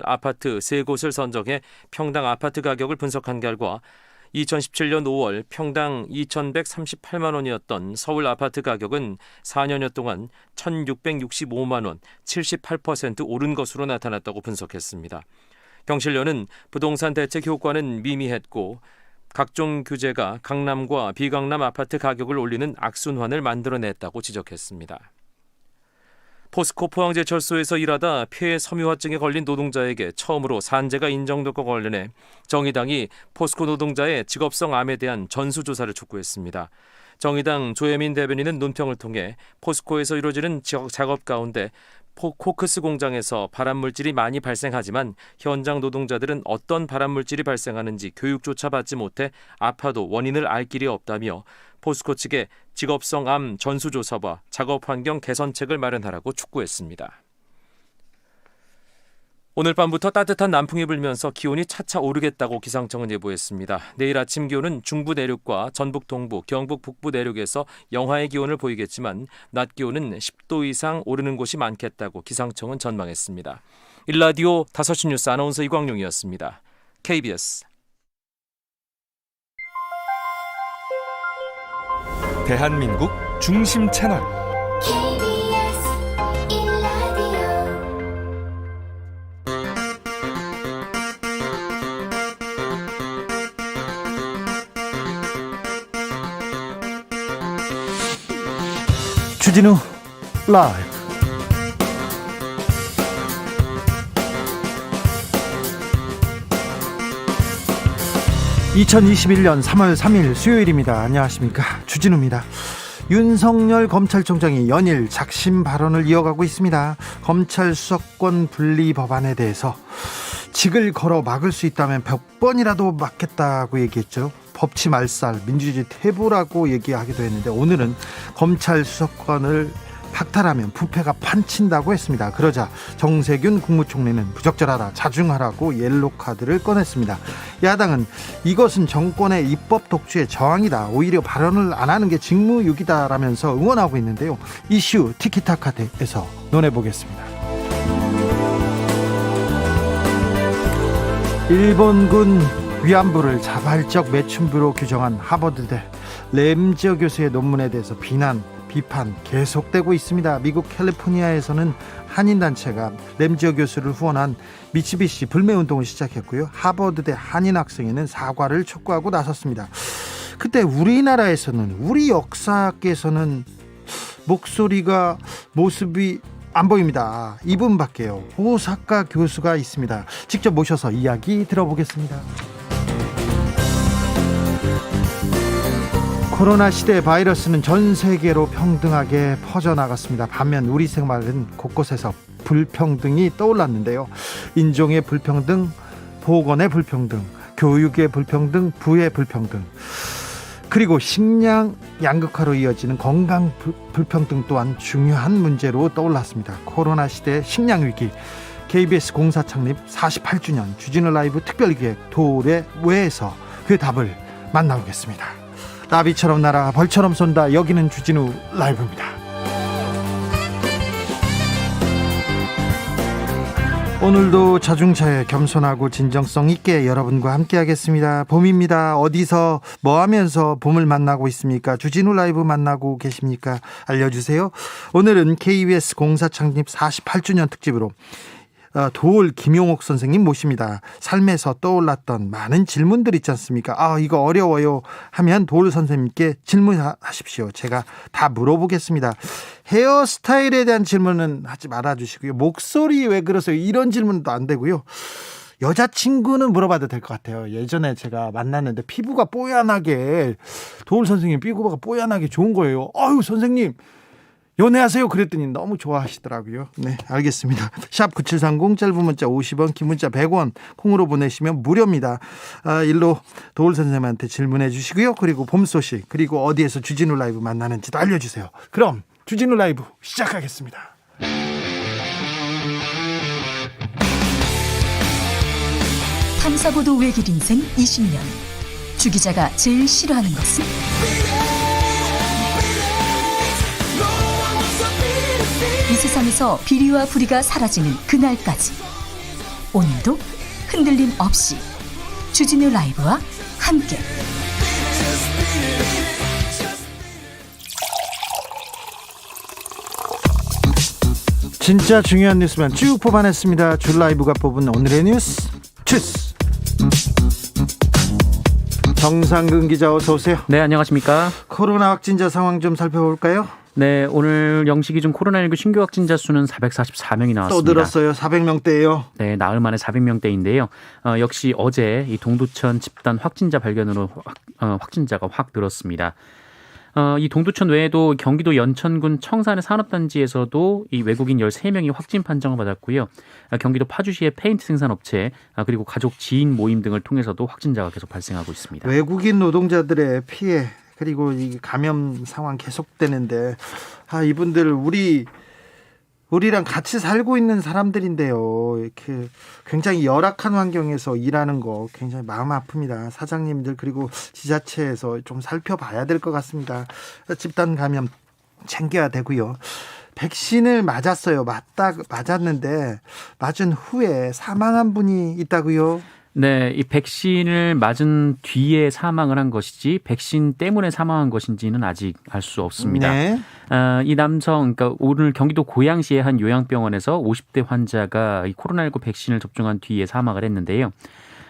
아파트 3곳을 선정해 평당 아파트 가격을 분석한 결과 2017년 5월 평당 2,138만 원이었던 서울 아파트 가격은 4년여 동안 1,665만 원, 78% 오른 것으로 나타났다고 분석했습니다. 경실련은 부동산 대책 효과는 미미했고 각종 규제가 강남과 비강남 아파트 가격을 올리는 악순환을 만들어냈다고 지적했습니다. 포스코 포항제철소에서 일하다 폐 섬유화증에 걸린 노동자에게 처음으로 산재가 인정된 것과 관련해 정의당이 포스코 노동자의 직업성 암에 대한 전수조사를 촉구했습니다. 정의당 조혜민 대변인은 논평을 통해 포스코에서 이루어지는 작업 가운데 코크스 공장에서 발암물질이 많이 발생하지만 현장 노동자들은 어떤 발암물질이 발생하는지 교육조차 받지 못해 아파도 원인을 알 길이 없다며 포스코 측에 직업성 암 전수조사와 작업환경 개선책을 마련하라고 촉구했습니다. 오늘 밤부터 따뜻한 남풍이 불면서 기온이 차차 오르겠다고 기상청은 예보했습니다. 내일 아침 기온은 중부 내륙과 전북 동부, 경북 북부 내륙에서 영하의 기온을 보이겠지만 낮 기온은 10도 이상 오르는 곳이 많겠다고 기상청은 전망했습니다. 일라디오 5시 뉴스 아나운서 이광용이었습니다. KBS 대한민국 중심 채널 주진우 라이브. (2021년 3월 3일) 수요일입니다. 안녕하십니까, 주진우입니다. 윤석열 검찰총장이 연일 작심 발언을 이어가고 있습니다. 검찰 수사권 분리 법안에 대해서 직을 걸어 막을 수 있다면 100번이라도 막겠다고 얘기했죠. 법치 말살, 민주주의 퇴보라고 얘기하기도 했는데 오늘은 검찰 수사권을 박탈하면 부패가 판친다고 했습니다. 그러자 정세균 국무총리는 부적절하다, 자중하라고 옐로카드를 꺼냈습니다. 야당은 이것은 정권의 입법 독주의 저항이다, 오히려 발언을 안 하는 게 직무유기다라면서 응원하고 있는데요. 이슈 티키타카에서 논해보겠습니다. 일본군 위안부를 자발적 매춘부로 규정한 하버드대 램저 교수의 논문에 대해서 비판 계속되고 있습니다. 미국 캘리포니아에서는 한인단체가 램저 교수를 후원한 미쓰비시 불매운동을 시작했고요. 하버드대 한인 학생회는 사과를 촉구하고 나섰습니다. 그때 우리나라에서는, 우리 역사계에서는 모습이 안 보입니다. 이분밖에요. 호사카 교수가 있습니다. 직접 모셔서 이야기 들어보겠습니다. 코로나 시대 바이러스는 전 세계로 평등하게 퍼져나갔습니다. 반면 우리 생활은 곳곳에서 불평등이 떠올랐는데요. 인종의 불평등, 보건의 불평등, 교육의 불평등, 부의 불평등, 그리고 식량 양극화로 이어지는 건강 불평등 또한 중요한 문제로 떠올랐습니다. 코로나 시대 식량 위기, KBS 공사 창립 48주년 주진우 라이브 특별기획 도울의 왜에서 그 답을 만나보겠습니다. 나비처럼 날아 벌처럼 쏜다. 여기는 주진우 라이브입니다. 오늘도 자중차에 겸손하고 진정성 있게 여러분과 함께 하겠습니다. 봄입니다. 어디서 뭐 하면서 봄을 만나고 있습니까? 주진우 라이브 만나고 계십니까? 알려주세요. 오늘은 KBS 공사 창립 48주년 특집으로 도올 김용옥 선생님 모십니다. 삶에서 떠올랐던 많은 질문들 있지 않습니까? 이거 어려워요 하면 도올 선생님께 질문하십시오. 제가 다 물어보겠습니다. 헤어스타일에 대한 질문은 하지 말아주시고요. 목소리 왜 그러세요? 이런 질문도 안 되고요. 여자친구는 물어봐도 될 것 같아요. 예전에 제가 만났는데 피부가 뽀얀하게, 도올 선생님 피부가 뽀얀하게 좋은 거예요. 선생님 연애하세요 그랬더니 너무 좋아하시더라고요. 네, 알겠습니다. 샵 9730, 짧은 문자 50원, 긴 문자 100원, 콩으로 보내시면 무료입니다. 일로 도울 선생님한테 질문해 주시고요. 그리고 봄 소식, 그리고 어디에서 주진우 라이브 만나는지도 알려주세요. 그럼 주진우 라이브 시작하겠습니다. 탐사보도 외길 인생 20년. 주 기자가 제일 싫어하는 것은? 이 세상에서 비리와 부리가 사라지는 그날까지 오늘도 흔들림 없이 주진우 라이브와 함께 진짜 중요한 뉴스만 쭉 뽑아냈습니다. 줄 라이브가 뽑은 오늘의 뉴스 주스. 정상근 기자 어서 오세요. 네, 안녕하십니까. 코로나 확진자 상황 좀 살펴볼까요? 네, 오늘 0시 기준 코로나19 신규 확진자 수는 444명이 나왔습니다. 또 늘었어요. 400명대예요. 네, 나흘 만에 400명대인데요. 역시 어제 이 동두천 집단 확진자 발견으로 확진자가 확 늘었습니다. 이 동두천 외에도 경기도 연천군 청산의 산업단지에서도 이 외국인 13명이 확진 판정을 받았고요. 경기도 파주시의 페인트 생산업체 그리고 가족 지인 모임 등을 통해서도 확진자가 계속 발생하고 있습니다. 외국인 노동자들의 피해 그리고 이 감염 상황 계속되는데 이분들 우리랑 같이 살고 있는 사람들인데요. 이렇게 굉장히 열악한 환경에서 일하는 거 굉장히 마음 아픕니다. 사장님들 그리고 지자체에서 좀 살펴봐야 될 것 같습니다. 집단 감염 챙겨야 되고요. 백신을 맞았어요. 맞았는데 맞은 후에 사망한 분이 있다고요. 네, 이 백신을 맞은 뒤에 사망을 한 것이지 백신 때문에 사망한 것인지는 아직 알 수 없습니다. 네. 이 남성, 그러니까 오늘 경기도 고양시의 한 요양병원에서 50대 환자가 이 코로나19 백신을 접종한 뒤에 사망을 했는데요.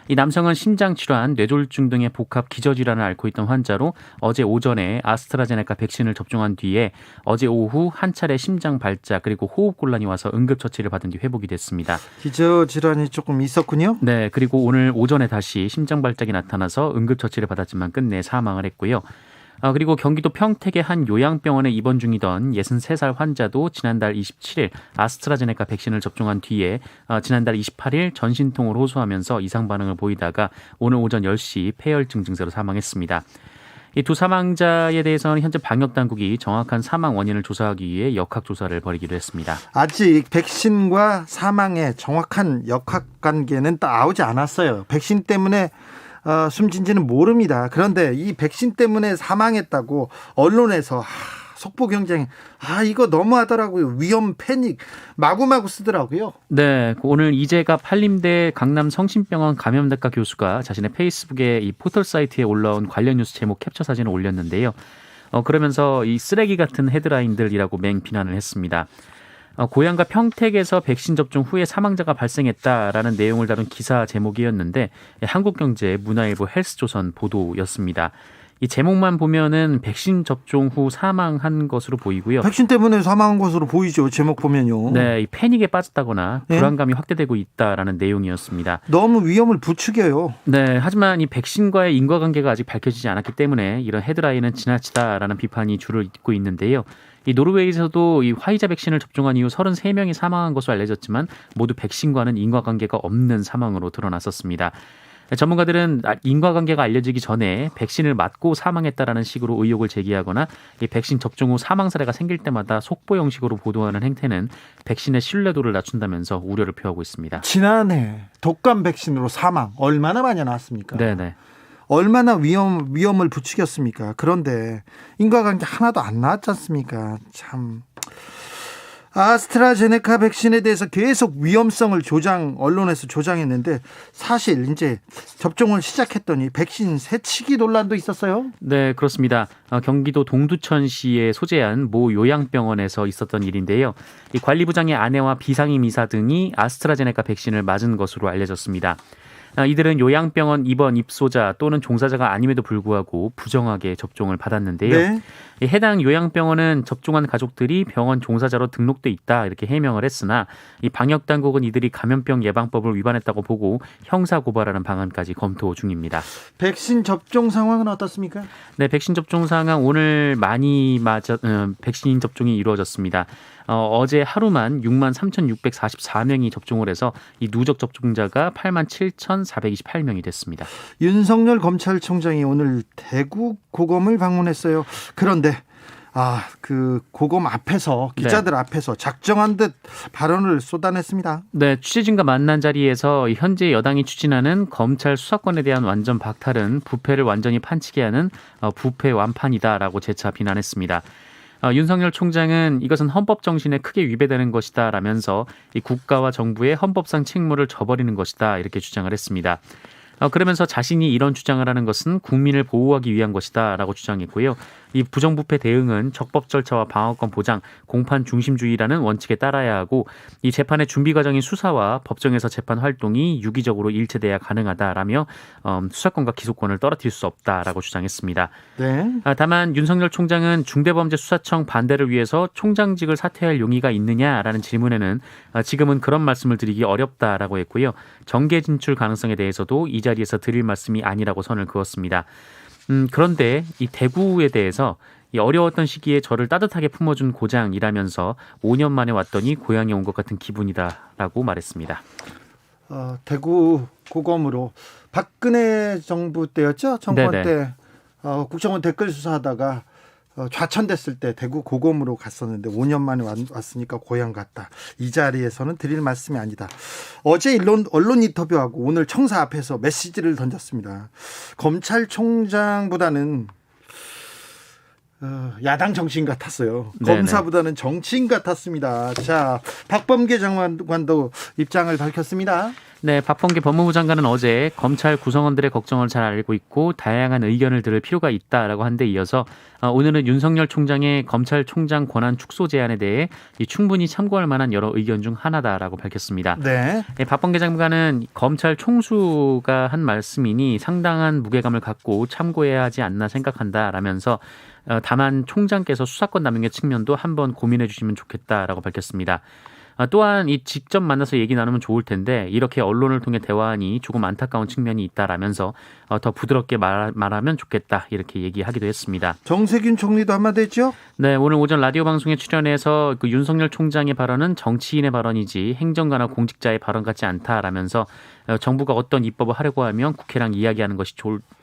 이 남성은 심장질환, 뇌졸중 등의 복합 기저질환을 앓고 있던 환자로 어제 오전에 아스트라제네카 백신을 접종한 뒤에 어제 오후 한 차례 심장 발작 그리고 호흡곤란이 와서 응급처치를 받은 뒤 회복이 됐습니다. 기저질환이 조금 있었군요. 네, 그리고 오늘 오전에 다시 심장 발작이 나타나서 응급처치를 받았지만 끝내 사망을 했고요. 그리고 경기도 평택의 한 요양병원에 입원 중이던 63살 환자도 지난달 27일 아스트라제네카 백신을 접종한 뒤에 지난달 28일 전신통을 호소하면서 이상 반응을 보이다가 오늘 오전 10시 폐혈증 증세로 사망했습니다. 이 두 사망자에 대해서는 현재 방역당국이 정확한 사망 원인을 조사하기 위해 역학조사를 벌이기로 했습니다. 아직 백신과 사망의 정확한 역학관계는 나오지 않았어요. 백신 때문에 숨진지는 모릅니다. 그런데 이 백신 때문에 사망했다고 언론에서 속보 경쟁 이거 너무하더라고요. 위험 패닉 마구마구 쓰더라고요. 네, 오늘 이재갑 한림대 강남 성심병원 감염내과 교수가 자신의 페이스북에 이 포털 사이트에 올라온 관련 뉴스 제목 캡처 사진을 올렸는데요. 그러면서 이 쓰레기 같은 헤드라인들이라고 맹비난을 했습니다. 고향과 평택에서 백신 접종 후에 사망자가 발생했다라는 내용을 다룬 기사 제목이었는데 한국경제, 문화일보, 헬스조선 보도였습니다. 이 제목만 보면은 백신 접종 후 사망한 것으로 보이고요. 백신 때문에 사망한 것으로 보이죠. 제목 보면요. 네, 이 패닉에 빠졌다거나 불안감이 확대되고 있다라는 내용이었습니다. 너무 위험을 부추겨요. 네, 하지만 이 백신과의 인과관계가 아직 밝혀지지 않았기 때문에 이런 헤드라인은 지나치다라는 비판이 줄을 잇고 있는데요. 이 노르웨이에서도 이 화이자 백신을 접종한 이후 33명이 사망한 것으로 알려졌지만 모두 백신과는 인과관계가 없는 사망으로 드러났었습니다. 전문가들은 인과관계가 알려지기 전에 백신을 맞고 사망했다라는 식으로 의혹을 제기하거나 이 백신 접종 후 사망 사례가 생길 때마다 속보 형식으로 보도하는 행태는 백신의 신뢰도를 낮춘다면서 우려를 표하고 있습니다. 지난해 독감 백신으로 사망 얼마나 많이 나왔습니까? 네네. 얼마나 위험을 부추겼습니까? 그런데 인과관계 하나도 안 나왔지 않습니까? 참. 아스트라제네카 백신에 대해서 계속 위험성을 언론에서 조장했는데 사실 이제 접종을 시작했더니 백신 새치기 논란도 있었어요. 네, 그렇습니다. 경기도 동두천시에 소재한 모 요양병원에서 있었던 일인데요. 이 관리부장의 아내와 비상임 의사 등이 아스트라제네카 백신을 맞은 것으로 알려졌습니다. 이들은 요양병원 입원 입소자 또는 종사자가 아님에도 불구하고 부정하게 접종을 받았는데요. 네. 해당 요양병원은 접종한 가족들이 병원 종사자로 등록돼 있다 이렇게 해명을 했으나 이 방역당국은 이들이 감염병 예방법을 위반했다고 보고 형사고발하는 방안까지 검토 중입니다. 백신 접종 상황은 어떻습니까? 네, 백신 접종 상황 오늘 많이 백신 접종이 이루어졌습니다. 어제 하루만 63,644명이 접종을 해서 이 누적 접종자가 87,428명이 됐습니다. 윤석열 검찰총장이 오늘 대구 고검을 방문했어요. 그런데 그 고검 앞에서 기자들 앞에서 작정한 듯 발언을 쏟아냈습니다. 네, 취재진과 만난 자리에서 현재 여당이 추진하는 검찰 수사권에 대한 완전 박탈은 부패를 완전히 판치게 하는 부패 완판이다라고 재차 비난했습니다. 윤석열 총장은 이것은 헌법 정신에 크게 위배되는 것이다라면서 이 국가와 정부의 헌법상 책무를 져버리는 것이다 이렇게 주장을 했습니다. 그러면서 자신이 이런 주장을 하는 것은 국민을 보호하기 위한 것이다라고 주장했고요. 이 부정부패 대응은 적법 절차와 방어권 보장, 공판 중심주의라는 원칙에 따라야 하고 이 재판의 준비 과정인 수사와 법정에서 재판 활동이 유기적으로 일체돼야 가능하다라며 수사권과 기소권을 떨어뜨릴 수 없다라고 주장했습니다. 네. 다만 윤석열 총장은 중대범죄수사청 반대를 위해서 총장직을 사퇴할 용의가 있느냐라는 질문에는 지금은 그런 말씀을 드리기 어렵다라고 했고요. 정계 진출 가능성에 대해서도 이 자리에서 드릴 말씀이 아니라고 선을 그었습니다. 그런데 이 대구에 대해서 이 어려웠던 시기에 저를 따뜻하게 품어준 고장이라면서 5년 만에 왔더니 고향에 온 것 같은 기분이다라고 말했습니다. 대구 고검으로 박근혜 정부 때였죠? 정권 네네. 때 국정원 댓글 수사하다가 좌천됐을 때 대구 고검으로 갔었는데 5년 만에 왔으니까 고향 갔다. 이 자리에서는 드릴 말씀이 아니다. 어제 언론 인터뷰하고 오늘 청사 앞에서 메시지를 던졌습니다. 검찰총장보다는 야당 정치인 같았어요. 네네. 검사보다는 정치인 같았습니다. 자, 박범계 장관도 입장을 밝혔습니다. 네, 박범계 법무부 장관은 어제 검찰 구성원들의 걱정을 잘 알고 있고 다양한 의견을 들을 필요가 있다라고 한 데 이어서 오늘은 윤석열 총장의 검찰총장 권한 축소 제안에 대해 충분히 참고할 만한 여러 의견 중 하나다라고 밝혔습니다. 네. 네, 박범계 장관은 검찰 총수가 한 말씀이니 상당한 무게감을 갖고 참고해야 하지 않나 생각한다라면서 다만 총장께서 수사권 남용의 측면도 한번 고민해 주시면 좋겠다라고 밝혔습니다. 또한 이 직접 만나서 얘기 나누면 좋을 텐데 이렇게 언론을 통해 대화하니 조금 안타까운 측면이 있다라면서 더 부드럽게 말하면 좋겠다 이렇게 얘기하기도 했습니다. 정세균 총리도 한마디 했죠? 네, 오늘 오전 라디오 방송에 출연해서 그 윤석열 총장의 발언은 정치인의 발언이지 행정가나 공직자의 발언 같지 않다라면서 정부가 어떤 입법을 하려고 하면 국회랑 이야기하는 것이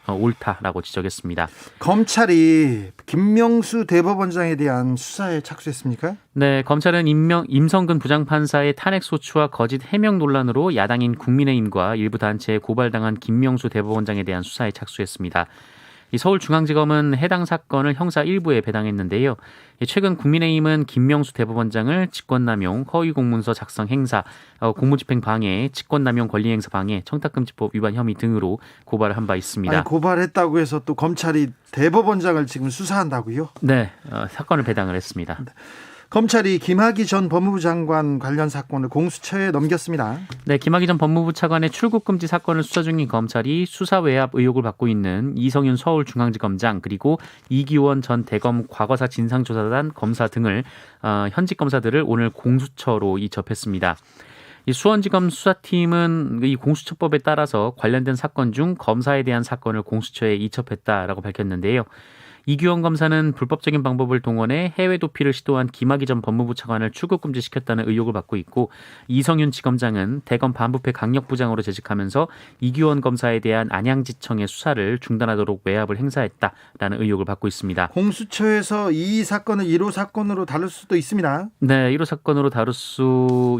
옳다라고 지적했습니다. 검찰이 김명수 대법원장에 대한 수사에 착수했습니까? 네, 검찰은 임성근 부장판사의 탄핵소추와 거짓 해명 논란으로 야당인 국민의힘과 일부 단체에 고발당한 김명수 대법원장에 대한 수사에 착수했습니다. 이 서울중앙지검은 해당 사건을 형사 1부에 배당했는데요. 최근 국민의힘은 김명수 대법원장을 직권남용, 허위공문서 작성 행사, 공무집행 방해, 직권남용 권리행사 방해, 청탁금지법 위반 혐의 등으로 고발을 한 바 있습니다. 아니, 고발했다고 해서 또 검찰이 대법원장을 지금 수사한다고요? 네, 사건을 배당을 했습니다. 검찰이 김학의 전 법무부 장관 관련 사건을 공수처에 넘겼습니다. 네, 김학의 전 법무부 차관의 출국 금지 사건을 수사 중인 검찰이 수사 외압 의혹을 받고 있는 이성윤 서울중앙지검장 그리고 이기원 전 대검 과거사 진상조사단 검사 등을 현직 검사들을 오늘 공수처로 접했습니다. 이 수원지검 수사팀은 이 공수처법에 따라서 관련된 사건 중 검사에 대한 사건을 공수처에 이첩했다라고 밝혔는데요. 이규원 검사는 불법적인 방법을 동원해 해외 도피를 시도한 김학의 전 법무부 차관을 출국 금지시켰다는 의혹을 받고 있고 이성윤 지검장은 대검 반부패 강력부장으로 재직하면서 이규원 검사에 대한 안양지청의 수사를 중단하도록 외압을 행사했다라는 의혹을 받고 있습니다. 공수처에서 이 사건을 1호 사건으로 다룰 수도 있습니다. 네, 1호 사건으로 다룰 수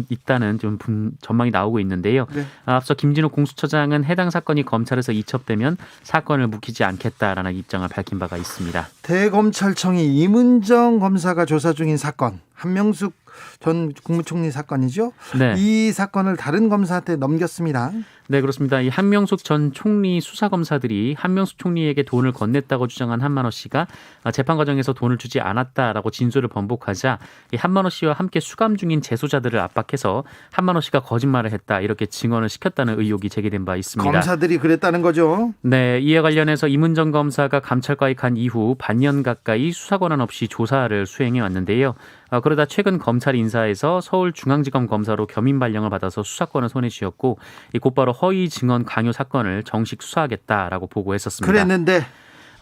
있다는 좀 전망이 나오고 있는데요. 네. 앞서 김진욱 공수처장은 해당 사건이 검찰에서 이첩되면 사건을 묵히지 않겠다라는 입장을 밝힌 바가 있습니다. 대검찰청이 이문정 검사가 조사 중인 사건, 한명숙 전 국무총리 사건이죠. 네. 이 사건을 다른 검사한테 넘겼습니다. 네, 그렇습니다. 이 한명숙 전 총리 수사검사들이 한명숙 총리에게 돈을 건넸다고 주장한 한만호 씨가 재판 과정에서 돈을 주지 않았다라고 진술을 번복하자 이 한만호 씨와 함께 수감 중인 재소자들을 압박해서 한만호 씨가 거짓말을 했다 이렇게 증언을 시켰다는 의혹이 제기된 바 있습니다. 검사들이 그랬다는 거죠. 네, 이에 관련해서 이문정 검사가 감찰과에 간 이후 반년 가까이 수사 권한 없이 조사를 수행해 왔는데요. 그러다 최근 검찰 인사에서 서울중앙지검 검사로 겸임 발령을 받아서 수사권을 손에 쥐었고 곧바로 허위 증언 강요 사건을 정식 수사하겠다라고 보고했었습니다. 그랬는데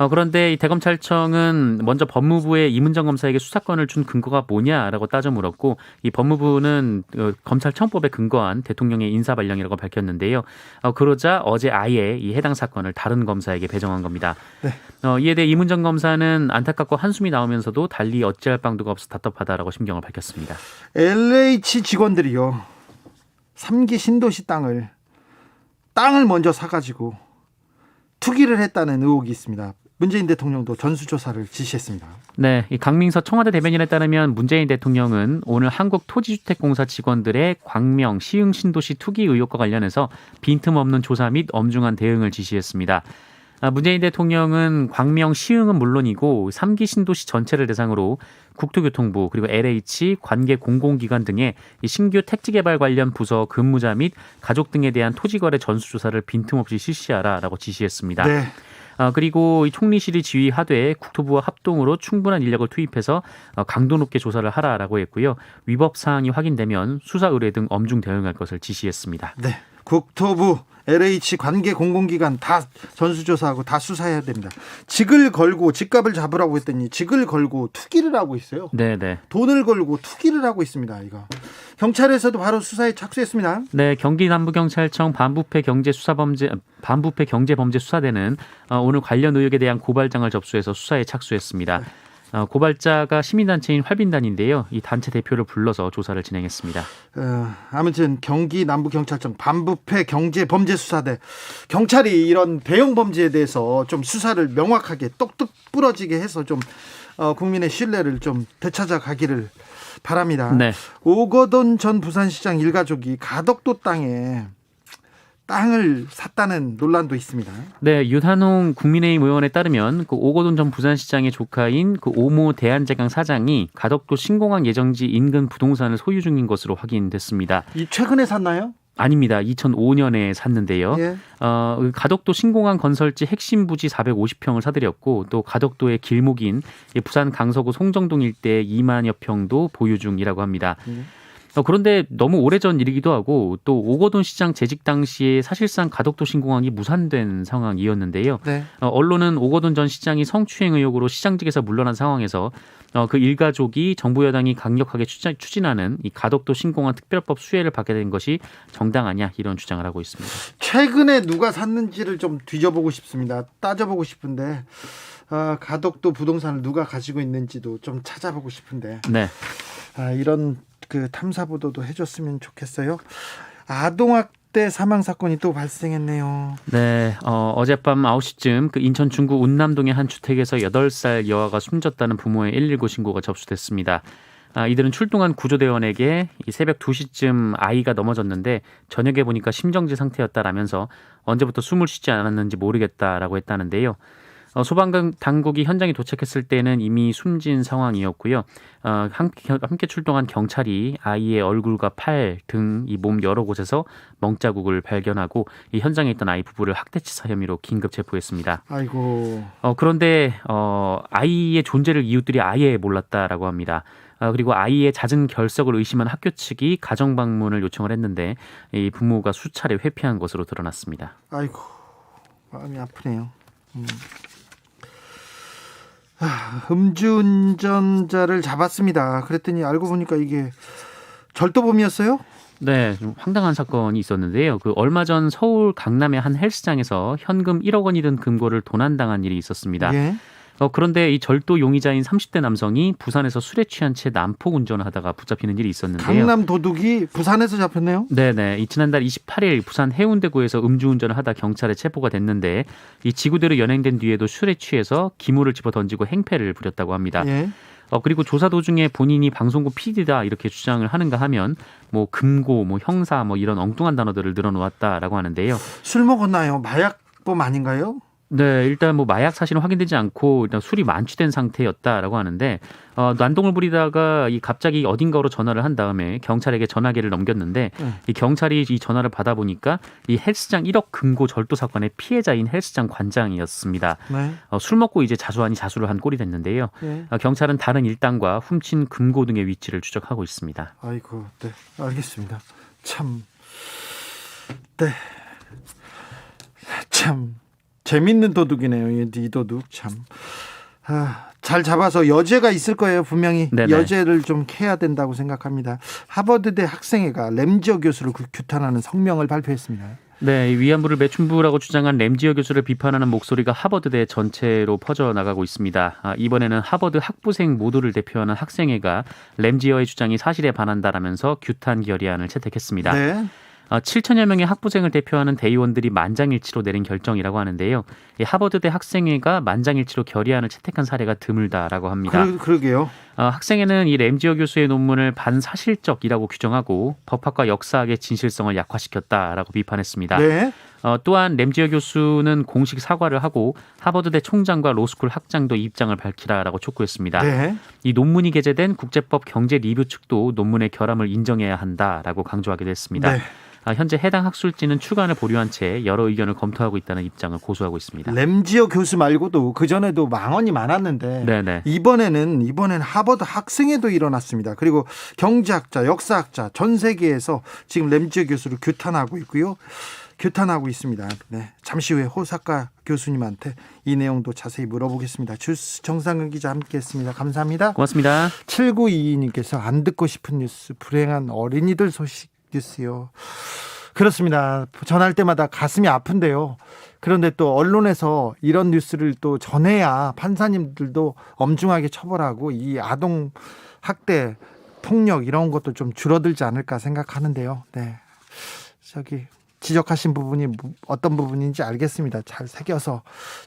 그런데 이 대검찰청은 먼저 법무부에 이문정 검사에게 수사권을 준 근거가 뭐냐라고 따져 물었고 이 법무부는 검찰청법에 근거한 대통령의 인사발령이라고 밝혔는데요. 그러자 어제 아예 이 해당 사건을 다른 검사에게 배정한 겁니다. 네. 이에 대해 이문정 검사는 안타깝고 한숨이 나오면서도 달리 어찌할 방도가 없어 답답하다라고 심경을 밝혔습니다. LH 직원들이요. 3기 신도시 땅을 먼저 사가지고 투기를 했다는 의혹이 있습니다. 문재인 대통령도 전수조사를 지시했습니다. 네, 이 강민서 청와대 대변인에 따르면 문재인 대통령은 오늘 한국토지주택공사 직원들의 광명, 시흥 신도시 투기 의혹과 관련해서 빈틈없는 조사 및 엄중한 대응을 지시했습니다. 문재인 대통령은 광명, 시흥은 물론이고 3기 신도시 전체를 대상으로 국토교통부 그리고 LH, 관계 공공기관 등의 이 신규 택지개발 관련 부서 근무자 및 가족 등에 대한 토지거래 전수조사를 빈틈없이 실시하라라고 지시했습니다. 네. 그리고 이 총리실이 지휘하되 국토부와 합동으로 충분한 인력을 투입해서 강도 높게 조사를 하라라고 했고요. 위법 사항이 확인되면 수사 의뢰 등 엄중 대응할 것을 지시했습니다. 네. 국토부, LH 관계 공공기관 다 전수조사하고 다 수사해야 됩니다. 직을 걸고 집값을 잡으라고 했더니 직을 걸고 투기를 하고 있어요. 네네. 돈을 걸고 투기를 하고 있습니다. 이거 경찰에서도 바로 수사에 착수했습니다. 네, 경기 남부경찰청 반부패 경제범죄수사대는 오늘 관련 의혹에 대한 고발장을 접수해서 수사에 착수했습니다. 고발자가 시민단체인 활빈단인데요. 이 단체 대표를 불러서 조사를 진행했습니다. 아무튼 경기 남부경찰청 반부패 경제범죄수사대 경찰이 이런 대형 범죄에 대해서 좀 수사를 명확하게 똑똑 부러지게 해서 좀 국민의 신뢰를 좀 되찾아가기를 바랍니다. 네. 오거돈 전 부산시장 일가족이 가덕도 땅을 샀다는 논란도 있습니다. 네, 윤한홍 국민의힘 의원에 따르면 그 오거돈 전 부산시장의 조카인 그 오모 대한제강 사장이 가덕도 신공항 예정지 인근 부동산을 소유 중인 것으로 확인됐습니다. 이 최근에 샀나요? 아닙니다. 2005년에 샀는데요. 예. 가덕도 신공항 건설지 핵심 부지 450평을 사들였고 또 가덕도의 길목인 부산 강서구 송정동 일대 2만여 평도 보유 중이라고 합니다. 그런데 너무 오래전 일이기도 하고 또 오거돈 시장 재직 당시에 사실상 가덕도 신공항이 무산된 상황이었는데요. 네. 언론은 오거돈 전 시장이 성추행 의혹으로 시장직에서 물러난 상황에서 그 일가족이 정부 여당이 강력하게 추진하는 이 가덕도 신공항 특별법 수혜를 받게 된 것이 정당하냐 이런 주장을 하고 있습니다. 최근에 누가 샀는지를 좀 뒤져보고 싶습니다. 따져보고 싶은데 가덕도 부동산을 누가 가지고 있는지도 좀 찾아보고 싶은데 네. 이런 그 탐사 보도도 해줬으면 좋겠어요. 아동학대 사망 사건이 또 발생했네요. 네, 어젯밤 9시쯤 그 인천 중구 운남동의 한 주택에서 8살 여아가 숨졌다는 부모의 119 신고가 접수됐습니다. 이들은 출동한 구조대원에게 이 새벽 2시쯤 아이가 넘어졌는데 저녁에 보니까 심정지 상태였다라면서 언제부터 숨을 쉬지 않았는지 모르겠다라고 했다는데요. 소방당국이 현장에 도착했을 때는 이미 숨진 상황이었고요. 함께 출동한 경찰이 아이의 얼굴과 팔, 등, 이 몸 여러 곳에서 멍자국을 발견하고 이 현장에 있던 아이 부부를 학대치사 혐의로 긴급 체포했습니다. 아이고. 그런데 아이의 존재를 이웃들이 아예 몰랐다라고 합니다. 그리고 아이의 잦은 결석을 의심한 학교 측이 가정 방문을 요청을 했는데 이 부모가 수차례 회피한 것으로 드러났습니다. 아이고, 마음이 아프네요. 음주운전자를 잡았습니다. 그랬더니 알고 보니까 이게 절도범이었어요? 네, 좀 황당한 사건이 있었는데요. 그 얼마 전 서울 강남의 한 헬스장에서 현금 1억 원이 든 금고를 도난당한 일이 있었습니다. 예. 그런데 이 절도 용의자인 30대 남성이 부산에서 술에 취한 채 난폭 운전을 하다가 붙잡히는 일이 있었는데요. 강남 도둑이 부산에서 잡혔네요. 네네. 지난달 28일 부산 해운대구에서 음주운전을 하다 경찰에 체포가 됐는데 이 지구대로 연행된 뒤에도 술에 취해서 기물을 집어 던지고 행패를 부렸다고 합니다. 예. 그리고 조사 도중에 본인이 방송국 PD다 이렇게 주장을 하는가 하면 뭐 금고, 뭐 형사, 뭐 이런 엉뚱한 단어들을 늘어놓았다라고 하는데요. 술 먹었나요? 마약범 아닌가요? 네, 일단 뭐 마약 사실은 확인되지 않고 일단 술이 만취된 상태였다라고 하는데 난동을 부리다가 이 갑자기 어딘가로 전화를 한 다음에 경찰에게 전화기를 넘겼는데 이 경찰이 이 전화를 받아 보니까 이 헬스장 1억 금고 절도 사건의 피해자인 헬스장 관장이었습니다. 네. 술 먹고 이제 자수하니 자수를 한 꼴이 됐는데요. 예. 경찰은 다른 일당과 훔친 금고 등의 위치를 추적하고 있습니다. 아이고, 네, 알겠습니다. 참, 네, 참. 재밌는 도둑이네요. 이 도둑 참. 잘 잡아서 여죄가 있을 거예요. 분명히. 네네. 여죄를 좀 캐야 된다고 생각합니다. 하버드대 학생회가 램지어 교수를 규탄하는 성명을 발표했습니다. 네, 위안부를 매춘부라고 주장한 램지어 교수를 비판하는 목소리가 하버드대 전체로 퍼져나가고 있습니다. 이번에는 하버드 학부생 모두를 대표하는 학생회가 램지어의 주장이 사실에 반한다라면서 규탄 결의안을 채택했습니다. 네. 7천여 명의 학부생을 대표하는 대의원들이 만장일치로 내린 결정이라고 하는데요. 이 하버드대 학생회가 만장일치로 결의안을 채택한 사례가 드물다라고 합니다. 그러게요. 학생회는 이 램지어 교수의 논문을 반사실적이라고 규정하고 법학과 역사학의 진실성을 약화시켰다라고 비판했습니다. 네. 또한 램지어 교수는 공식 사과를 하고 하버드대 총장과 로스쿨 학장도 입장을 밝히라라고 촉구했습니다. 네. 이 논문이 게재된 국제법 경제 리뷰 측도 논문의 결함을 인정해야 한다라고 강조하기도 했습니다. 네. 현재 해당 학술지는 추간을 보류한 채 여러 의견을 검토하고 있다는 입장을 고수하고 있습니다. 램지어 교수 말고도 그 전에도 망언이 많았는데 네네. 이번에는 하버드 학생회도 일어났습니다. 그리고 경제학자, 역사학자 전 세계에서 지금 램지어 교수를 규탄하고 있고요. 규탄하고 있습니다. 네, 잠시 후에 호사카 교수님한테 이 내용도 자세히 물어보겠습니다. 주스 정상근 기자 함께했습니다. 감사합니다. 고맙습니다. 7922님께서 안 듣고 싶은 뉴스, 불행한 어린이들 소식 뉴스요. 그렇습니다. 전할 때마다 가슴이 아픈데요. 그런데 또 언론에서 이런 뉴스를 또 전해야 판사님들도 엄중하게 처벌하고 이 아동 학대, 폭력 이런 것도 좀 줄어들지 않을까 생각하는데요. 네, 지적하신 부분이 어떤 부분인지 알겠습니다. 잘 새겨서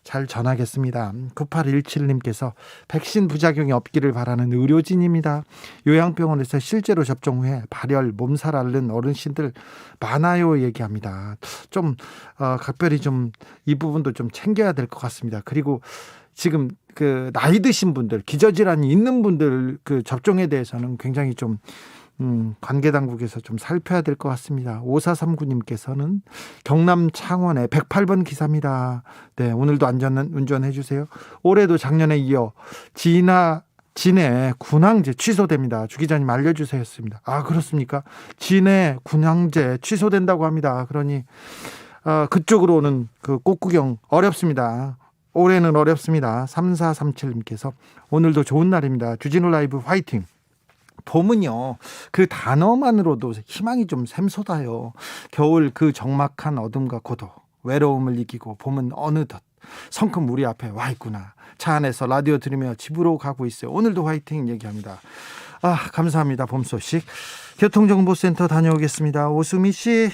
잘 전하겠습니다. 9817님께서 백신 부작용이 없기를 바라는 의료진입니다. 요양병원에서 실제로 접종 후에 발열, 몸살 앓는 어르신들 많아요 얘기합니다. 좀 각별히 좀 이 부분도 좀 챙겨야 될 것 같습니다. 그리고 지금 그 나이 드신 분들, 기저질환이 있는 분들 그 접종에 대해서는 굉장히 좀 관계당국에서 좀 살펴야 될 것 같습니다. 5439님께서는 경남 창원의 108번 기사입니다. 네, 오늘도 안전한 운전해 주세요. 올해도 작년에 이어 진해 군항제 취소됩니다. 주 기자님 알려주세요 했습니다. 아, 그렇습니까? 진해 군항제 취소된다고 합니다. 그러니 그쪽으로 오는 그 꽃구경 어렵습니다. 올해는 어렵습니다. 3437님께서 오늘도 좋은 날입니다. 주진우 라이브 화이팅. 봄은요, 그 단어만으로도 희망이 좀 샘솟아요. 겨울 그 적막한 어둠과 고독, 외로움을 이기고 봄은 어느덧 성큼 우리 앞에 와 있구나. 차 안에서 라디오 들으며 집으로 가고 있어요. 오늘도 화이팅 얘기합니다. 감사합니다. 봄 소식. 교통정보센터 다녀오겠습니다. 오수미 씨.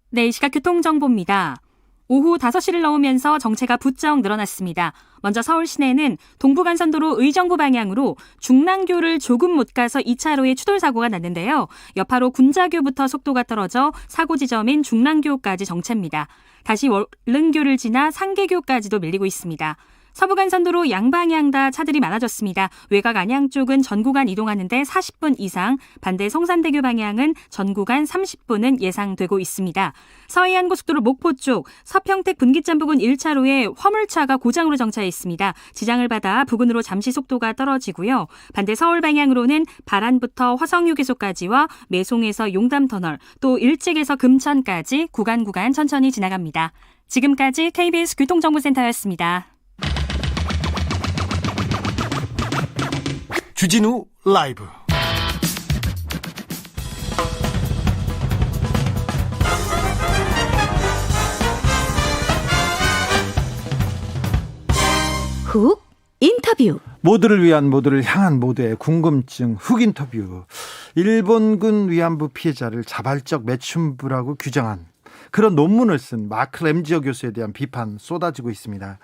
네, 이 시각 교통정보입니다. 오후 5시를 넘으면서 정체가 부쩍 늘어났습니다. 먼저 서울 시내는 동부간선도로 의정부 방향으로 중랑교를 조금 못 가서 2차로에 추돌사고가 났는데요. 여파로 군자교부터 속도가 떨어져 사고 지점인 중랑교까지 정체입니다. 다시 월릉교를 지나 상계교까지도 밀리고 있습니다. 서부간선도로 양방향 다 차들이 많아졌습니다. 외곽 안양 쪽은 전 구간 이동하는데 40분 이상, 반대 성산대교 방향은 전 구간 30분은 예상되고 있습니다. 서해안고속도로 목포 쪽 서평택 분기점 부근 1차로에 화물차가 고장으로 정차해 있습니다. 지장을 받아 부근으로 잠시 속도가 떨어지고요. 반대 서울 방향으로는 바란부터 화성휴게소까지와 매송에서 용담터널, 또 일찍에서 금천까지 구간 천천히 지나갑니다. 지금까지 KBS 교통정보센터였습니다. 주진우 라이브. 훅 인터뷰. 모두를 위한, 모두를 향한 모두의 궁금증 훅 인터뷰. 일본군 위안부 피해자를 자발적 매춘부라고 규정한 그런 논문을 쓴 마크 램지어 교수에 대한 비판 쏟아지고 있습니다.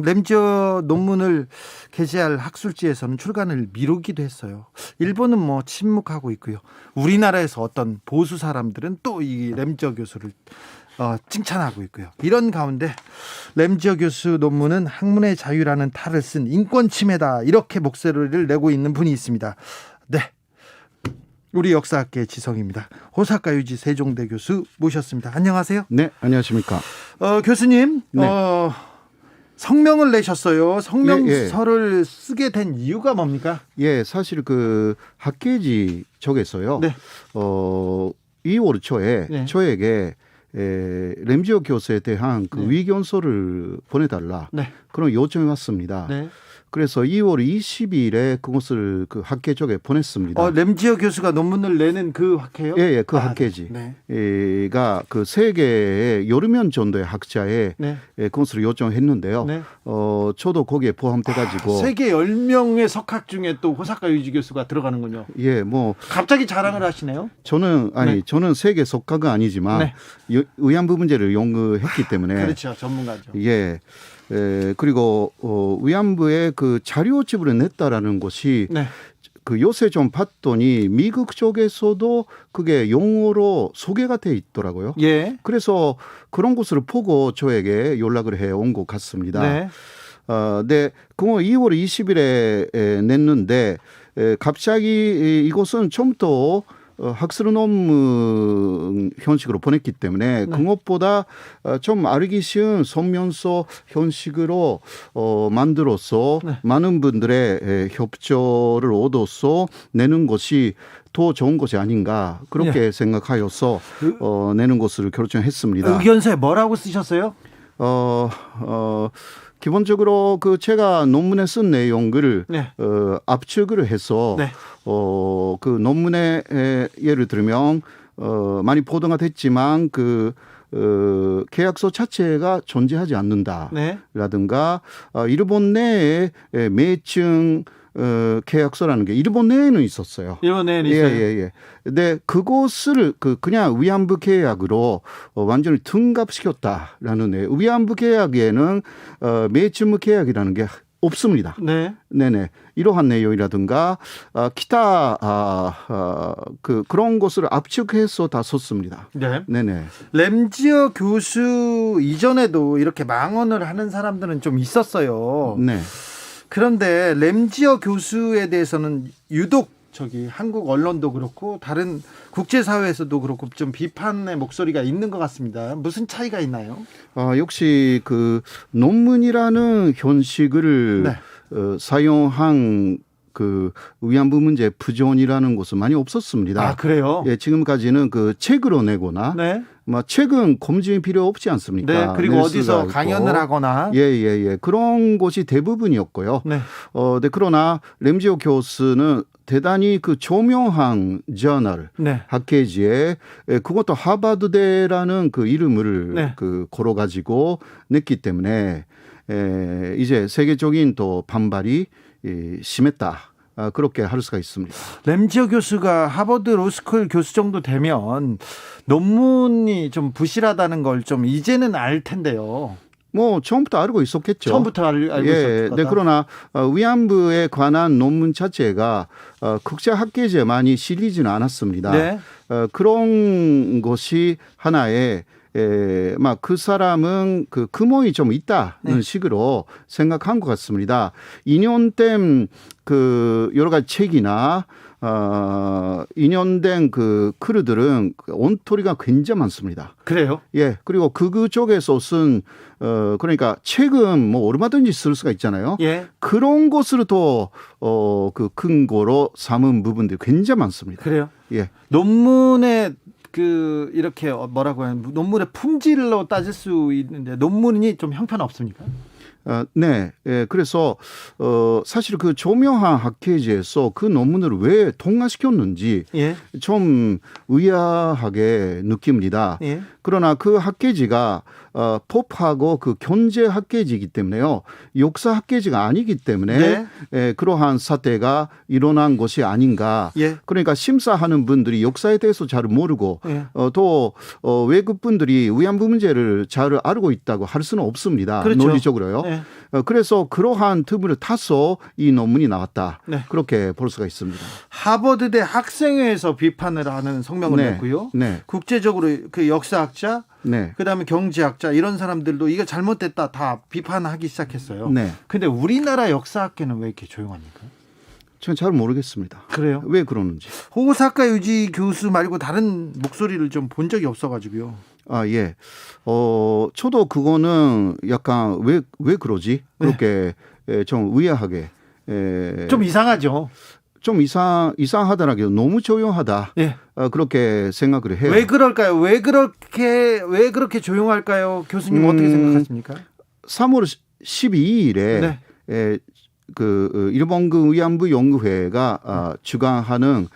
램지어 논문을 게재할 학술지에서는 출간을 미루기도 했어요. 일본은 침묵하고 있고요. 우리나라에서 어떤 보수 사람들은 또 이 램지어 교수를 칭찬하고 있고요. 이런 가운데 램지어 교수 논문은 학문의 자유라는 탈을 쓴 인권 침해다, 이렇게 목소리를 내고 있는 분이 있습니다. 네, 우리 역사학계 지성입니다. 호사카 유지 세종대 교수 모셨습니다. 안녕하세요. 네, 안녕하십니까. 교수님, 네. 성명을 내셨어요. 성명서를 쓰게 된 이유가 뭡니까? 예, 사실 그 학계지 쪽에서요. 네. 2월 초에 네. 저에게 램지어 교수에 대한 그 네. 위견서를 보내달라, 네. 그런 요청이 왔습니다. 네. 그래서 2월 20일에 그것을 그 학계 쪽에 보냈습니다. 램지어 교수가 논문을 내는 그 학회요? 예, 그 학계지. 네. 가 그 세계의 여러 명 정도의 학자에 네. 그것을 요청했는데요. 네. 저도 거기에 포함돼가지고 세계 10명의 석학 중에 또 호사카 유지 교수가 들어가는군요. 예, 뭐 갑자기 자랑을 하시네요. 저는 네. 저는 세계 석학은 아니지만 네. 위안부 문제를 연구했기 때문에 그렇죠, 전문가죠. 예. 그리고 위안부의 그 자료집을 냈다라는 것이 네. 그 요새 좀 봤더니 미국 쪽에서도 그게 용어로 소개가 돼 있더라고요. 예. 그래서 그런 것을 보고 저에게 연락을 해 온 것 같습니다. 네. 네, 그거 2월 20일에 냈는데 갑자기 이것은 처음부터 학술 논문 형식으로 보냈기 때문에 네. 그것보다 좀 알기 쉬운 성명서 형식으로 만들어서 네. 많은 분들의 협조를 얻어서 내는 것이 더 좋은 것이 아닌가 그렇게 생각하여서 내는 것을 결정했습니다. 의견서에 뭐라고 쓰셨어요? 기본적으로 그 제가 논문에 쓴 내용을 네. 압축을 해서 네. 그 논문에 예를 들면 많이 보도가 됐지만 그 계약서 자체가 존재하지 않는다라든가 네. 일본 내에 매칭 계약서라는 게 일본 내에는 있었어요. 일본 내에는 있어요. 예. 근데 그것을 그냥 위안부 계약으로 완전히 둔갑시켰다라는 애. 위안부 계약에는 매춘무 계약이라는 게 없습니다. 네. 네네. 이러한 내용이라든가 기타 그런 것을 압축해서 다 썼습니다. 네. 네네. 램지어 교수 이전에도 이렇게 망언을 하는 사람들은 좀 있었어요. 네. 그런데 램지어 교수에 대해서는 유독 한국 언론도 그렇고 다른 국제사회에서도 그렇고 좀 비판의 목소리가 있는 것 같습니다. 무슨 차이가 있나요? 역시 그 논문이라는 형식을 네. 사용한 그 위안부 문제 부존이라는 것은 많이 없었습니다. 아, 그래요? 예, 지금까지는 그 책으로 내거나 네. 뭐 책은 검증이 필요 없지 않습니까? 네. 그리고 낼 어디서 수가 있고. 강연을 하거나. 예. 그런 것이 대부분이었고요. 네. 네, 그러나 램지오 교수는 대단히 그 조명한 저널 네. 학회지에 그것도 하버드대라는 그 이름을 네. 그 걸어 가지고 냈기 때문에 이제 세계적인 또 반발이 심했다. 그렇게 할 수가 있습니다. 램지어 교수가 하버드 로스쿨 교수 정도 되면 논문이 좀 부실하다는 걸 좀 이제는 알 텐데요. 뭐 처음부터 알고 있었겠죠. 처음부터 알고 있었을 거다. 네, 그러나 위안부에 관한 논문 자체가 국제 학계지에 많이 실리지는 않았습니다. 네. 그런 것이 하나의 막 그 사람은 그 금호이 좀 있다는 네. 식으로 생각한 것 같습니다. 2년 된 그 여러 가지 책이나 2년 된 그 크루들은 온토리가 굉장히 많습니다. 그래요? 예, 그리고 그 쪽에서 쓴 그러니까 책은 뭐 얼마든지 쓸 수가 있잖아요. 예. 그런 것으로 더 그 근거로 삼은 부분들이 굉장히 많습니다. 그래요? 예. 논문에 그 이렇게 뭐라고 해야 하나 논문의 품질로 따질 수 있는데 논문이 좀 형편없습니까? 네. 예, 그래서 사실 그 조명한 학회지에서 그 논문을 왜 통과시켰는지 예. 좀 의아하게 느낍니다. 예. 그러나 그 학계지가 pop하고 그 경제 학계지이기 때문에요. 역사 학계지가 아니기 때문에 네. 그러한 사태가 일어난 것이 아닌가. 예. 그러니까 심사하는 분들이 역사에 대해서 잘 모르고 예. 또 외국 분들이 위안부 문제를 잘 알고 있다고 할 수는 없습니다. 그렇죠. 논리적으로요. 네. 그래서 그러한 틈을 타서 이 논문이 나왔다. 네. 그렇게 볼 수가 있습니다. 하버드대 학생회에서 비판을 하는 성명을 네. 냈고요. 네. 국제적으로 그 역사학자, 네. 그다음에 경제학자 이런 사람들도 이거 잘못됐다 다 비판하기 시작했어요. 네. 근데 우리나라 역사학계는 왜 이렇게 조용합니까? 저는 잘 모르겠습니다. 그래요? 왜 그러는지. 호사카 유지 교수 말고 다른 목소리를 좀 본 적이 없어가지고요. 예. 저도 그거는 약간 왜 그러지? 그렇게 좀 의아하게. 좀 이상하죠. 좀 이상하더라고요. 너무 조용하다. 예. 그렇게 생각을 해요. 왜 그럴까요? 왜 그렇게 조용할까요? 교수님 어떻게 생각하십니까? 3월 12일에 네. 그 일본 그 위안부 연구회가 주관하는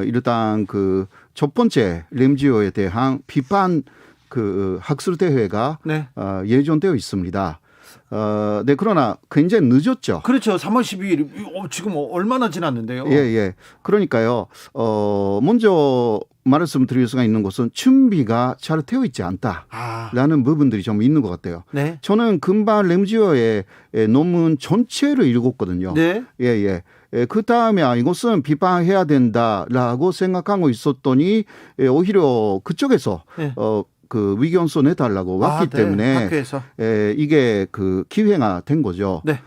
일단 그 첫 번째 램지오에 대한 비판 그 학술 대회가 네. 예정되어 있습니다. 네, 그러나 굉장히 늦었죠. 그렇죠. 3월 12일 지금 얼마나 지났는데요. 예. 그러니까요. 먼저 말씀드릴 수가 있는 것은 준비가 잘 되어 있지 않다라는 부분들이 좀 있는 것 같아요. 네. 저는 금방 램지어의 논문 전체를 읽었거든요. 네. 예. 그 다음에 이것은 비판해야 된다라고 생각하고 있었더니 오히려 그쪽에서 네. 그 위견서 내달라고 왔기 네. 때문에 학교에서. 이게 그 기회가 된 거죠. 네.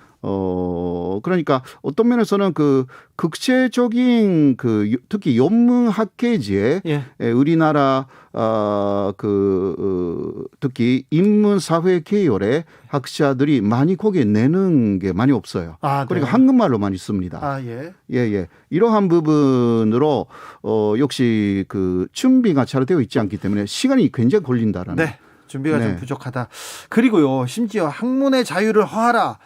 그러니까 어떤 면에서는 그 국제적인 그 특히 연문학계지에 예. 우리나라 특히 인문사회 계열의 학자들이 많이 거기에 내는 게 많이 없어요. 그러니까 네. 한국말로 많이 씁니다. 예. 예. 이러한 부분으로 역시 그 준비가 잘 되어 있지 않기 때문에 시간이 굉장히 걸린다라는. 네. 준비가 네. 좀 부족하다. 그리고요, 심지어 학문의 자유를 허하라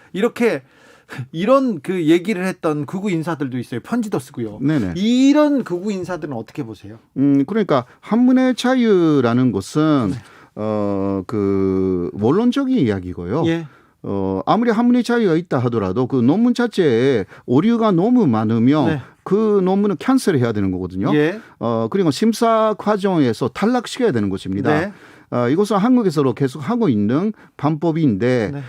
이런 그 얘기를 했던 극우 인사들도 있어요. 편지도 쓰고요. 네네. 이런 극우 인사들은 어떻게 보세요? 그러니까 학문의 자유라는 것은 그 원론적인 이야기고요. 예. 아무리 학문의 자유가 있다 하더라도 그 논문 자체에 오류가 너무 많으면 네. 그 논문은 캔슬해야 되는 거거든요. 예. 그리고 심사 과정에서 탈락시켜야 되는 것입니다. 네. 이것은 한국에서도 계속 하고 있는 방법인데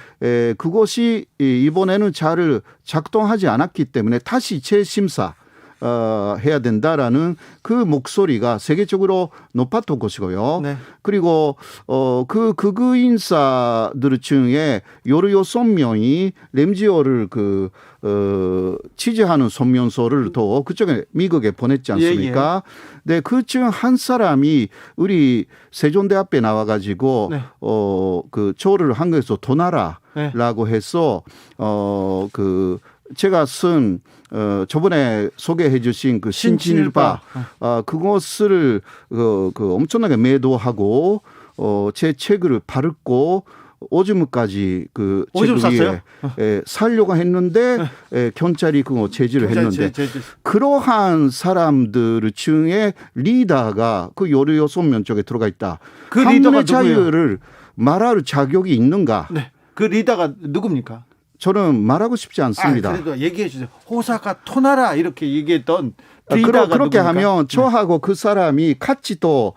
그것이 이번에는 잘 작동하지 않았기 때문에 다시 재심사 해야 된다라는 그 목소리가 세계적으로 높았던 것이고요. 네. 그리고 그 극우 인사들 중에 여러 6명이 램지어를 취재하는 소면서를 또 그쪽에 미국에 보냈지 않습니까? 네, 그중 한 사람이 우리 세종대 앞에 나와가지고 네. 그 저를 한국에서 도나라라고 해서 제가 쓴 저번에 소개해 주신 그 신진일파 그것을 엄청나게 매도하고 제 책을 바르고 오줌까지 그 오줌 책 위에 살려고 했는데 경찰이 그거 제지를 했는데 그러한 사람들 중에 리더가 그 16명 쪽에 들어가 있다. 그 리더가 학문의 자유를 말할 자격이 있는가? 네. 그 리더가 누굽니까? 저는 말하고 싶지 않습니다. 그래도 얘기해 주세요. 호사카 토나라 이렇게 얘기했던 리더가 그렇게 누굽니까? 하면 저하고 그 사람이 같이 또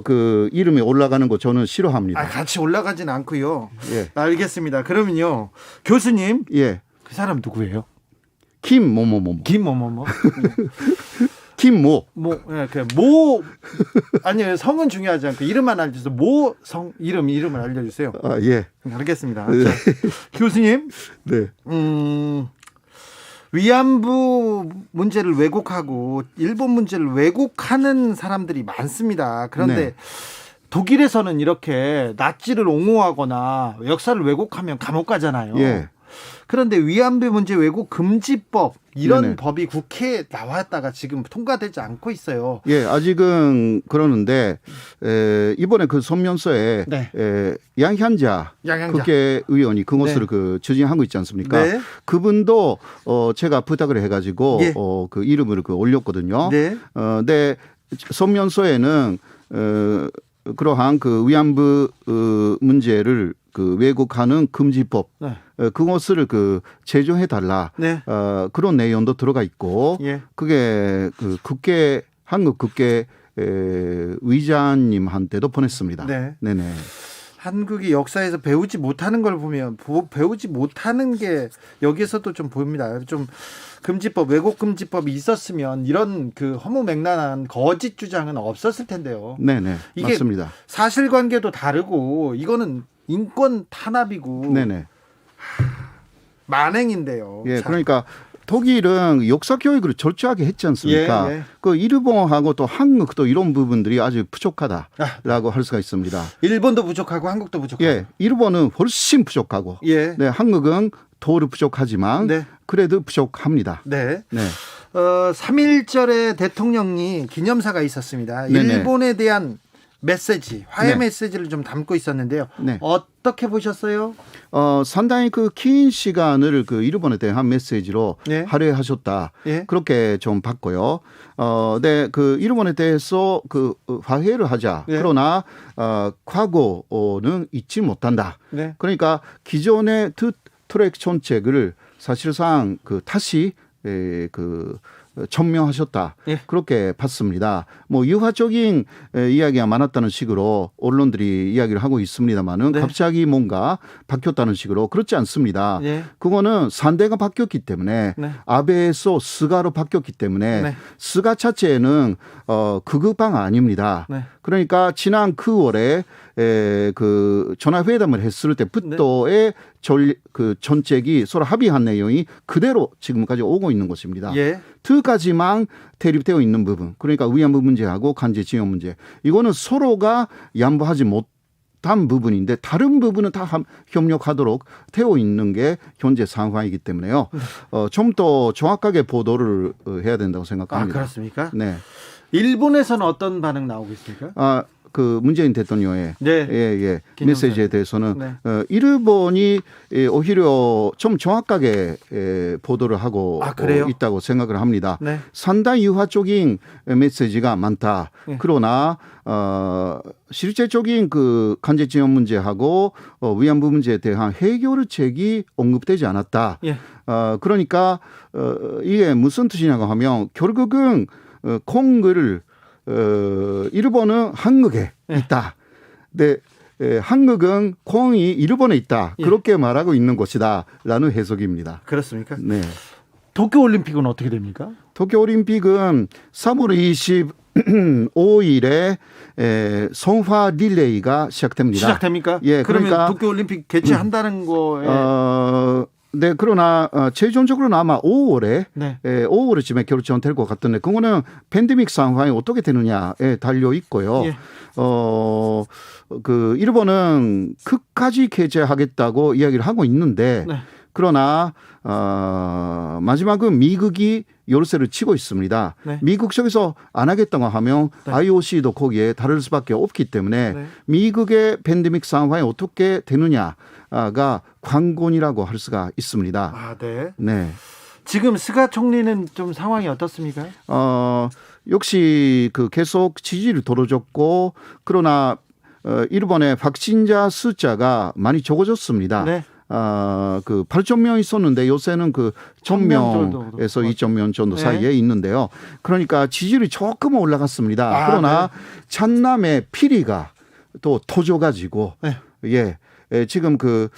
그 이름이 올라가는 거 저는 싫어합니다. 같이 올라가진 않고요. 예. 알겠습니다. 그러면요, 교수님, 예. 그 사람 누구예요? 김뭐뭐뭐. 김뭐뭐뭐. 김모. 아니요, 성은 중요하지 않고 이름만 알려주세요. 이름을 알려주세요. 예. 알겠습니다. 자, 교수님, 네. 위안부 문제를 왜곡하고 일본 문제를 왜곡하는 사람들이 많습니다. 그런데 네. 독일에서는 이렇게 나치를 옹호하거나 역사를 왜곡하면 감옥 가잖아요. 예. 그런데 위안부 문제 왜곡 금지법 이런 네네. 법이 국회에 나왔다가 지금 통과되지 않고 있어요. 예, 아직은 그러는데 이번에 그 소면서에 네. 양현자 국회의원이 그것을 네. 추진하고 있지 않습니까? 네. 그분도 제가 부탁을 해가지고 예. 그 이름을 올렸거든요. 네. 근데 소면서에는 그러한 그 위안부 문제를 그 왜곡하는 금지법 네. 그것을 제정해 달라 네. 그런 내용도 들어가 있고 예. 그게 한국 국회 의장님한테도 보냈습니다. 네. 네네. 한국이 역사에서 배우지 못하는 걸 보면 배우지 못하는 게 여기에서도 좀 보입니다. 좀 금지법, 왜곡 금지법이 있었으면 이런 그 허무맹랑한 거짓 주장은 없었을 텐데요. 네네. 이게 맞습니다. 사실관계도 다르고 이거는 인권 탄압이고 네네. 만행인데요. 예, 그러니까 독일은 역사 교육을 철저하게 했지 않습니까? 예. 그 일본하고 또 한국도 이런 부분들이 아주 부족하다라고 할 수가 있습니다. 일본도 부족하고 한국도 부족하고. 예, 일본은 훨씬 부족하고, 예. 네, 한국은 도로 부족하지만 네. 그래도 부족합니다. 네. 네. 3.1절에 대통령이 기념사가 있었습니다. 네네. 일본에 대한 메시지, 화해 네. 메시지를 좀 담고 있었는데요. 네. 어떻게 보셨어요? 상당히 그 긴 시간을 그 일본에 대한 메시지로 예. 할애하셨다. 예. 그렇게 좀 봤고요. 네, 그 일본에 대해서 그 화해를 하자. 예. 그러나 과거는 잊지 못한다. 네. 그러니까 기존의 트랙 정책을 사실상 그 다시 그 천명하셨다. 예. 그렇게 봤습니다. 뭐 유화적인 이야기가 많았다는 식으로 언론들이 이야기를 하고 있습니다만은 네. 갑자기 뭔가 바뀌었다는 식으로 그렇지 않습니다. 예. 그거는 상대가 바뀌었기 때문에 네. 아베에서 스가로 바뀌었기 때문에 네. 스가 스가 자체는 극우파가 아닙니다. 네. 그러니까 지난 9월에 그 전화회담을 했을 때부터의 그 정책이 서로 합의한 내용이 그대로 지금까지 오고 있는 것입니다. 예. 두 가지만 대립되어 있는 부분, 그러니까 위안부 문제하고 강제징용 문제, 이거는 서로가 양보하지 못한 부분인데 다른 부분은 다 협력하도록 되어 있는 게 현재 상황이기 때문에요. 좀 더 정확하게 보도를 해야 된다고 생각합니다. 그렇습니까? 네. 일본에서는 어떤 반응 나오고 있습니까? 그 문재인 대통령의 네. 예, 김영삼. 메시지에 대해서는 네. 일본이 오히려 좀 정확하게 보도를 하고 그래요? 있다고 생각을 합니다. 네. 상당히 유화적인 메시지가 많다. 네. 그러나 실제적인 그 강제징용 문제하고 위안부 문제에 대한 해결책이 언급되지 않았다. 예. 그러니까 이게 무슨 뜻이냐고 하면 결국은 콩을 일본은 한국에 있다. 근데 한국은 콩이 일본에 있다. 예. 그렇게 말하고 있는 것이다라는 해석입니다. 그렇습니까? 네. 도쿄올림픽은 어떻게 됩니까? 도쿄올림픽은 3월 25일에 성화 릴레이가 시작됩니다. 시작됩니까? 예, 그러면 그러니까 도쿄올림픽 개최한다는 거에 네, 그러나 최종적으로는 아마 5월에 네. 5월쯤에 결정될 것 같은데 그거는 팬데믹 상황이 어떻게 되느냐에 달려 있고요. 예. 그 일본은 끝까지 개최하겠다고 이야기를 하고 있는데 네. 그러나 마지막은 미국이 열쇠를 치고 있습니다. 네. 미국 쪽에서 안 하겠다고 하면 네. IOC도 거기에 다를 수밖에 없기 때문에 네. 미국의 팬데믹 상황이 어떻게 되느냐가 관건이라고 할 수가 있습니다. 네. 네. 지금 스가 총리는 좀 상황이 어떻습니까? 역시 그 계속 지지를 떨어졌고 그러나 일본의 확진자 숫자가 많이 적어졌습니다. 네. 그 8,000명 있었는데 요새는 그 1,000명에서 2,000명 정도 네. 사이에 있는데요. 그러니까 지지율이 조금 올라갔습니다. 그러나 네. 찬남의 피리가 또 터져가지고 네. 지금 그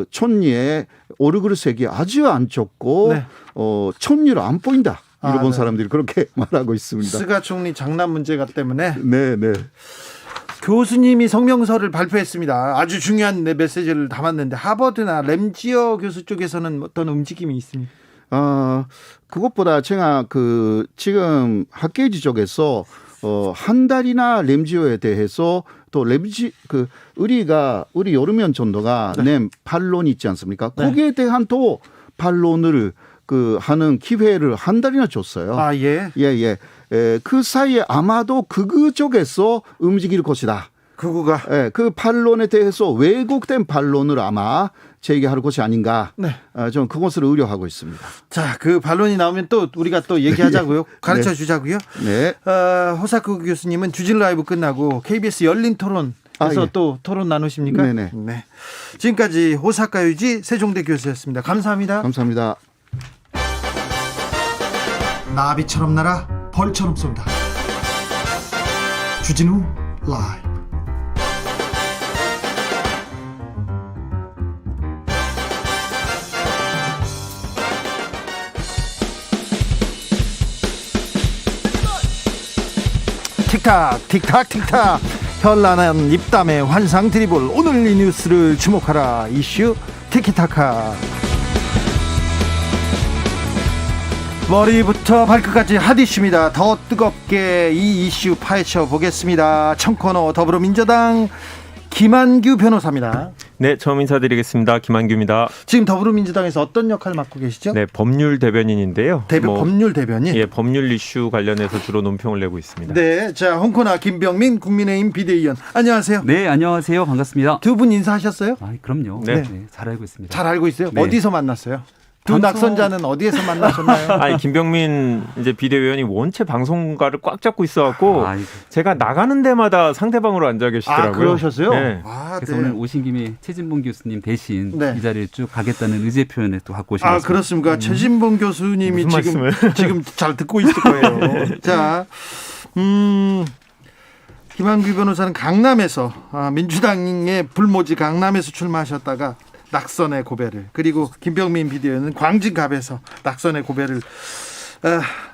촌리의 오르그르색이 아주 안 좁고 네. 촌리로 안 보인다. 일본 네. 사람들이 그렇게 말하고 있습니다. 스가 총리 장남 문제가 때문에 네, 네. 교수님이 성명서를 발표했습니다. 아주 중요한 메시지를 담았는데 하버드나 램지어 교수 쪽에서는 어떤 움직임이 있습니까? 그것보다 제가 그 지금 학계지 쪽에서 한 달이나 램지어에 대해서 또 우리 여름연 전도가 낸 반론이 있지 않습니까? 네. 거기에 대한 또 반론을 하는 기회를 한 달이나 줬어요. 예. 예. 그 사이에 아마도 극우 쪽에서 움직일 것이다. 극우가. 그 반론에 대해서 왜곡된 반론을 아마 제기할 것이 아닌가. 네. 좀 그것을 우려하고 있습니다. 자, 그 반론이 나오면 또 우리가 또 얘기하자고요. 가르쳐 주자고요. 네. 호사쿠 교수님은 주진 라이브 끝나고 KBS 열린 토론에서 또 토론 나누십니까? 네네. 네. 지금까지 호사카 유지 세종대 교수였습니다. 감사합니다. 감사합니다. 나비처럼 날아 벌처럼 쏜다. 주진우 라이브. 틱탁 틱탁 틱탁 현란한 입담의 환상 드리블. 오늘 이 뉴스를 주목하라. 이슈 티키타카. 머리부터 발끝까지 핫 이슈입니다. 더 뜨겁게 이 이슈 파헤쳐 보겠습니다. 청코너 더불어민주당 김한규 변호사입니다. 네, 처음 인사드리겠습니다. 김한규입니다. 지금 더불어민주당에서 어떤 역할 맡고 계시죠? 네, 법률 대변인인데요. 법률 대변인. 예, 법률 이슈 관련해서 주로 논평을 내고 있습니다. 네, 자 홍코나 김병민 국민의힘 비대위원 안녕하세요. 네, 안녕하세요. 반갑습니다. 두 분 인사하셨어요? 아, 그럼요. 네. 네, 잘 알고 있습니다. 잘 알고 있어요. 네. 어디서 만났어요? 두 방송- 낙선자는 어디에서 만나셨나요? 아니, 김병민 이제 비대위원이 원체 방송가를 꽉 잡고 있어갖고 아, 제가 나가는 데마다 상대방으로 앉아 계시더라고요. 아, 그러셨어요? 네. 아, 그래서 네. 오늘 오신 김에 최진봉 교수님 대신 네. 이 자리를 쭉 가겠다는 의제 표현을 또 갖고 오신 것 아, 같습니다. 그렇습니까? 최진봉 교수님이 무슨 지금 잘 듣고 있을 거예요. 자, 김한규 변호사는 강남에서 민주당의 불모지 강남에서 출마하셨다가 낙선의 고배를, 그리고 김병민 비대위원은 광진갑에서 낙선의 고배를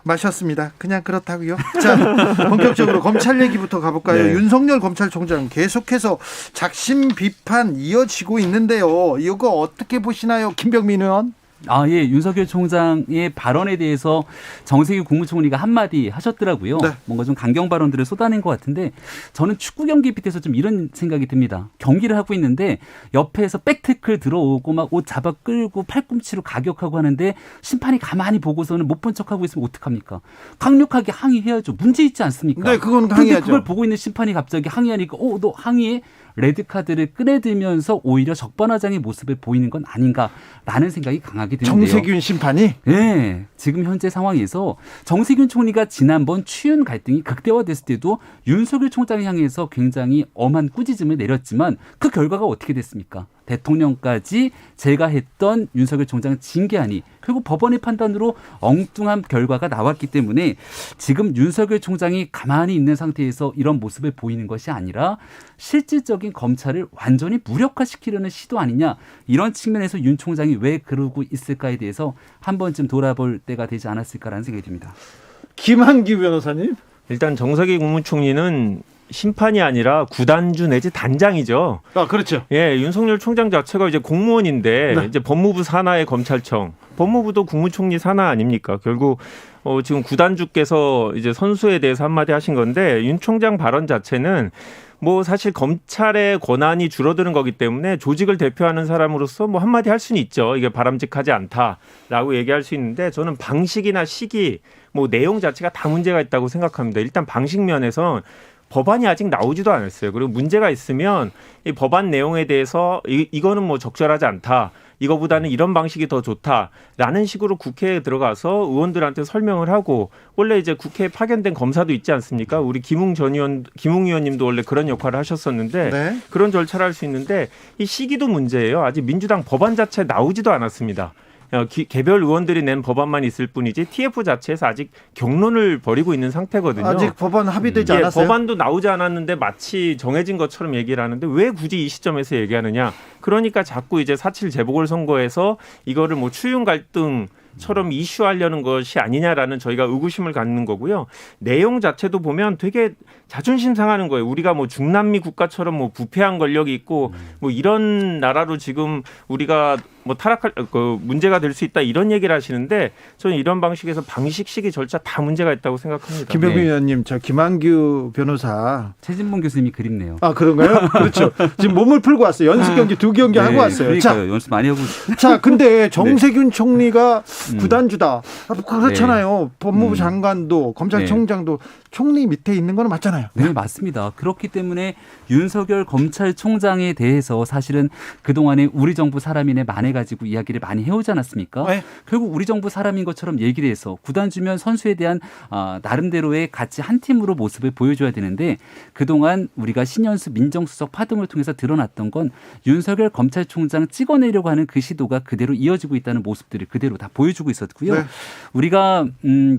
마셨습니다. 그냥 그렇다고요. 자, 본격적으로 검찰 얘기부터 가볼까요? 네. 윤석열 검찰총장 계속해서 작심 비판 이어지고 있는데요. 이거 어떻게 보시나요, 김병민 의원? 아, 예. 윤석열 총장의 발언에 대해서 정세균 국무총리가 한마디 하셨더라고요. 네. 뭔가 좀 강경 발언들을 쏟아낸 것 같은데 저는 축구 경기 밑에서 좀 이런 생각이 듭니다. 경기를 하고 있는데 옆에서 백태클 들어오고 막 옷 잡아 끌고 팔꿈치로 가격하고 하는데 심판이 가만히 보고서는 못 본 척하고 있으면 어떡합니까? 강력하게 항의해야죠. 문제 있지 않습니까? 네, 그건 근데 항의하죠. 그걸 보고 있는 심판이 갑자기 항의하니까 너 항의해? 레드카드를 꺼내들면서 오히려 적반하장의 모습을 보이는 건 아닌가라는 생각이 강하게 드는데요. 정세균 심판이? 네, 지금 현재 상황에서 정세균 총리가 지난번 추윤 갈등이 극대화됐을 때도 윤석열 총장을 향해서 굉장히 엄한 꾸짖음을 내렸지만 그 결과가 어떻게 됐습니까? 대통령까지 제가 했던 윤석열 총장 징계하니 결국 법원의 판단으로 엉뚱한 결과가 나왔기 때문에 지금 윤석열 총장이 가만히 있는 상태에서 이런 모습을 보이는 것이 아니라 실질적인 검찰을 완전히 무력화시키려는 시도 아니냐, 이런 측면에서 윤 총장이 왜 그러고 있을까에 대해서 한 번쯤 돌아볼 때가 되지 않았을까라는 생각이 듭니다. 김한규 변호사님? 일단 정세균 국무총리는 심판이 아니라 구단주 내지 단장이죠. 아, 그렇죠. 예, 윤석열 총장 자체가 이제 공무원인데 네. 이제 법무부 산하의 검찰청, 법무부도 국무총리 산하 아닙니까? 결국 지금 구단주께서 이제 선수에 대해서 한마디 하신 건데, 윤 총장 발언 자체는 뭐 사실 검찰의 권한이 줄어드는 거기 때문에 조직을 대표하는 사람으로서 뭐 한마디 할 수는 있죠. 이게 바람직하지 않다라고 얘기할 수 있는데, 저는 방식이나 시기, 뭐 내용 자체가 다 문제가 있다고 생각합니다. 일단 방식 면에서 법안이 아직 나오지도 않았어요. 그리고 문제가 있으면 이 법안 내용에 대해서 이거는 뭐 적절하지 않다, 이거보다는 이런 방식이 더 좋다라는 식으로 국회에 들어가서 의원들한테 설명을 하고, 원래 이제 국회에 파견된 검사도 있지 않습니까? 우리 김웅 의원님도 원래 그런 역할을 하셨었는데 네. 그런 절차를 할 수 있는데 이 시기도 문제예요. 아직 민주당 법안 자체 나오지도 않았습니다. 개별 의원들이 낸 법안만 있을 뿐이지 TF 자체에서 아직 경론을 벌이고 있는 상태거든요. 아직 법안 합의되지 예, 않았어요? 법안도 나오지 않았는데 마치 정해진 것처럼 얘기를 하는데 왜 굳이 이 시점에서 얘기하느냐. 그러니까 자꾸 이제 4.7 재보궐선거에서 이거를 뭐 추윤 갈등처럼 이슈하려는 것이 아니냐라는 저희가 의구심을 갖는 거고요. 내용 자체도 보면 되게 자존심 상하는 거예요. 우리가 뭐 중남미 국가처럼 뭐 부패한 권력이 있고 뭐 이런 나라로 지금 우리가 뭐 타락할 문제가 될 수 있다, 이런 얘기를 하시는데, 저는 이런 방식에서 방식, 시기, 절차 다 문제가 있다고 생각합니다. 김병민 네. 의원님, 저 김한규 변호사. 최진봉 교수님이 그립네요. 아, 그런가요? 그렇죠. 지금 몸을 풀고 왔어요. 연습 경기 2경기 하고 왔어요. 그러니까요. 연습 많이 하고. 자, 근데 정세균 총리가 구단주다. 그렇잖아요. 법무부 장관도 검찰총장도 총리 밑에 있는 건 맞잖아요. 네, 맞습니다. 그렇기 때문에 윤석열 검찰총장에 대해서 사실은 그동안에 우리 정부 사람이네 만해가지고 이야기를 많이 해오지 않았습니까? 네. 결국 우리 정부 사람인 것처럼 얘기를 해서 구단주면 선수에 대한 나름대로의 같이 한 팀으로 모습을 보여줘야 되는데, 그동안 우리가 신현수 민정수석 파동을 통해서 드러났던 건 윤석열 검찰총장 찍어내려고 하는 그 시도가 그대로 이어지고 있다는 모습들을 그대로 다 보여주고 있었고요. 네. 우리가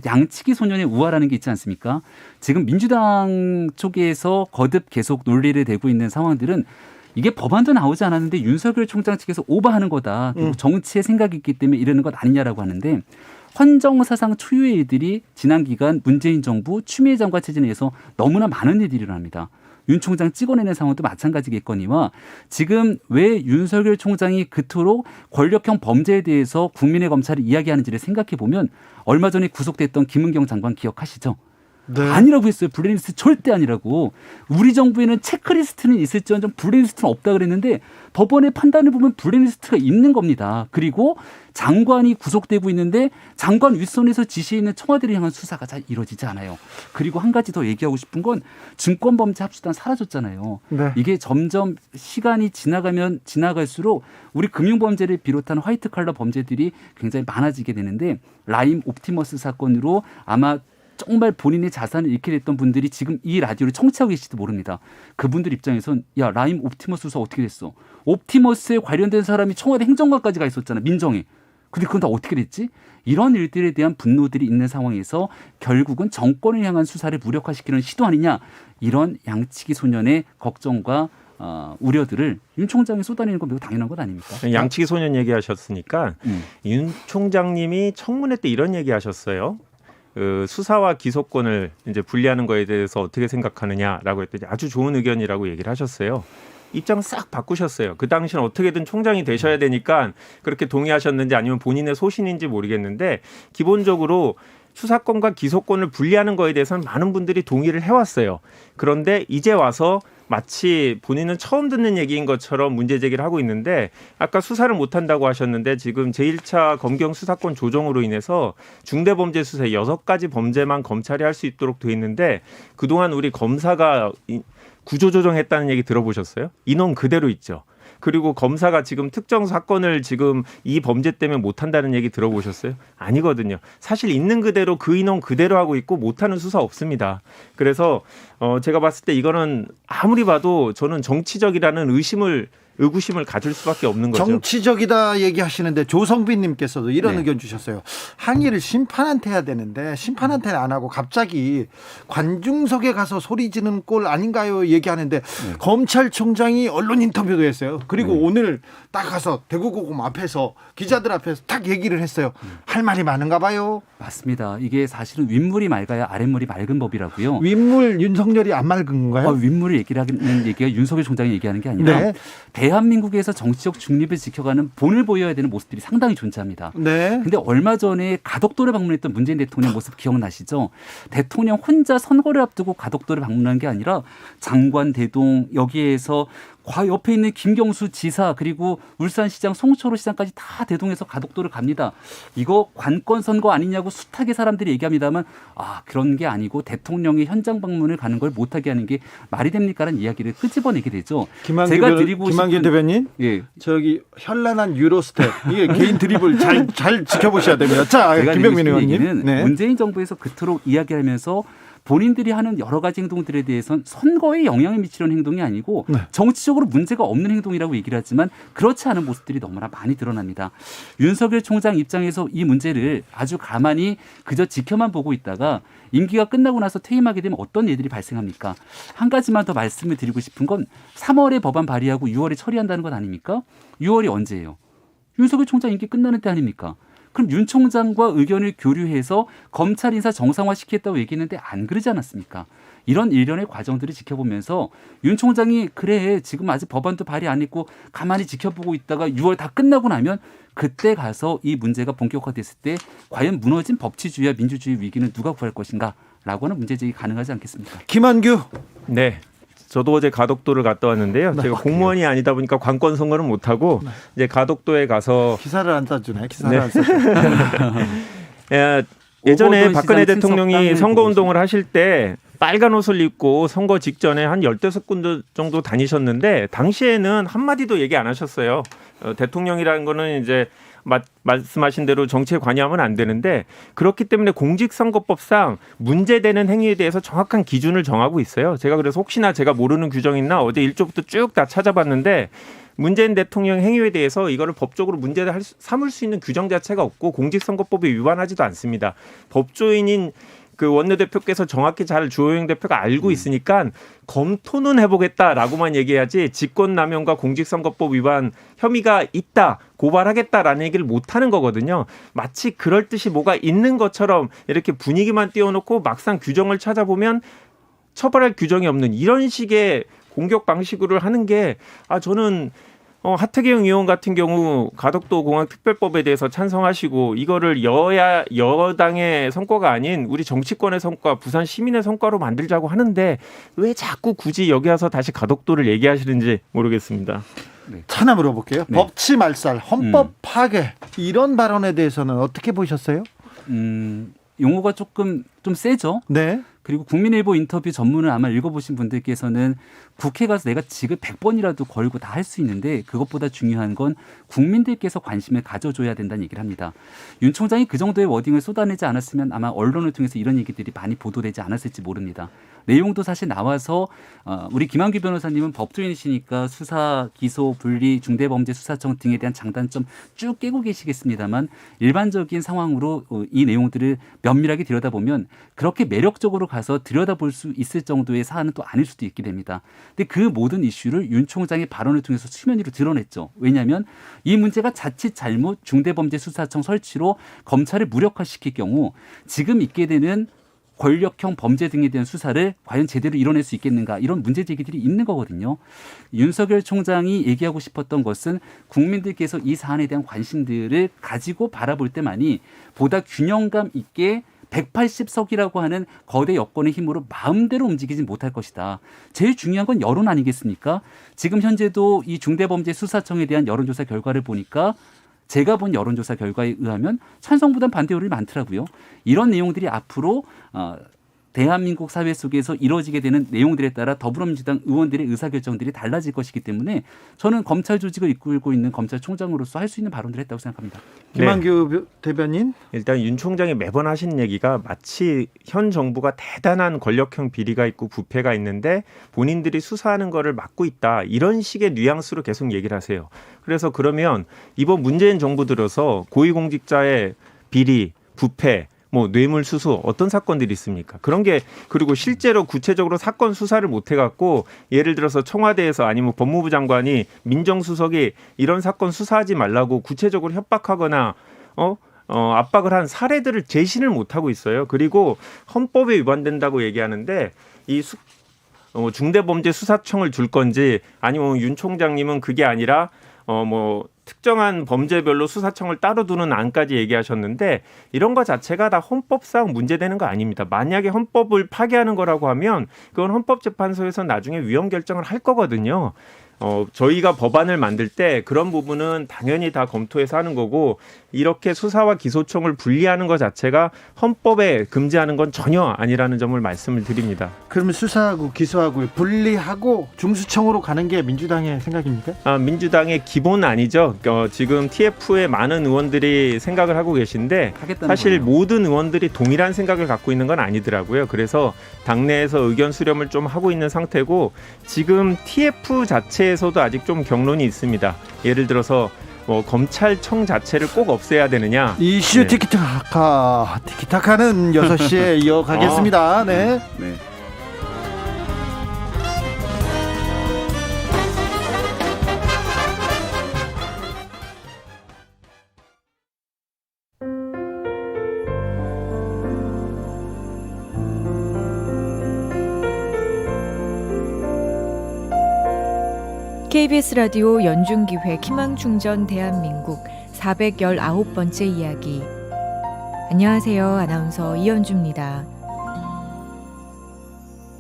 양치기 소년의 우화라는 게 있지 않습니까? 지금 민주당 쪽에서 거듭 계속 논리를 대고 있는 상황들은 이게 법안도 나오지 않았는데 윤석열 총장 측에서 오버하는 거다. 그리고 정치의 생각이 있기 때문에 이러는 것 아니냐라고 하는데, 헌정사상 초유의 일들이 지난 기간 문재인 정부 추미애 장관 체제 내에서 너무나 많은 일들이 일어납니다. 윤 총장 찍어내는 상황도 마찬가지겠거니와, 지금 왜 윤석열 총장이 그토록 권력형 범죄에 대해서 국민의 검찰이 이야기하는지를 생각해 보면 얼마 전에 구속됐던 김은경 장관 기억하시죠? 네. 아니라고 했어요. 블랙리스트 절대 아니라고. 우리 정부에는 체크리스트는 있을지언정 블랙리스트는 없다 그랬는데 법원의 판단을 보면 블랙리스트가 있는 겁니다. 그리고 장관이 구속되고 있는데 장관 윗선에서 지시해 있는 청와대를 향한 수사가 잘 이루어지지 않아요. 그리고 한 가지 더 얘기하고 싶은 건 증권범죄 합수단 사라졌잖아요. 네. 이게 점점 시간이 지나가면 지나갈수록 우리 금융범죄를 비롯한 화이트칼라 범죄들이 굉장히 많아지게 되는데 라임 옵티머스 사건으로 아마 정말 본인의 자산을 잃게 됐던 분들이 지금 이 라디오를 청취하고 계실지도 모릅니다. 그분들 입장에선 야 라임 옵티머스 수사 어떻게 됐어? 옵티머스에 관련된 사람이 청와대 행정관까지 가 있었잖아. 민정에. 근데 그건 다 어떻게 됐지? 이런 일들에 대한 분노들이 있는 상황에서 결국은 정권을 향한 수사를 무력화시키는 시도 아니냐. 이런 양치기 소년의 걱정과 우려들을 윤 총장이 쏟아내는 건 매우 당연한 것 아닙니까? 양치기 소년 얘기하셨으니까 윤 총장님이 청문회 때 이런 얘기하셨어요. 그 수사와 기소권을 이제 분리하는 거에 대해서 어떻게 생각하느냐라고 했더니 아주 좋은 의견이라고 얘기를 하셨어요. 입장을 싹 바꾸셨어요. 그 당시는 어떻게든 총장이 되셔야 되니까 그렇게 동의하셨는지 아니면 본인의 소신인지 모르겠는데 기본적으로 수사권과 기소권을 분리하는 거에 대해서는 많은 분들이 동의를 해왔어요. 그런데 이제 와서 마치 본인은 처음 듣는 얘기인 것처럼 문제 제기를 하고 있는데 아까 수사를 못한다고 하셨는데 지금 제1차 검경 수사권 조정으로 인해서 중대범죄 수사에 6가지 범죄만 검찰이 할 수 있도록 돼 있는데 그동안 우리 검사가 구조조정했다는 얘기 들어보셨어요? 인원 그대로 있죠. 그리고 검사가 지금 특정 사건을 지금 이 범죄 때문에 못한다는 얘기 들어보셨어요? 아니거든요. 사실 있는 그대로 그 인원 그대로 하고 있고 못하는 수사 없습니다. 그래서 제가 봤을 때 이거는 아무리 봐도 저는 정치적이라는 의구심을 가질 수밖에 없는 거죠. 정치적이다 얘기하시는데 조성빈님께서도 이런 네. 의견 주셨어요. 항의를 심판한테 해야 되는데 심판한테는 안 하고 갑자기 관중석에 가서 소리 지르는 꼴 아닌가요? 얘기하는데 검찰총장이 언론 인터뷰도 했어요. 그리고 오늘 딱 가서 대구고검 앞에서 기자들 앞에서 딱 얘기를 했어요. 할 말이 많은가 봐요. 맞습니다. 이게 사실은 윗물이 맑아야 아랫물이 맑은 법이라고요. 윗물 윤석열이 안 맑은 건가요? 윗물을 얘기하는 얘기가 윤석열 총장이 얘기하는 게 아니라 네. 대한민국에서 정치적 중립을 지켜가는 본을 보여야 되는 모습들이 상당히 존재합니다. 네. 근데 얼마 전에 가덕도를 방문했던 문재인 대통령 모습 기억나시죠? 대통령 혼자 선거를 앞두고 가덕도를 방문한 게 아니라 장관 대동 여기에서 옆에 있는 김경수 지사 그리고 울산시장 송철호 시장까지 다 대동해서 가덕도를 갑니다. 이거 관권 선거 아니냐고 숱하게 사람들이 얘기합니다만 그런 게 아니고 대통령이 현장 방문을 가는 걸 못하게 하는 게 말이 됩니까라는 이야기를 끄집어내게 되죠. 김한길 대변인, 예. 저기 현란한 유로스텝 이게 개인 드리블 잘 지켜보셔야 됩니다. 자, 김병민 의원님, 네. 문재인 정부에서 그토록 이야기하면서 본인들이 하는 여러 가지 행동들에 대해서는 선거에 영향을 미치는 행동이 아니고 정치적으로 문제가 없는 행동이라고 얘기를 하지만 그렇지 않은 모습들이 너무나 많이 드러납니다. 윤석열 총장 입장에서 이 문제를 아주 가만히 그저 지켜만 보고 있다가 임기가 끝나고 나서 퇴임하게 되면 어떤 일들이 발생합니까? 한 가지만 더 말씀을 드리고 싶은 건 3월에 법안 발의하고 6월에 처리한다는 것 아닙니까? 6월이 언제예요? 윤석열 총장 임기 끝나는 때 아닙니까? 그럼 윤 총장과 의견을 교류해서 검찰 인사 정상화시키겠다고 얘기했는데 안 그러지 않았습니까? 이런 일련의 과정들을 지켜보면서 윤 총장이 그래 지금 아직 법안도 발의 안 했고 가만히 지켜보고 있다가 6월 다 끝나고 나면 그때 가서 이 문제가 본격화됐을 때 과연 무너진 법치주의와 민주주의 위기는 누가 구할 것인가 라고 하는 문제제기 가능하지 않겠습니까? 김한규. 네. 저도 어제 가덕도를 갔다 왔는데요. 제가 공무원이 아니다 보니까 관권 선거는 못하고 이제 가덕도에 가서 기사를 안 써주네. 기사를 안 써주네. 예전에 박근혜 대통령이 선거운동을 하실 때 빨간 옷을 입고 선거 직전에 한 15군데 정도 다니셨는데 당시에는 한마디도 얘기 안 하셨어요. 대통령이라는 거는 이제 말씀하신 대로 정치에 관여하면 안 되는데 그렇기 때문에 공직선거법상 문제되는 행위에 대해서 정확한 기준을 정하고 있어요. 제가 그래서 혹시나 제가 모르는 규정이 있나 어제 1조부터 쭉 다 찾아봤는데 문재인 대통령 행위에 대해서 이거를 법적으로 문제를 삼을 수 있는 규정 자체가 없고 공직선거법에 위반하지도 않습니다. 법조인인 그 원내대표께서 정확히 잘 주호영 대표가 알고 있으니까 검토는 해보겠다라고만 얘기해야지 직권남용과 공직선거법 위반 혐의가 있다, 고발하겠다라는 얘기를 못하는 거거든요. 마치 그럴 듯이 뭐가 있는 것처럼 이렇게 분위기만 띄워놓고 막상 규정을 찾아보면 처벌할 규정이 없는 이런 식의 공격 방식으로 하는 게 저는 하태경 의원 같은 경우 가덕도 공항 특별법에 대해서 찬성하시고 이거를 여당의 성과가 아닌 우리 정치권의 성과, 부산 시민의 성과로 만들자고 하는데 왜 자꾸 굳이 여기 와서 다시 가덕도를 얘기하시는지 모르겠습니다. 하나 물어볼게요. 네. 법치 말살, 헌법 파괴 이런 발언에 대해서는 어떻게 보셨어요? 용어가 조금 좀 세죠. 네. 그리고 국민일보 인터뷰 전문을 아마 읽어보신 분들께서는 국회 가서 내가 지급 100번이라도 걸고 다 할 수 있는데 그것보다 중요한 건 국민들께서 관심을 가져줘야 된다는 얘기를 합니다. 윤 총장이 그 정도의 워딩을 쏟아내지 않았으면 아마 언론을 통해서 이런 얘기들이 많이 보도되지 않았을지 모릅니다. 내용도 사실 나와서 우리 김한규 변호사님은 법조인이시니까 수사, 기소, 분리, 중대범죄수사청 등에 대한 장단점 쭉 깨고 계시겠습니다만 일반적인 상황으로 이 내용들을 면밀하게 들여다보면 그렇게 매력적으로 가서 들여다볼 수 있을 정도의 사안은 또 아닐 수도 있게 됩니다. 근데 그 모든 이슈를 윤 총장의 발언을 통해서 수면 위로 드러냈죠. 왜냐하면 이 문제가 자칫 잘못 중대범죄수사청 설치로 검찰을 무력화시킬 경우 지금 있게 되는 권력형 범죄 등에 대한 수사를 과연 제대로 이뤄낼 수 있겠는가 이런 문제 제기들이 있는 거거든요. 윤석열 총장이 얘기하고 싶었던 것은 국민들께서 이 사안에 대한 관심들을 가지고 바라볼 때만이 보다 균형감 있게 180석이라고 하는 거대 여권의 힘으로 마음대로 움직이지 못할 것이다. 제일 중요한 건 여론 아니겠습니까? 지금 현재도 이 중대범죄수사청에 대한 여론조사 결과를 보니까 제가 본 여론조사 결과에 의하면 찬성보단 반대율이 많더라고요. 이런 내용들이 앞으로 대한민국 사회 속에서 이루어지게 되는 내용들에 따라 더불어민주당 의원들의 의사결정들이 달라질 것이기 때문에 저는 검찰 조직을 이끌고 있는 검찰총장으로서 할 수 있는 발언들을 했다고 생각합니다. 김한규 대변인. 일단 윤 총장이 매번 하신 얘기가 마치 현 정부가 대단한 권력형 비리가 있고 부패가 있는데 본인들이 수사하는 거를 막고 있다. 이런 식의 뉘앙스로 계속 얘기를 하세요. 그래서 그러면 이번 문재인 정부 들어서 고위공직자의 비리, 부패, 뇌물수수 어떤 사건들이 있습니까? 그런 게 그리고 실제로 구체적으로 사건 수사를 못 해갖고 예를 들어서 청와대에서 아니면 법무부 장관이 민정수석이 이런 사건 수사하지 말라고 구체적으로 협박하거나 압박을 한 사례들을 제시를 못 하고 있어요. 그리고 헌법에 위반된다고 얘기하는데 이 중대범죄수사청을 줄 건지 아니면 윤 총장님은 그게 아니라 특정한 범죄별로 수사청을 따로 두는 안까지 얘기하셨는데 이런 거 자체가 다 헌법상 문제되는 거 아닙니다. 만약에 헌법을 파괴하는 거라고 하면 그건 헌법재판소에서 나중에 위헌 결정을 할 거거든요. 저희가 법안을 만들 때 그런 부분은 당연히 다 검토해서 하는 거고 이렇게 수사와 기소청을 분리하는 것 자체가 헌법에 금지하는 건 전혀 아니라는 점을 말씀을 드립니다. 그러면 수사하고 기소하고 분리하고 중수청으로 가는 게 민주당의 생각입니까? 민주당의 기본 아니죠. 지금 TF의 많은 의원들이 생각을 하고 계신데 사실 모든 의원들이 동일한 생각을 갖고 있는 건 아니더라고요. 그래서 당내에서 의견 수렴을 좀 하고 있는 상태고 지금 TF 자체에서도 아직 좀 경론이 있습니다. 예를 들어서 검찰청 자체를 꼭 없애야 되느냐. 이슈 티키타카는 6시에 이어가겠습니다. 네. KBS 라디오 연중기획 희망충전 대한민국 419번째 이야기. 안녕하세요. 아나운서 이현주입니다.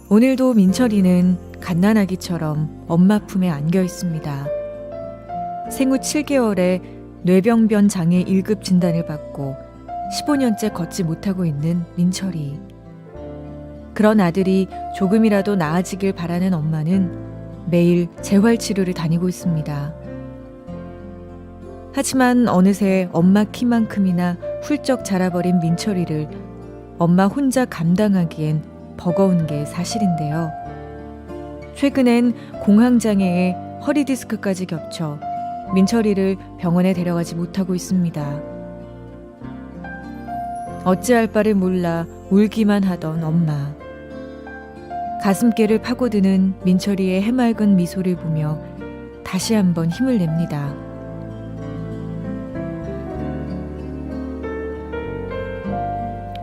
오늘도 민철이는 갓난아기처럼 엄마 품에 안겨 있습니다. 생후 7개월에 뇌병변 장애 1급 진단을 받고 15년째 걷지 못하고 있는 민철이. 그런 아들이 조금이라도 나아지길 바라는 엄마는 매일 재활치료를 다니고 있습니다. 하지만 어느새 엄마 키만큼이나 훌쩍 자라버린 민철이를 엄마 혼자 감당하기엔 버거운 게 사실인데요. 최근엔 공황장애에 허리디스크까지 겹쳐 민철이를 병원에 데려가지 못하고 있습니다. 어찌할 바를 몰라 울기만 하던 엄마. 가슴께를 파고드는 민철이의 해맑은 미소를 보며 다시 한번 힘을 냅니다.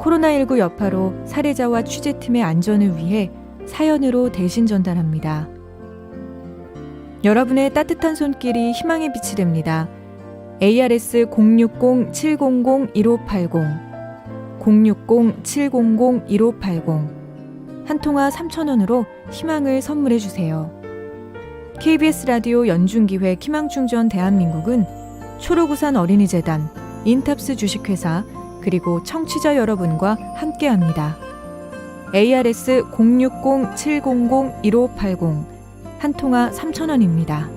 코로나19 여파로 사례자와 취재팀의 안전을 위해 사연으로 대신 전달합니다. 여러분의 따뜻한 손길이 희망의 빛이 됩니다. ARS 060-700-1580 060-700-1580 한 통화 3,000원으로 희망을 선물해 주세요. KBS 라디오 연중기획 희망충전 대한민국은 초록우산 어린이재단, 인탑스 주식회사, 그리고 청취자 여러분과 함께합니다. ARS 060-700-1580 한 통화 3,000원입니다.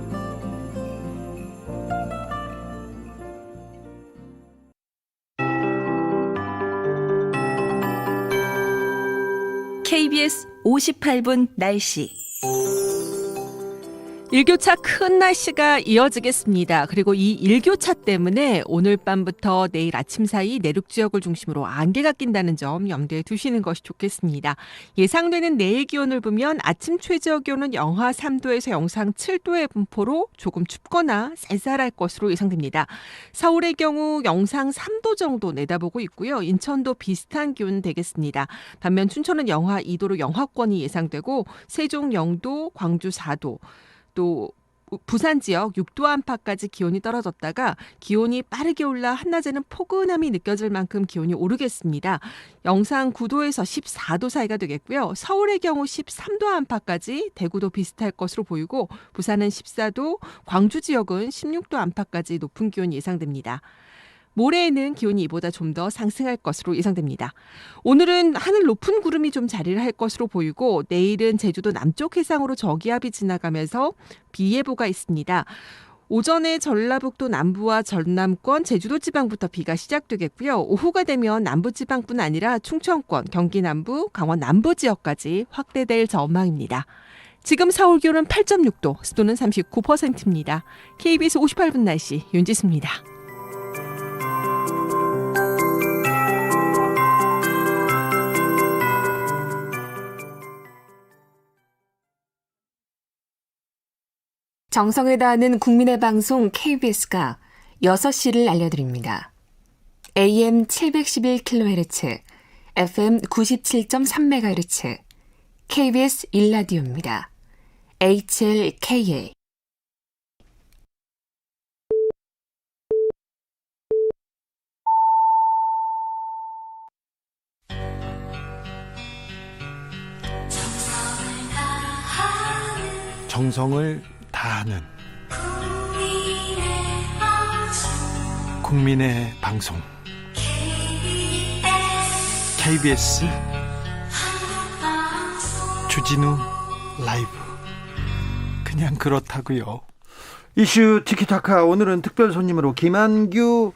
KBS 58분 날씨. 일교차 큰 날씨가 이어지겠습니다. 그리고 이 일교차 때문에 오늘 밤부터 내일 아침 사이 내륙 지역을 중심으로 안개가 낀다는 점 염두에 두시는 것이 좋겠습니다. 예상되는 내일 기온을 보면 아침 최저 기온은 영하 3도에서 영상 7도의 분포로 조금 춥거나 쌀쌀할 것으로 예상됩니다. 서울의 경우 영상 3도 정도 내다보고 있고요. 인천도 비슷한 기온 되겠습니다. 반면 춘천은 영하 2도로 영하권이 예상되고 세종 0도, 광주 4도, 또 부산 지역 6도 안팎까지 기온이 떨어졌다가 기온이 빠르게 올라 한낮에는 포근함이 느껴질 만큼 기온이 오르겠습니다. 영상 9도에서 14도 사이가 되겠고요. 서울의 경우 13도 안팎까지, 대구도 비슷할 것으로 보이고 부산은 14도, 광주 지역은 16도 안팎까지 높은 기온이 예상됩니다. 모레에는 기온이 이보다 좀 더 상승할 것으로 예상됩니다. 오늘은 하늘 높은 구름이 좀 자리를 할 것으로 보이고 내일은 제주도 남쪽 해상으로 저기압이 지나가면서 비 예보가 있습니다. 오전에 전라북도 남부와 전남권, 제주도 지방부터 비가 시작되겠고요. 오후가 되면 남부지방뿐 아니라 충청권, 경기 남부, 강원 남부 지역까지 확대될 전망입니다. 지금 서울 기온은 8.6도, 습도는 39%입니다. KBS 58분 날씨 윤지수입니다. 정성을 다하는 국민의 방송 KBS가 6시를 알려드립니다. AM 711kHz, FM 97.3MHz, KBS 1라디오입니다. HLKA. 정성을 다하는 국민의 방송 KBS 주진우 라이브. 그냥 그렇다고요. 이슈 티키타카, 오늘은 특별 손님으로 김한규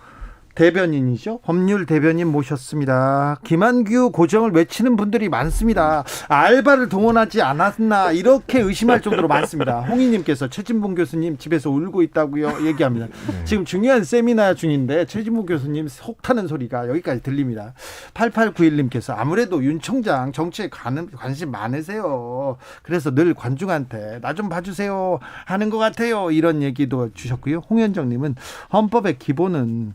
대변인이죠. 법률 대변인 모셨습니다. 김한규 고정을 외치는 분들이 많습니다. 알바를 동원하지 않았나 이렇게 의심할 정도로 많습니다. 홍희님께서 최진봉 교수님 집에서 울고 있다고요 얘기합니다. 네. 지금 중요한 세미나 중인데 최진봉 교수님 속 타는 소리가 여기까지 들립니다. 8891님께서 아무래도 윤 총장 정치에 관심 많으세요. 그래서 늘 관중한테 나 좀 봐주세요 하는 것 같아요. 이런 얘기도 주셨고요. 홍현정님은 헌법의 기본은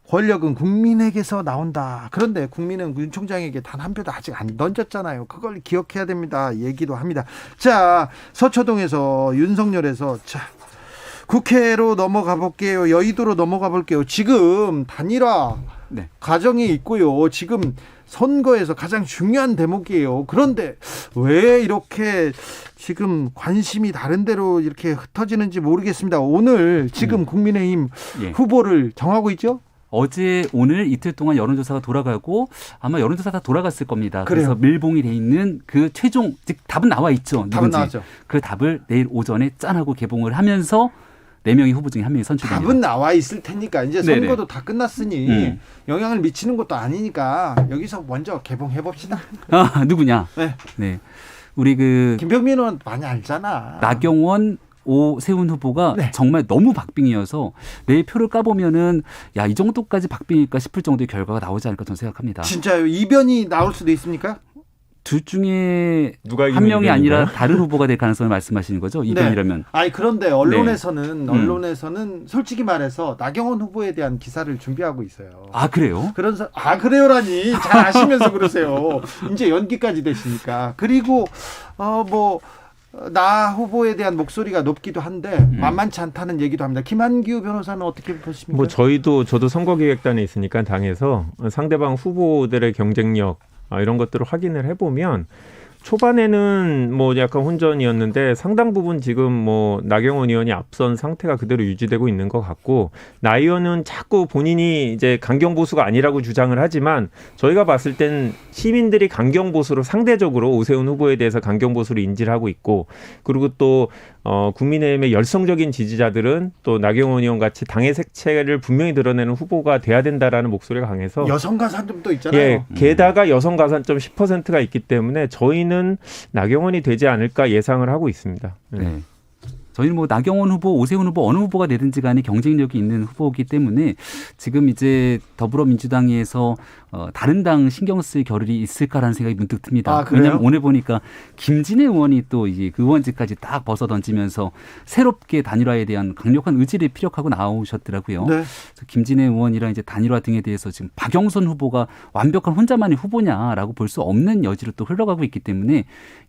권력은 국민에게서 나온다. 그런데 국민은 윤 총장에게 단 한 표도 아직 안 던졌잖아요. 그걸 기억해야 됩니다. 얘기도 합니다. 자, 서초동에서 윤석열에서 자, 국회로 넘어가 볼게요. 여의도로 넘어가 볼게요. 지금 단일화 과정이 있고요. 지금 선거에서 가장 중요한 대목이에요. 그런데 왜 이렇게 지금 관심이 다른 데로 이렇게 흩어지는지 모르겠습니다. 오늘 지금 국민의힘 후보를 정하고 있죠? 어제 오늘 이틀 동안 여론조사가 돌아가고 아마 여론조사 다 돌아갔을 겁니다. 그래서 밀봉이 돼 있는 그 최종, 즉 답은 나와 있죠. 답은 나왔죠. 그 답을 내일 오전에 짠하고 개봉을 하면서 4명의 후보 중에 1명이 선출됩니다. 답은 나와 있을 테니까 이제 선거도 다 끝났으니 영향을 미치는 것도 아니니까 여기서 먼저 개봉해 봅시다. 아, 누구냐? 네. 우리 김병민 의원 많이 알잖아. 나경원, 오세훈 후보가 정말 너무 박빙이어서 내일 표를 까보면은 야, 이 정도까지 박빙일까 싶을 정도의 결과가 나오지 않을까 저는 생각합니다. 진짜요? 이변이 나올 수도 있습니까? 둘 중에 한 명이 아니라 다른 후보가 될 가능성을 말씀하시는 거죠? 이변이라면. 아니 그런데 언론에서는 솔직히 말해서 나경원 후보에 대한 기사를 준비하고 있어요. 아, 그래요? 그래요라니 잘 아시면서 그러세요. 이제 연기까지 되시니까. 그리고 나 후보에 대한 목소리가 높기도 한데 만만치 않다는 얘기도 합니다. 김한규 변호사는 어떻게 보십니까? 뭐 저도 선거기획단에 있으니까 당에서 상대방 후보들의 경쟁력 이런 것들을 확인을 해보면 초반에는 뭐 약간 혼전이었는데 상당 부분 지금 뭐 나경원 의원이 앞선 상태가 그대로 유지되고 있는 것 같고, 나 의원은 자꾸 본인이 이제 강경보수가 아니라고 주장을 하지만 저희가 봤을 땐 시민들이 강경보수로 상대적으로 오세훈 후보에 대해서 강경보수로 인지를 하고 있고, 그리고 또 국민의힘의 열성적인 지지자들은 또 나경원 의원 같이 당의 색채를 분명히 드러내는 후보가 돼야 된다라는 목소리가 강해서 여성 가산점도 있잖아요. 예, 게다가 여성 가산점 10%가 있기 때문에 저희는 나경원이 되지 않을까 예상을 하고 있습니다. 네. 저희는 뭐 나경원 후보, 오세훈 후보 어느 후보가 되든지 간에 경쟁력이 있는 후보이기 때문에 지금 이제 더불어민주당에서 다른 당 신경 쓸 겨를이 있을까라는 생각이 문득 듭니다. 왜냐하면 오늘 보니까 김진애 의원이 또 이제 그 의원직까지 딱 벗어 던지면서 새롭게 단일화에 대한 강력한 의지를 피력하고 나오셨더라고요. 네. 김진애 의원이랑 이제 단일화 등에 대해서 지금 박영선 후보가 완벽한 혼자만의 후보냐라고 볼 수 없는 여지로 또 흘러가고 있기 때문에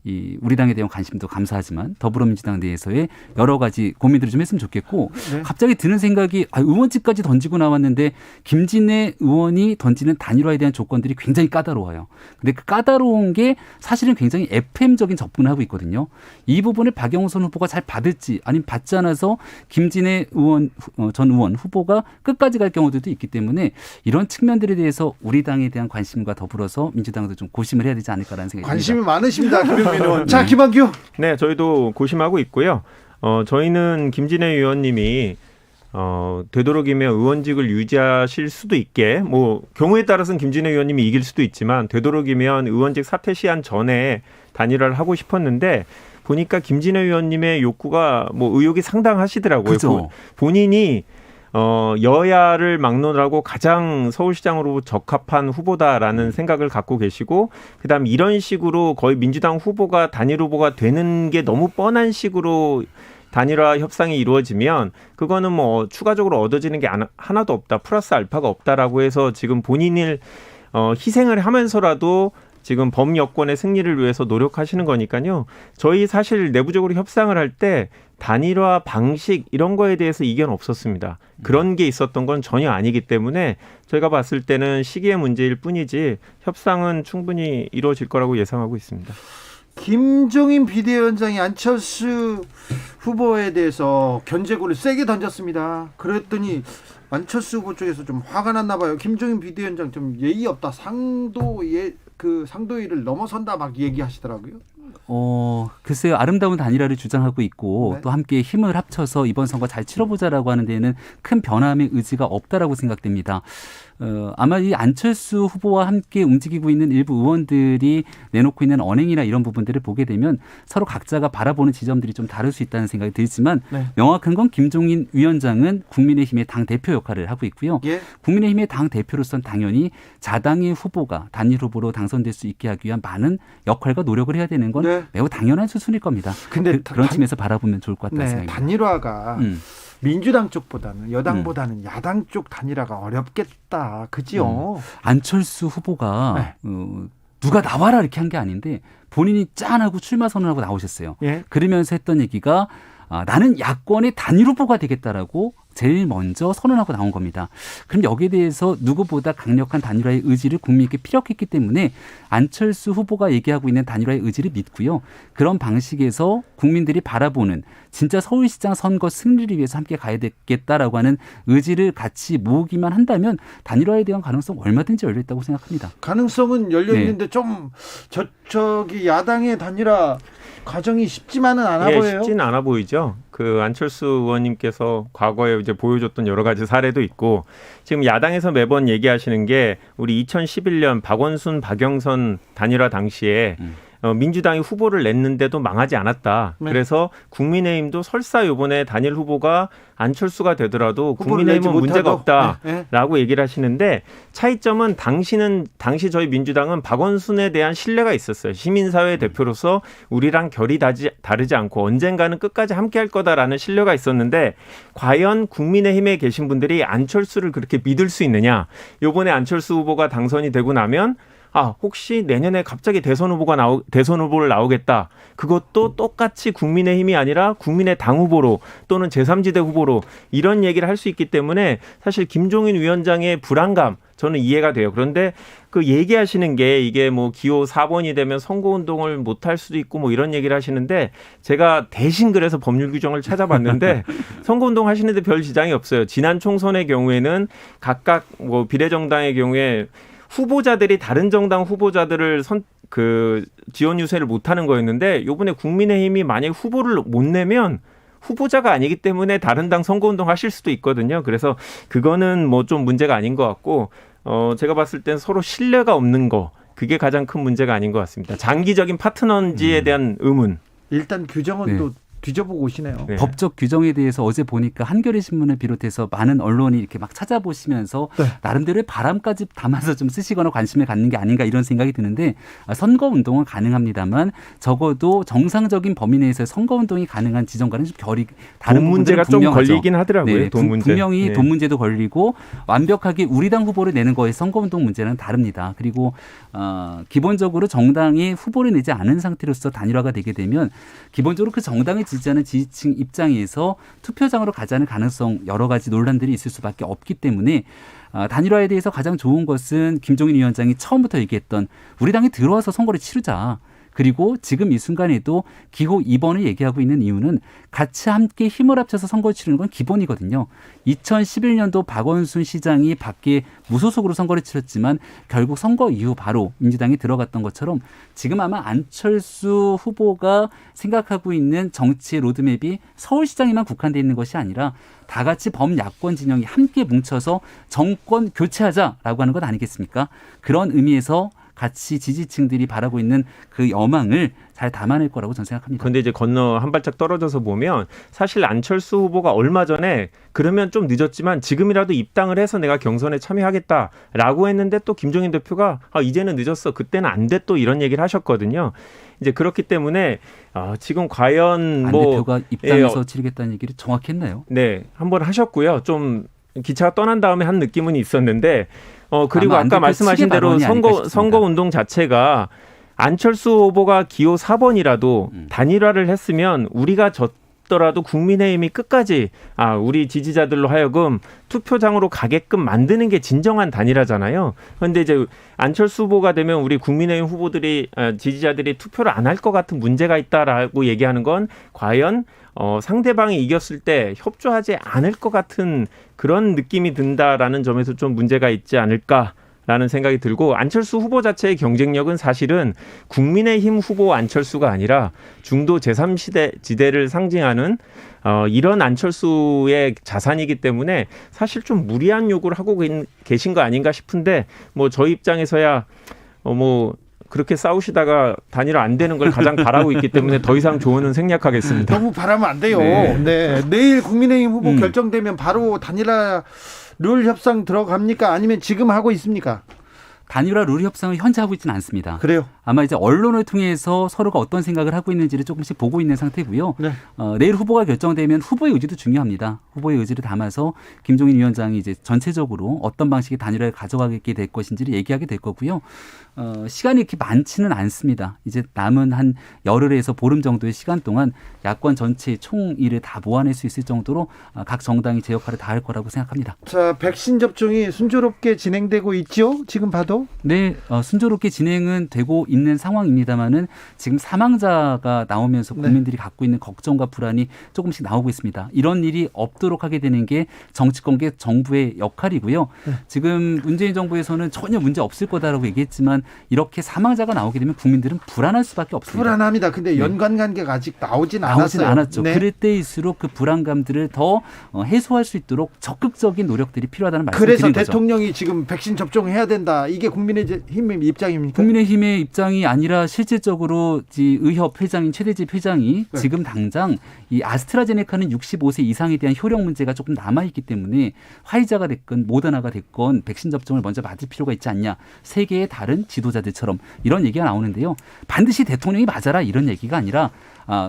이 우리 당에 대한 관심도 감사하지만 더불어민주당 내에서의 여러 가지 고민들을 좀 했으면 좋겠고, 네. 갑자기 드는 생각이 의원직까지 던지고 나왔는데 김진애 의원이 던지는 단일화에 대한 조건들이 굉장히 까다로워요. 근데 그 까다로운 게 사실은 굉장히 FM적인 접근을 하고 있거든요. 이 부분을 박영선 후보가 잘 받을지 아니면 받지 않아서 김진애 의원 전 의원 후보가 끝까지 갈 경우들도 있기 때문에 이런 측면들에 대해서 우리 당에 대한 관심과 더불어서 민주당도 좀 고심을 해야 되지 않을까라는 생각이 듭니다. 관심이 많으십니다. 김용민 의원. 자, 김한규. 네, 저희도 고심하고 있고요. 저희는 김진애 의원님이 되도록이면 의원직을 유지하실 수도 있게, 뭐 경우에 따라서는 김진애 의원님이 이길 수도 있지만 되도록이면 의원직 사퇴 시한 전에 단일화를 하고 싶었는데 보니까 김진애 의원님의 욕구가 뭐 의욕이 상당하시더라고요. 그죠. 본인이 여야를 막론하고 가장 서울시장으로 적합한 후보다라는 생각을 갖고 계시고, 그다음 이런 식으로 거의 민주당 후보가 단일 후보가 되는 게 너무 뻔한 식으로 단일화 협상이 이루어지면 그거는 뭐 추가적으로 얻어지는 게 하나도 없다, 플러스 알파가 없다라고 해서 지금 본인을 희생을 하면서라도 지금 범여권의 승리를 위해서 노력하시는 거니까요. 저희 사실 내부적으로 협상을 할 때 단일화 방식 이런 거에 대해서 이견 없었습니다. 그런 게 있었던 건 전혀 아니기 때문에 저희가 봤을 때는 시기의 문제일 뿐이지 협상은 충분히 이루어질 거라고 예상하고 있습니다. 김종인 비대위원장이 안철수 후보에 대해서 견제구를 세게 던졌습니다. 그랬더니 안철수 후보 쪽에서 좀 화가 났나 봐요. 김종인 비대위원장 좀 예의 없다, 상도위를 넘어선다 막 얘기하시더라고요. 글쎄요. 아름다운 단일화를 주장하고 있고, 네. 또 함께 힘을 합쳐서 이번 선거 잘 치러보자라고 하는 데에는 큰 변함의 의지가 없다라고 생각됩니다. 아마 이 안철수 후보와 함께 움직이고 있는 일부 의원들이 내놓고 있는 언행이나 이런 부분들을 보게 되면 서로 각자가 바라보는 지점들이 좀 다를 수 있다는 생각이 들지만, 네. 명확한 건 김종인 위원장은 국민의힘의 당대표 역할을 하고 있고요. 예. 국민의힘의 당대표로서는 당연히 자당의 후보가 단일 후보로 당선될 수 있게 하기 위한 많은 역할과 노력을 해야 되는 건, 네. 매우 당연한 수순일 겁니다. 근데 그런 측면에서 바라보면 좋을 것 같다는, 네, 생각입니다. 단일화가 민주당 쪽보다는 여당보다는 야당 쪽 단일화가 어렵겠다. 그지요? 안철수 후보가 누가 나와라 이렇게 한 게 아닌데 본인이 짠하고 출마 선언하고 나오셨어요. 예? 그러면서 했던 얘기가 나는 야권의 단일 후보가 되겠다라고 제일 먼저 선언하고 나온 겁니다. 그럼 여기에 대해서 누구보다 강력한 단일화의 의지를 국민에게 피력했기 때문에 안철수 후보가 얘기하고 있는 단일화의 의지를 믿고요. 그런 방식에서 국민들이 바라보는 진짜 서울시장 선거 승리를 위해서 함께 가야 되겠다라고 하는 의지를 같이 모으기만 한다면 단일화에 대한 가능성 얼마든지 열려있다고 생각합니다. 가능성은 열려있는데, 네. 좀 저기 야당의 단일화 과정이 쉽지만은 않아 보여요. 쉽지는 않아 보이죠. 그 안철수 의원님께서 과거에 이제 보여줬던 여러 가지 사례도 있고, 지금 야당에서 매번 얘기하시는 게 우리 2011년 박원순, 박영선 단일화 당시에 민주당이 후보를 냈는데도 망하지 않았다. 네. 그래서 국민의힘도 설사 이번에 단일 후보가 안철수가 되더라도 국민의힘은 문제가 없다라고, 네. 얘기를 하시는데, 차이점은 당시 저희 민주당은 박원순에 대한 신뢰가 있었어요. 시민사회 대표로서 우리랑 결이 다르지 않고 언젠가는 끝까지 함께할 거다라는 신뢰가 있었는데, 과연 국민의힘에 계신 분들이 안철수를 그렇게 믿을 수 있느냐. 이번에 안철수 후보가 당선이 되고 나면 혹시 내년에 갑자기 대선 후보를 나오겠다. 그것도 똑같이 국민의힘이 아니라 국민의 당 후보로 또는 제3지대 후보로 이런 얘기를 할 수 있기 때문에 사실 김종인 위원장의 불안감 저는 이해가 돼요. 그런데 그 얘기하시는 게 이게 뭐 기호 4번이 되면 선거운동을 못할 수도 있고 뭐 이런 얘기를 하시는데 제가 대신 그래서 법률 규정을 찾아봤는데 선거운동 하시는데 별 지장이 없어요. 지난 총선의 경우에는 각각 뭐 비례정당의 경우에 후보자들이 다른 정당 후보자들을 지원 유세를 못하는 거였는데 이번에 국민의힘이 만약에 후보를 못 내면 후보자가 아니기 때문에 다른 당 선거운동 하실 수도 있거든요. 그래서 그거는 뭐 좀 문제가 아닌 것 같고 제가 봤을 땐 서로 신뢰가 없는 거 그게 가장 큰 문제가 아닌 것 같습니다. 장기적인 파트너인지에 대한 의문. 일단 규정은 또 뒤져보고 오시네요. 네. 법적 규정에 대해서 어제 보니까 한겨레 신문을 비롯해서 많은 언론이 이렇게 막 찾아보시면서 나름대로의 바람까지 담아서 좀 쓰시거나 관심을 갖는 게 아닌가 이런 생각이 드는데 선거운동은 가능합니다만 적어도 정상적인 범위 내에서 선거운동이 가능한 지점과는 좀 결이 다른 돈 문제가 좀 분명하죠. 걸리긴 하더라고요. 네, 돈 문제. 분명히 돈 문제도 걸리고 완벽하게 우리 당 후보를 내는 거에 선거운동 문제는 다릅니다. 그리고 기본적으로 정당이 후보를 내지 않은 상태로서 단일화가 되게 되면 기본적으로 그 정당을 지지하는 지지층 입장에서 투표장으로 가자는 가능성 여러 가지 논란들이 있을 수밖에 없기 때문에 단일화에 대해서 가장 좋은 것은 김종인 위원장이 처음부터 얘기했던 우리 당이 들어와서 선거를 치르자. 그리고 지금 이 순간에도 기호 2번을 얘기하고 있는 이유는 같이 함께 힘을 합쳐서 선거를 치르는 건 기본이거든요. 2011년도 박원순 시장이 밖에 무소속으로 선거를 치렀지만 결국 선거 이후 바로 민주당이 들어갔던 것처럼 지금 아마 안철수 후보가 생각하고 있는 정치의 로드맵이 서울시장에만 국한되어 있는 것이 아니라 다 같이 범야권 진영이 함께 뭉쳐서 정권 교체하자라고 하는 것 아니겠습니까? 그런 의미에서 같이 지지층들이 바라고 있는 그 여망을 잘 담아낼 거라고 저는 생각합니다. 그런데 이제 건너 한 발짝 떨어져서 보면 사실 안철수 후보가 얼마 전에 그러면 좀 늦었지만 지금이라도 입당을 해서 내가 경선에 참여하겠다라고 했는데 또 김종인 대표가 이제는 늦었어. 그때는 안 돼. 또 이런 얘기를 하셨거든요. 이제 그렇기 때문에 지금 과연 안 대표가 입당해서 치르겠다는 얘기를 정확히 했나요? 네. 한번 하셨고요. 좀 기차가 떠난 다음에 한 느낌은 있었는데 그리고 아까 말씀하신 대로 선거운동 자체가 안철수 후보가 기호 4번이라도 단일화를 했으면 우리가 졌더라도 국민의힘이 끝까지 우리 지지자들로 하여금 투표장으로 가게끔 만드는 게 진정한 단일화잖아요. 그런데 이제 안철수 후보가 되면 우리 국민의힘 후보들이 지지자들이 투표를 안 할 것 같은 문제가 있다라고 얘기하는 건 과연 상대방이 이겼을 때 협조하지 않을 것 같은 그런 느낌이 든다라는 점에서 좀 문제가 있지 않을까라는 생각이 들고 안철수 후보 자체의 경쟁력은 사실은 국민의힘 후보 안철수가 아니라 중도 제3지대를 상징하는 이런 안철수의 자산이기 때문에 사실 좀 무리한 요구를 하고 계신 거 아닌가 싶은데 뭐 저희 입장에서야 그렇게 싸우시다가 단일화 안 되는 걸 가장 바라고 있기 때문에 더 이상 조언은 생략하겠습니다. 너무 바라면 안 돼요. 네. 내일 국민의힘 후보 결정되면 바로 단일화 룰 협상 들어갑니까? 아니면 지금 하고 있습니까? 단일화 룰 협상을 현재 하고 있지는 않습니다. 그래요? 아마 이제 언론을 통해서 서로가 어떤 생각을 하고 있는지를 조금씩 보고 있는 상태고요. 네. 내일 후보가 결정되면 후보의 의지도 중요합니다. 후보의 의지를 담아서 김종인 위원장이 이제 전체적으로 어떤 방식의 단일화를 가져가게 될 것인지를 얘기하게 될 거고요. 시간이 이렇게 많지는 않습니다. 이제 남은 한 열흘에서 보름 정도의 시간 동안 야권 전체의 총의를 다 모아낼 수 있을 정도로 각 정당이 제 역할을 다할 거라고 생각합니다. 자, 백신 접종이 순조롭게 진행되고 있죠? 지금 봐도? 네, 순조롭게 진행은 되고 있는 상황입니다만은 지금 사망자가 나오면서 국민들이 갖고 있는 걱정과 불안이 조금씩 나오고 있습니다. 이런 일이 없도록 하게 되는 게 정치권계 정부의 역할이고요. 지금 문재인 정부에서는 전혀 문제 없을 거다라고 얘기했지만 이렇게 사망자가 나오게 되면 국민들은 불안할 수밖에 없습니다. 불안합니다. 근데 연관관계가 아직 나오진 않았죠. 그럴 때일수록 그 불안감들을 더 해소할 수 있도록 적극적인 노력들이 필요하다는 말씀을 드린 거죠. 그래서 대통령이 지금 백신 접종해야 된다. 이게 국민의힘의 입장입니까? 국민의힘의 입장이 아니라 실질적으로 의협 회장인 최대집 회장이 지금 당장 이 아스트라제네카는 65세 이상에 대한 효력 문제가 조금 남아있기 때문에 화이자가 됐건 모더나가 됐건 백신 접종을 먼저 맞을 필요가 있지 않냐. 세계의 다른 지도자들처럼 이런 얘기가 나오는데요. 반드시 대통령이 맞아라 이런 얘기가 아니라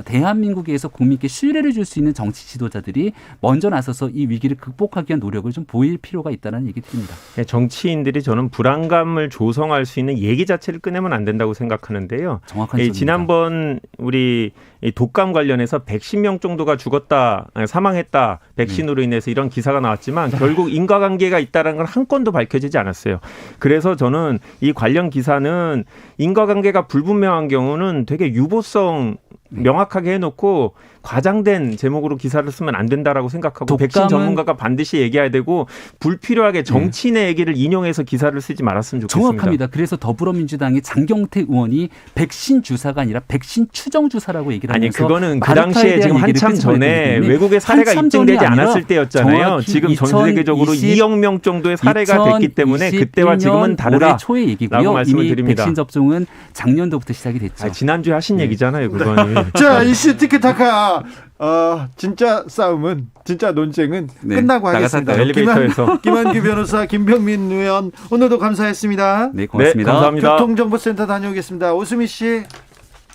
대한민국에서 국민께 신뢰를 줄 수 있는 정치 지도자들이 먼저 나서서 이 위기를 극복하기 위한 노력을 좀 보일 필요가 있다는 얘기 드립니다. 정치인들이 저는 불안감을 조성할 수 있는 얘기 자체를 꺼내면 안 된다고 생각하는데요. 정확한 지적입니다. 지난번 우리 독감 관련해서 110명 정도가 죽었다, 사망했다, 백신으로 인해서 이런 기사가 나왔지만 결국 인과관계가 있다는 건 한 건도 밝혀지지 않았어요. 그래서 저는 이 관련 기사는 인과관계가 불분명한 경우는 되게 유보성 명확하게 해놓고 과장된 제목으로 기사를 쓰면 안 된다라고 생각하고 백신 전문가가 반드시 얘기해야 되고 불필요하게 정치인의 얘기를 인용해서 기사를 쓰지 말았으면 좋겠습니다. 정확합니다. 그래서 더불어민주당의 장경태 의원이 백신 주사가 아니라 백신 추정 주사라고 얘기를 하면서 그거는 그 당시에 지금 한참 전에 외국의 사례가 입증되지 않았을 때였잖아요. 지금 전 세계적으로 2억 명 정도의 사례가 됐기 때문에 그때와 지금은 다르다. 올해 초의 얘기고요. 말씀을 이미 드립니다. 백신 접종은 작년도부터 시작이 됐죠. 지난주에 하신 얘기잖아요. 그건. 자, 이슈 티키타카. 진짜 싸움은, 진짜 논쟁은 끝나고 하겠습니다. 엘리베이터에서. 김한규 변호사, 김병민 의원, 오늘도 감사했습니다. 네, 고맙습니다. 감사합니다. 교통정보센터 다녀오겠습니다. 오수미 씨.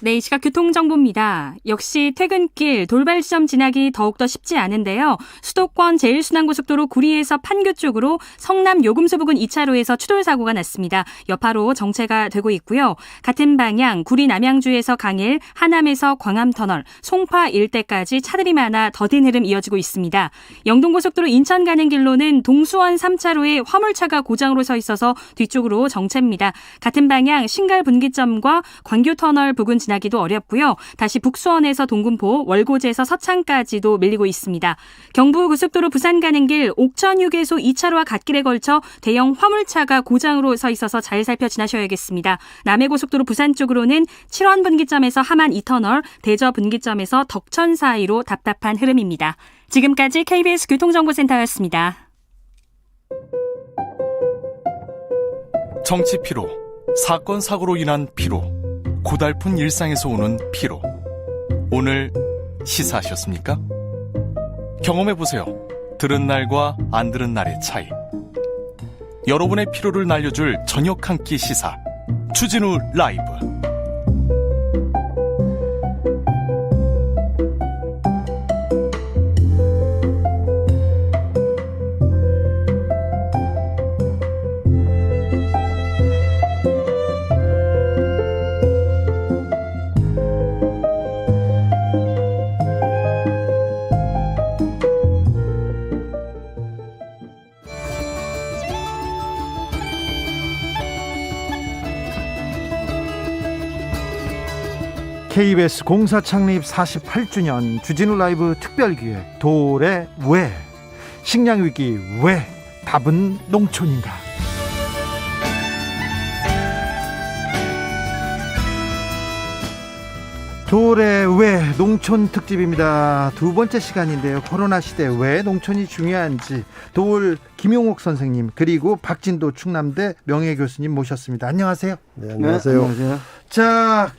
네, 이 시각 교통정보입니다. 역시 퇴근길 돌발 지점 지나기 더욱더 쉽지 않은데요. 수도권 제1순환고속도로 구리에서 판교 쪽으로 성남 요금소 부근 2차로에서 추돌사고가 났습니다. 여파로 정체가 되고 있고요. 같은 방향 구리 남양주에서 강일, 하남에서 광암터널, 송파 일대까지 차들이 많아 더딘 흐름 이어지고 있습니다. 영동고속도로 인천 가는 길로는 동수원 3차로에 화물차가 고장으로 서 있어서 뒤쪽으로 정체입니다. 같은 방향 신갈 분기점과 광교터널 부근 지나기도 어렵고요. 다시 북수원에서 동군포, 월고지에서 서창까지도 밀리고 있습니다. 경부고속도로 부산 가는 길 옥천휴게소 2차로와 갓길에 걸쳐 대형 화물차가 고장으로 서 있어서 잘 살펴 지나셔야겠습니다. 남해고속도로 부산 쪽으로는 7원 분기점에서 함안 2터널, 대저 분기점에서 덕천 사이로 답답한 흐름입니다. 지금까지 KBS 교통정보센터였습니다. 정치 피로, 사건 사고로 인한 피로, 고달픈 일상에서 오는 피로. 오늘 시사하셨습니까? 경험해보세요. 들은 날과 안 들은 날의 차이. 여러분의 피로를 날려줄 저녁 한 끼 시사. 추진우 라이브. KBS 공사 창립 48주년 주진우 라이브 특별기획 돌의 왜, 식량위기 왜, 답은 농촌인가. 돌의 왜 농촌 특집입니다. 두 번째 시간인데요. 코로나 시대 왜 농촌이 중요한지 돌 김용옥 선생님 그리고 박진도 충남대 명예교수님 모셨습니다. 안녕하세요. 네, 안녕하세요. 네, 안녕하세요. 자,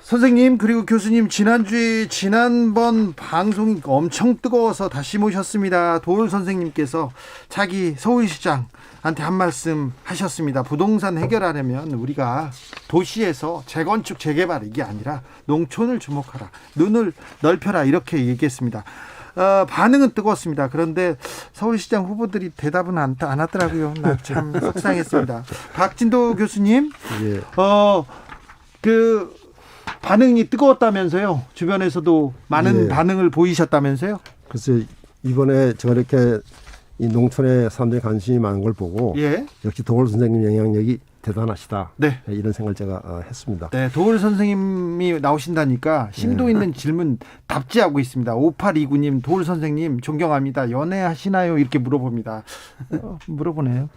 선생님 그리고 교수님 지난번 방송이 엄청 뜨거워서 다시 모셨습니다. 도울 선생님께서 자기 서울시장한테 한 말씀 하셨습니다. 부동산 해결하려면 우리가 도시에서 재건축 재개발 이게 아니라 농촌을 주목하라, 눈을 넓혀라 이렇게 얘기했습니다. 반응은 뜨거웠습니다. 그런데 서울시장 후보들이 대답은 안 하더라고요. 나 참 속상했습니다. 박진도 교수님, 예. 반응이 뜨거웠다면서요? 주변에서도 많은 반응을 보이셨다면서요? 글쎄 이번에 저렇게 이 농촌에 사람들이 관심이 많은 걸 보고 역시 도울 선생님 영향력이 대단하시다. 네. 이런 생각을 제가 했습니다. 네, 도울 선생님이 나오신다니까 심도 있는 질문 답지하고 있습니다. 5829님, 도울 선생님 존경합니다. 연애하시나요? 이렇게 물어봅니다. 물어보네요.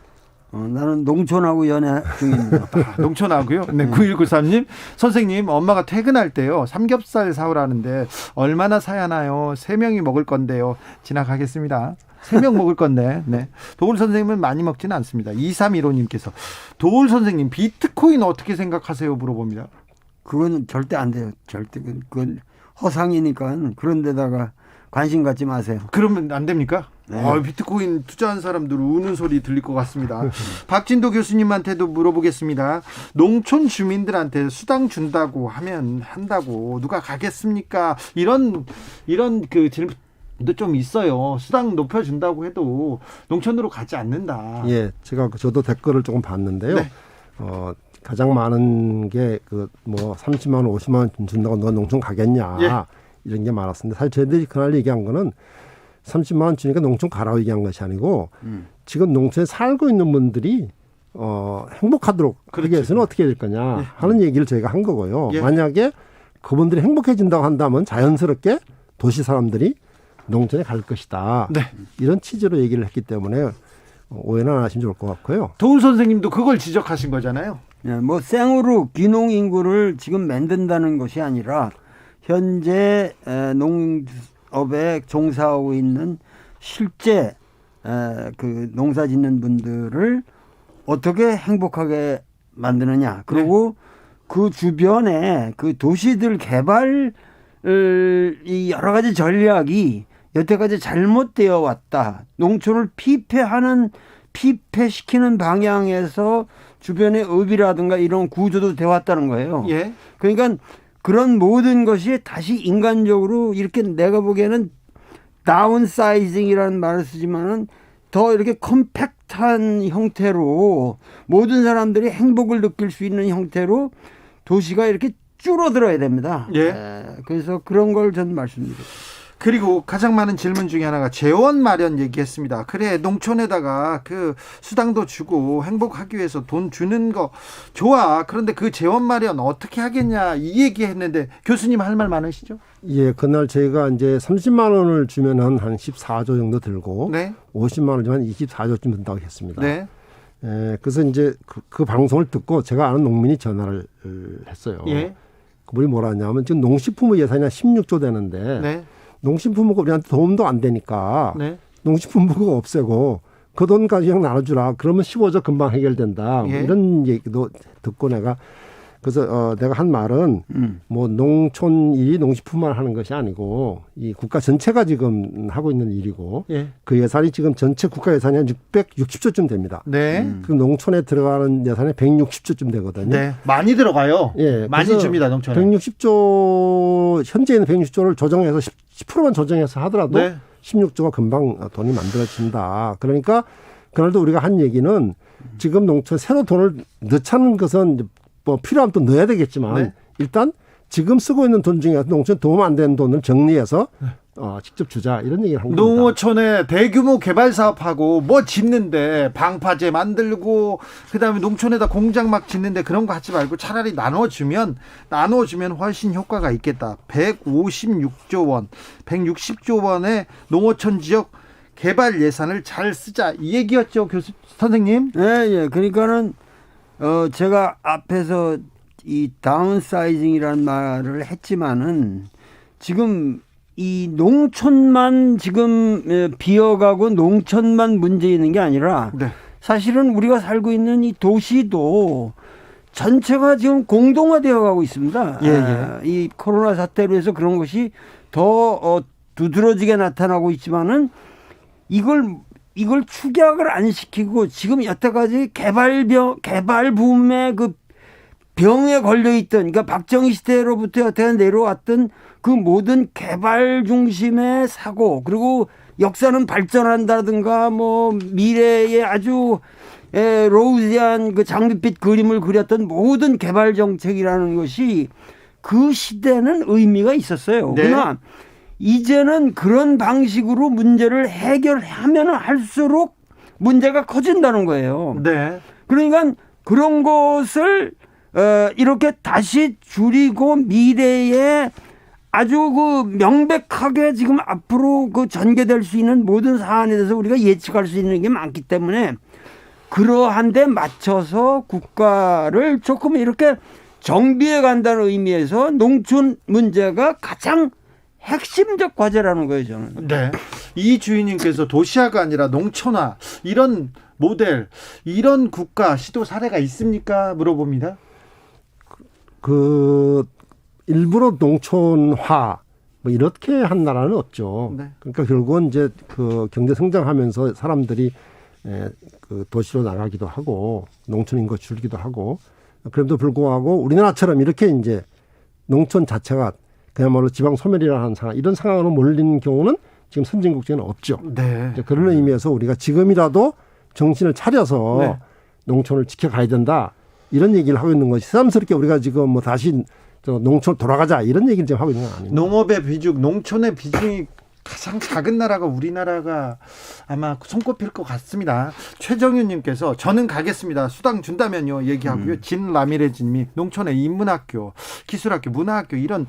나는 농촌하고 연애 중입니다. 농촌하고요? 네, 9193님. 선생님, 엄마가 퇴근할 때요, 삼겹살 사오라는데 얼마나 사야 하나요? 3명이 먹을 건데요. 지나가겠습니다. 3명 먹을 건데. 네. 도울 선생님은 많이 먹지는 않습니다. 2315님께서 도울 선생님, 비트코인 어떻게 생각하세요? 물어봅니다. 그건 절대 안 돼요. 절대. 그건 허상이니까. 그런 데다가 관심 갖지 마세요. 그러면 안 됩니까? 네. 비트코인 투자한 사람들 우는 소리 들릴 것 같습니다. 박진도 교수님한테도 물어보겠습니다. 농촌 주민들한테 수당 준다고 하면 한다고 누가 가겠습니까? 이런 그 질문도 좀 있어요. 수당 높여준다고 해도 농촌으로 가지 않는다. 예, 저도 댓글을 조금 봤는데요. 네. 가장 많은 게 30만 원, 50만 원 준다고 너 농촌 가겠냐 이런 게 많았습니다. 사실 저희들이 그날 얘기한 거는 30만 원 주니까 농촌 가라고 얘기한 것이 아니고 지금 농촌에 살고 있는 분들이 행복하도록 하기 위해서는 어떻게 해야 될 거냐 하는 얘기를 저희가 한 거고요. 만약에 그분들이 행복해진다고 한다면 자연스럽게 도시 사람들이 농촌에 갈 것이다. 이런 취지로 얘기를 했기 때문에 오해는 안 하시면 좋을 것 같고요. 도훈 선생님도 그걸 지적하신 거잖아요. 생으로 귀농 인구를 지금 만든다는 것이 아니라 현재 농업에 종사하고 있는 실제 그 농사 짓는 분들을 어떻게 행복하게 만드느냐. 그리고 그 주변에 그 도시들 개발 이 여러 가지 전략이 여태까지 잘못되어 왔다. 농촌을 피폐시키는 방향에서 주변의 업이라든가 이런 구조도 되어 왔다는 거예요. 그러니까 그런 모든 것이 다시 인간적으로 이렇게 내가 보기에는 다운사이징이라는 말을 쓰지만은 더 이렇게 컴팩트한 형태로 모든 사람들이 행복을 느낄 수 있는 형태로 도시가 이렇게 줄어들어야 됩니다. 그래서 그런 걸 저는 말씀드립니다. 그리고 가장 많은 질문 중에 하나가 재원 마련 얘기했습니다. 그래, 농촌에다가 그 수당도 주고 행복하기 위해서 돈 주는 거 좋아. 그런데 그 재원 마련 어떻게 하겠냐 이 얘기했는데 교수님 할 말 많으시죠? 예, 그날 저희가 이제 30만 원을 주면은 한 14조 정도 들고 50만 원 주면 24조쯤 든다고 했습니다. 그래서 이제 그 방송을 듣고 제가 아는 농민이 전화를 했어요. 그분이 뭐라 하냐면 지금 농식품의 예산이 한 16조 되는데 농식품부가 우리한테 도움도 안 되니까 농식품부가 없애고 그 돈까지 그냥 나눠주라. 그러면 15조 금방 해결된다. 이런 얘기도 듣고 그래서 내가 한 말은 농촌 일이 농식품만 하는 것이 아니고 이 국가 전체가 지금 하고 있는 일이고 그 예산이 지금 전체 국가 예산이 한 660조쯤 됩니다. 그럼 농촌에 들어가는 예산이 160조쯤 되거든요. 많이 들어가요. 많이 줍니다, 농촌에. 160조 현재 있는 160조를 조정해서 10%만 조정해서 하더라도 16조가 금방 돈이 만들어진다. 그러니까 그날도 우리가 한 얘기는 지금 농촌에 새로 돈을 넣자는 것은 필요하면 또 넣어야 되겠지만 일단 지금 쓰고 있는 돈 중에 농촌에 도움 안 되는 돈을 정리해서 직접 주자 이런 얘기를 한 겁니다. 농어촌에 대규모 개발 사업하고 짓는데 방파제 만들고 그다음에 농촌에다 공장 막 짓는데 그런 거 하지 말고 차라리 나눠주면 훨씬 효과가 있겠다. 156조 원, 160조 원의 농어촌 지역 개발 예산을 잘 쓰자 이 얘기였죠, 선생님? 그러니까는 제가 앞에서 이 다운사이징이라는 말을 했지만은 지금 이 농촌만 지금 비어가고 농촌만 문제 있는 게 아니라 사실은 우리가 살고 있는 이 도시도 전체가 지금 공동화되어 가고 있습니다. 이 코로나 사태로 해서 그런 것이 더 두드러지게 나타나고 있지만은 이걸 축약을 안 시키고 지금 여태까지 개발 붐의 그 병에 걸려있던, 그러니까 박정희 시대로부터 여태까지 내려왔던 그 모든 개발 중심의 사고, 그리고 역사는 발전한다든가 미래에 아주 로우지한 그 장밋빛 그림을 그렸던 모든 개발 정책이라는 것이 그 시대는 의미가 있었어요. 그러나 이제는 그런 방식으로 문제를 해결하면 할수록 문제가 커진다는 거예요. 그러니까 그런 것을 이렇게 다시 줄이고 미래에 아주 그 명백하게 지금 앞으로 그 전개될 수 있는 모든 사안에 대해서 우리가 예측할 수 있는 게 많기 때문에 그러한 데 맞춰서 국가를 조금 이렇게 정비해 간다는 의미에서 농촌 문제가 가장 핵심적 과제라는 거예요, 저는. 이 주인님께서 도시화가 아니라 농촌화 이런 모델, 이런 국가 시도 사례가 있습니까? 물어봅니다. 일부러 농촌화 뭐 이렇게 한 나라는 없죠. 네. 그러니까 결국은 이제 그 경제 성장하면서 사람들이 그 도시로 나가기도 하고 농촌 인구 줄기도 하고 그럼에도 불구하고 우리나라처럼 이렇게 이제 농촌 자체가 그야말로 지방 소멸이라는 상황 이런 상황으로 몰린 경우는 지금 선진국 중에는 없죠. 네. 그런 의미에서 우리가 지금이라도 정신을 차려서 네. 농촌을 지켜가야 된다 이런 얘기를 하고 있는 것이 새삼스럽게 우리가 지금 뭐 다시 농촌 돌아가자 이런 얘기를 지금 하고 있는 건 아닙니다. 농업의 비중, 농촌의 비중이 가장 작은 나라가 우리나라가 아마 손꼽힐 것 같습니다. 최정윤님께서 저는 가겠습니다. 수당 준다면요 얘기하고요. 진라미레진님이 농촌에 인문학교, 기술학교, 문화학교 이런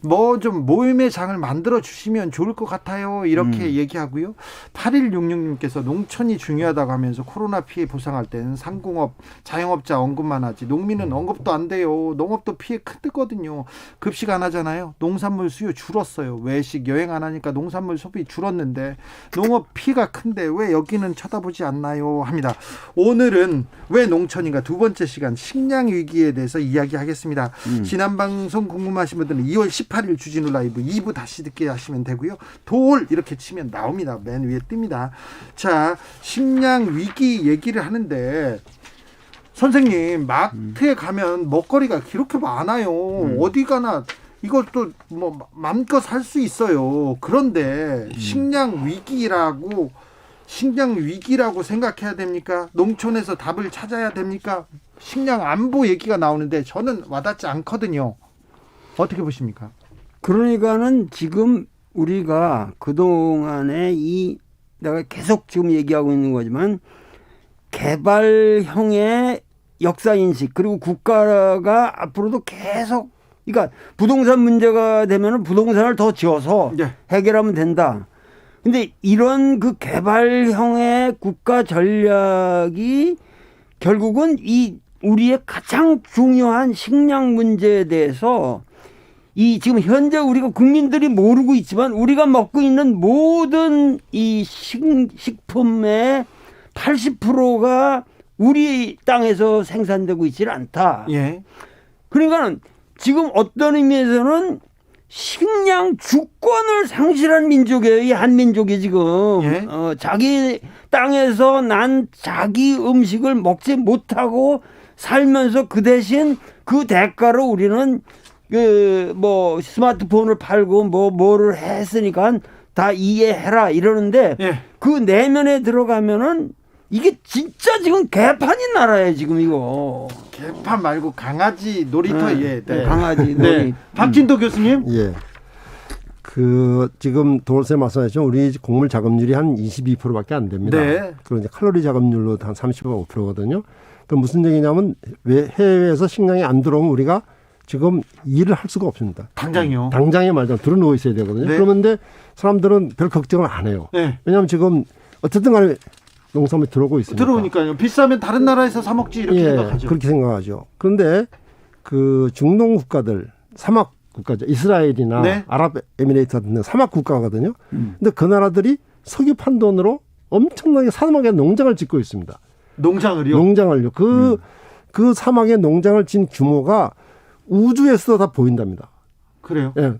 뭐 좀 모임의 장을 만들어 주시면 좋을 것 같아요. 이렇게 얘기하고요. 8166님께서 농촌이 중요하다고 하면서 코로나 피해 보상할 때는 상공업, 자영업자 언급만 하지 농민은 언급도 안 돼요. 농업도 피해 크거든요. 급식 안 하잖아요. 농산물 수요 줄었어요. 외식, 여행 안 하니까 농산물 소비 줄었는데 농업 피해가 큰데 왜 여기는 쳐다보지 않나요? 합니다. 오늘은 왜 농촌인가 두 번째 시간 식량 위기에 대해서 이야기하겠습니다. 지난 방송 궁금하신 분들은 2월 18일 주진우 라이브 2부 다시 듣게 하시면 되고요. 도올 이렇게 치면 나옵니다. 맨 위에 뜹니다. 자, 식량 위기 얘기를 하는데 선생님 마트에 가면 먹거리가 그렇게 많아요. 어디 가나 이것도 뭐 마음껏 살 수 있어요. 그런데 식량 위기라고 생각해야 됩니까? 농촌에서 답을 찾아야 됩니까? 식량 안보 얘기가 나오는데 저는 와닿지 않거든요. 어떻게 보십니까? 그러니까는 지금 우리가 그동안에 내가 계속 지금 얘기하고 있는 거지만 개발형의 역사인식 그리고 국가가 앞으로도 계속 그러니까 부동산 문제가 되면은 부동산을 더 지어서 해결하면 된다. 근데 이런 그 개발형의 국가 전략이 결국은 우리의 가장 중요한 식량 문제에 대해서 지금 현재 우리가 국민들이 모르고 있지만 우리가 먹고 있는 모든 이 식품의 80%가 우리 땅에서 생산되고 있지는 않다. 예. 그러니까는 지금 어떤 의미에서는 식량 주권을 상실한 민족이에요. 이 한민족이 지금 자기 땅에서 난 자기 음식을 먹지 못하고 살면서 그 대신 그 대가로 우리는 뭐 스마트폰을 팔고 뭐를 했으니까 다 이해해라 이러는데 그 내면에 들어가면은 이게 진짜 지금 개판인 나라예요 지금 이거. 개판 말고 강아지 놀이터 강아지 놀이. 박진도 교수님. 예. 그 지금 도올쌤 말씀하셨죠. 우리 곡물 작업률이 한 22%밖에 안 됩니다. 네. 그리고 이제 칼로리 작업률로 한 35%거든요. 그럼 무슨 얘기냐면 해외에서 식량이 안 들어오면 우리가 지금 일을 할 수가 없습니다. 당장이요. 당장에 말하자면 들어누워 있어야 되거든요. 네. 그런데 사람들은 별 걱정을 안 해요. 네. 왜냐하면 지금 어쨌든 간에 농산물이 들어오고 있으니까. 들어오니까요. 비싸면 다른 나라에서 사 먹지 이렇게 생각하죠. 그렇게 생각하죠. 그런데 그 중동 국가들 사막 국가죠. 이스라엘이나 아랍에미레이트 같은 사막 국가거든요. 근데 그 나라들이 석유 판 돈으로 엄청나게 사막에 농장을 짓고 있습니다. 농장을요? 농장을요. 그 사막에 농장을 짓는 규모가 우주에서도 다 보인답니다. 그래요? 예.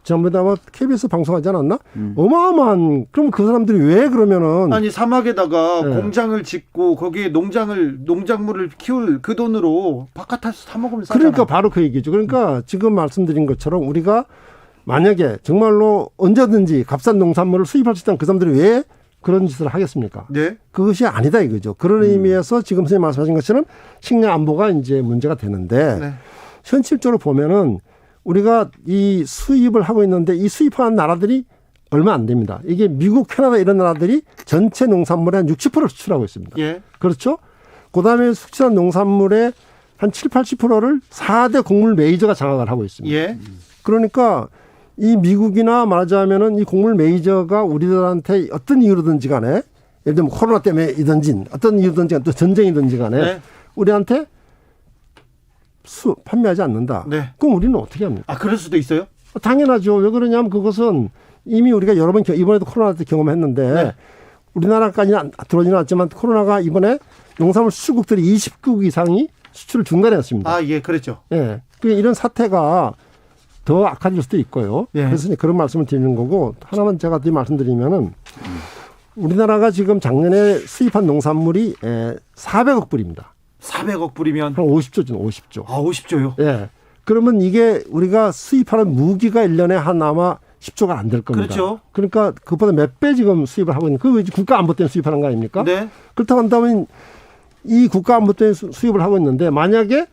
전부다 KBS 방송하지 않았나? 어마어마한. 그럼 그 사람들이 왜 그러면은 아니 사막에다가 공장을 짓고 거기에 농작물을 키울 그 돈으로 바깥에서 사 먹으면 싸잖아. 그러니까 바로 그 얘기죠. 그러니까 지금 말씀드린 것처럼 우리가 만약에 정말로 언제든지 값싼 농산물을 수입할 수 있다면 그 사람들이 왜 그런 짓을 하겠습니까? 네. 그것이 아니다 이거죠. 그런 의미에서 지금 선생님 말씀하신 것처럼 식량 안보가 이제 문제가 되는데 현실적으로 보면은 우리가 이 수입을 하고 있는데 이 수입하는 나라들이 얼마 안 됩니다. 이게 미국, 캐나다 이런 나라들이 전체 농산물의 한 60%를 수출하고 있습니다. 예. 그렇죠? 그다음에 수출한 농산물의 한 7, 80%를 4대 곡물 메이저가 장악을 하고 있습니다. 예. 그러니까 이 미국이나 말하자면은 이 곡물 메이저가 우리들한테 어떤 이유로든지 간에 예를 들면 코로나 때문에이든지 어떤 이유든지 간에 또 전쟁이든지 간에 우리한테 판매하지 않는다. 네. 그럼 우리는 어떻게 합니까? 아, 그럴 수도 있어요? 당연하죠. 왜 그러냐면 그것은 이미 우리가 여러 번 이번에도 코로나 때 경험했는데 우리나라까지는 들어오지는 않았지만 코로나가 이번에 농산물 수출국들이 20개국 이상이 수출을 중단했습니다. 아, 예, 그렇죠. 예. 이런 사태가 더 악화될 수도 있고요. 예. 그래서 그런 말씀을 드리는 거고 하나만 제가 더 말씀드리면은 우리나라가 지금 작년에 수입한 농산물이 400억 불입니다. 400억 불이면 한 50조죠, 50조. 아, 50조요? 예. 그러면 이게 우리가 수입하는 무기가 1년에 한 아마 10조가 안 될 겁니다. 그렇죠. 그러니까 그것보다 몇 배 지금 수입을 하고 있는, 그 국가 안보 때문에 수입하는 거 아닙니까? 네. 그렇다고 한다면 이 국가 안보 때문에 수입을 하고 있는데 만약에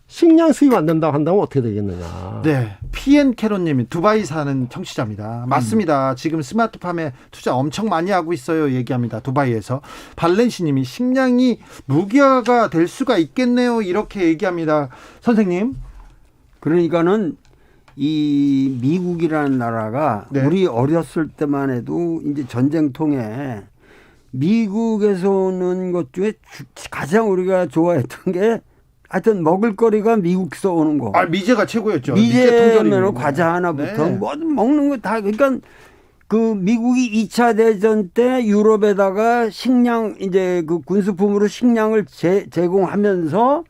식량 수입 안 된다고 한다면 어떻게 되겠느냐. 네. PN캐롯님이 두바이 사는 청취자입니다. 맞습니다. 지금 스마트팜에 투자 엄청 많이 하고 있어요. 얘기합니다. 두바이에서. 발렌시님이 식량이 무기화가 될 수가 있겠네요. 이렇게 얘기합니다. 선생님. 그러니까는 이 미국이라는 나라가 네. 우리 어렸을 때만 해도 이제 전쟁통에 미국에서 오는 것 중에 가장 우리가 좋아했던 게 하여튼 먹을거리가 미국에서 오는 거. 아, 미제가 최고였죠. 미제면 과자 하나부터 네. 뭐 먹는 거 다. 그러니까 그 미국이 2차 대전 때 유럽에다가 식량 이제 그 군수품으로 식량을 제공하면서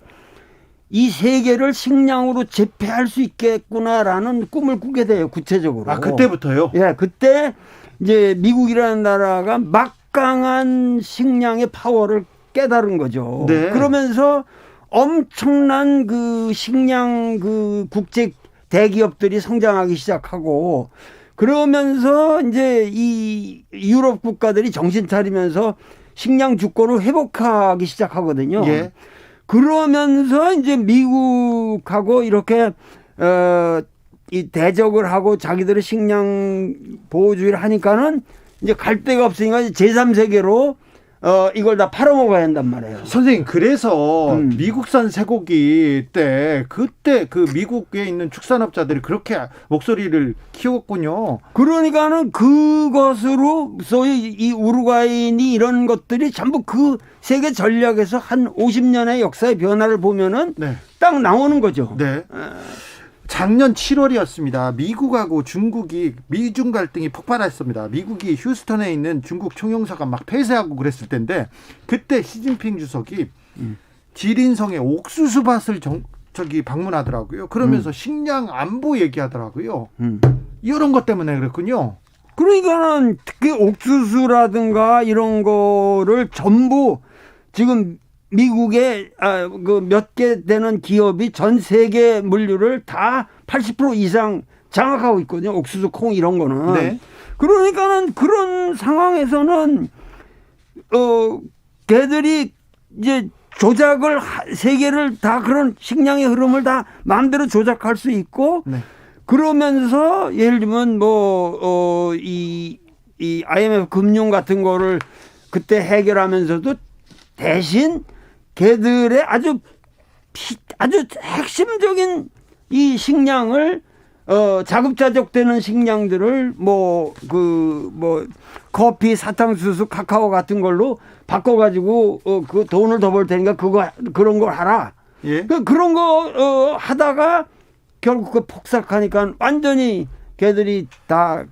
이 세계를 식량으로 제패할 수 있겠구나라는 꿈을 꾸게 돼요. 구체적으로. 아, 그때부터요? 예, 그때 이제 미국이라는 나라가 막강한 식량의 파워를 깨달은 거죠. 네. 그러면서 엄청난 그 식량 그 국제 대기업들이 성장하기 시작하고 그러면서 이제 이 유럽 국가들이 정신 차리면서 식량 주권을 회복하기 시작하거든요. 예. 그러면서 이제 미국하고 이렇게 이 대적을 하고 자기들의 식량 보호주의를 하니까는 이제 갈 데가 없으니까 제3세계로 이걸 다 팔아먹어야 한단 말이에요. 선생님, 그래서 미국산 쇠고기 때 그때 그 미국에 있는 축산업자들이 그렇게 목소리를 키웠군요. 그러니까는 그것으로 소위 이 우루과이니 이런 것들이 전부 그 세계 전략에서 한 50년의 역사의 변화를 보면은 네. 딱 나오는 거죠. 네. 작년 7월이었습니다. 미국하고 중국이 미중 갈등이 폭발했습니다. 미국이 휴스턴에 있는 중국 총영사가 막 폐쇄하고 그랬을 텐데 그때 시진핑 주석이 지린성의 옥수수밭을 방문하더라고요. 그러면서 식량 안보 얘기하더라고요. 이런 것 때문에 그랬군요. 그러니까는 특히 옥수수라든가 이런 거를 전부 지금 미국의 그 몇 개 되는 기업이 전 세계 물류를 다 80% 이상 장악하고 있거든요. 옥수수, 콩 이런 거는. 네. 그러니까는 그런 상황에서는 걔들이 이제 조작을 세계를 다 그런 식량의 흐름을 다 마음대로 조작할 수 있고 네. 그러면서 예를 들면 이 IMF 금융 같은 거를 그때 해결하면서도 대신 걔들의 아주 핵심적인 이 식량을 자급자족되는 식량들을 커피, 사탕수수, 카카오 같은 걸로 바꿔가지고 그 돈을 더 벌 테니까 그런 걸 하라. 예? 그런 거 하다가 결국 그 폭삭하니까 완전히 걔들이 다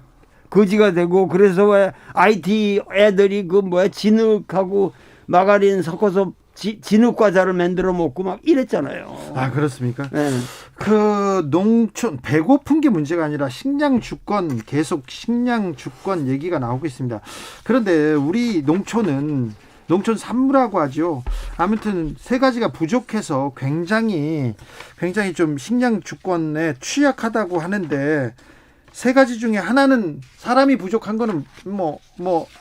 거지가 되고 그래서 왜 IT 애들이 진흙하고 마가린 섞어서 진흙 과자를 만들어 먹고 막 이랬잖아요. 아, 그렇습니까? 네. 그 농촌 배고픈 게 문제가 아니라 식량 주권, 계속 식량 주권 얘기가 나오고 있습니다. 그런데 우리 농촌은 농촌 산무라고 하죠. 아무튼 세 가지가 부족해서 굉장히 좀 식량 주권에 취약하다고 하는데 세 가지 중에 하나는 사람이 부족한 거는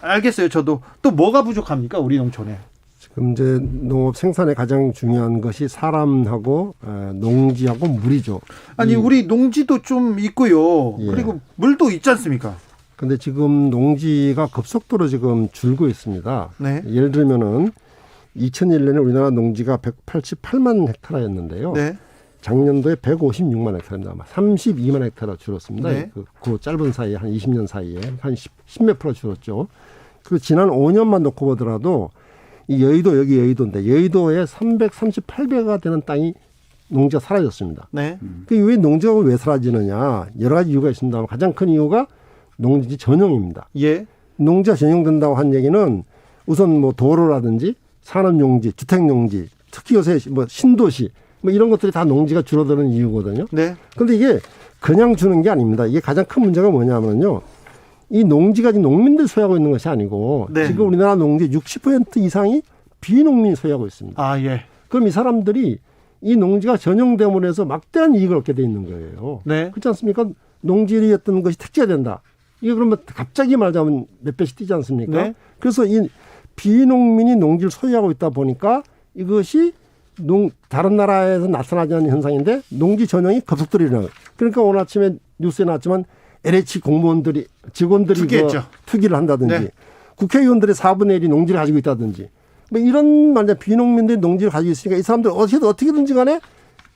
알겠어요. 저도 또 뭐가 부족합니까? 우리 농촌에. 지금 이제 농업 생산에 가장 중요한 것이 사람하고 농지하고 물이죠. 아니 우리 농지도 좀 있고요. 예. 그리고 물도 있지 않습니까? 근데 지금 농지가 급속도로 지금 줄고 있습니다. 네. 예를 들면은 2001년에 우리나라 농지가 188만 헥타라였는데요. 네. 작년도에 156만 헥타입니다. 아마 32만 헥타라 줄었습니다. 네. 그 짧은 사이에 한 20년 사이에 한 10몇 프로 줄었죠. 그리고 지난 5년만 놓고 보더라도 이 여기 여의도인데 여의도에 338배가 되는 땅이 농지가 사라졌습니다. 네. 왜 농지가 왜 사라지느냐? 여러 가지 이유가 있습니다만 가장 큰 이유가 농지 전용입니다. 예. 농지가 전용된다고 한 얘기는 우선 도로라든지 산업용지, 주택용지, 특히 요새 신도시 이런 것들이 다 농지가 줄어드는 이유거든요. 네. 그런데 이게 그냥 주는 게 아닙니다. 이게 가장 큰 문제가 뭐냐면요. 이 농지가 지금 농민들 소유하고 있는 것이 아니고 네. 지금 우리나라 농지 60% 이상이 비농민이 소유하고 있습니다. 아, 예. 그럼 이 사람들이 이 농지가 전용됨으로 해서 막대한 이익을 얻게 돼 있는 거예요. 네. 그렇지 않습니까? 농지였던 것이 택지가 된다. 이게 그러면 갑자기 말하자면 몇 배씩 뛰지 않습니까? 네. 그래서 이 비농민이 농지를 소유하고 있다 보니까 이것이 다른 나라에서 나타나지 않는 현상인데 농지 전형이 급속도로 일어나요. 그러니까 오늘 아침에 뉴스에 나왔지만 LH 공무원들이 직원들이 투기를 한다든지 네. 국회의원들의 4분의 1이 농지를 가지고 있다든지 뭐 이런 만약 비농민들이 농지를 가지고 있으니까 이 사람들 어떻게든지 간에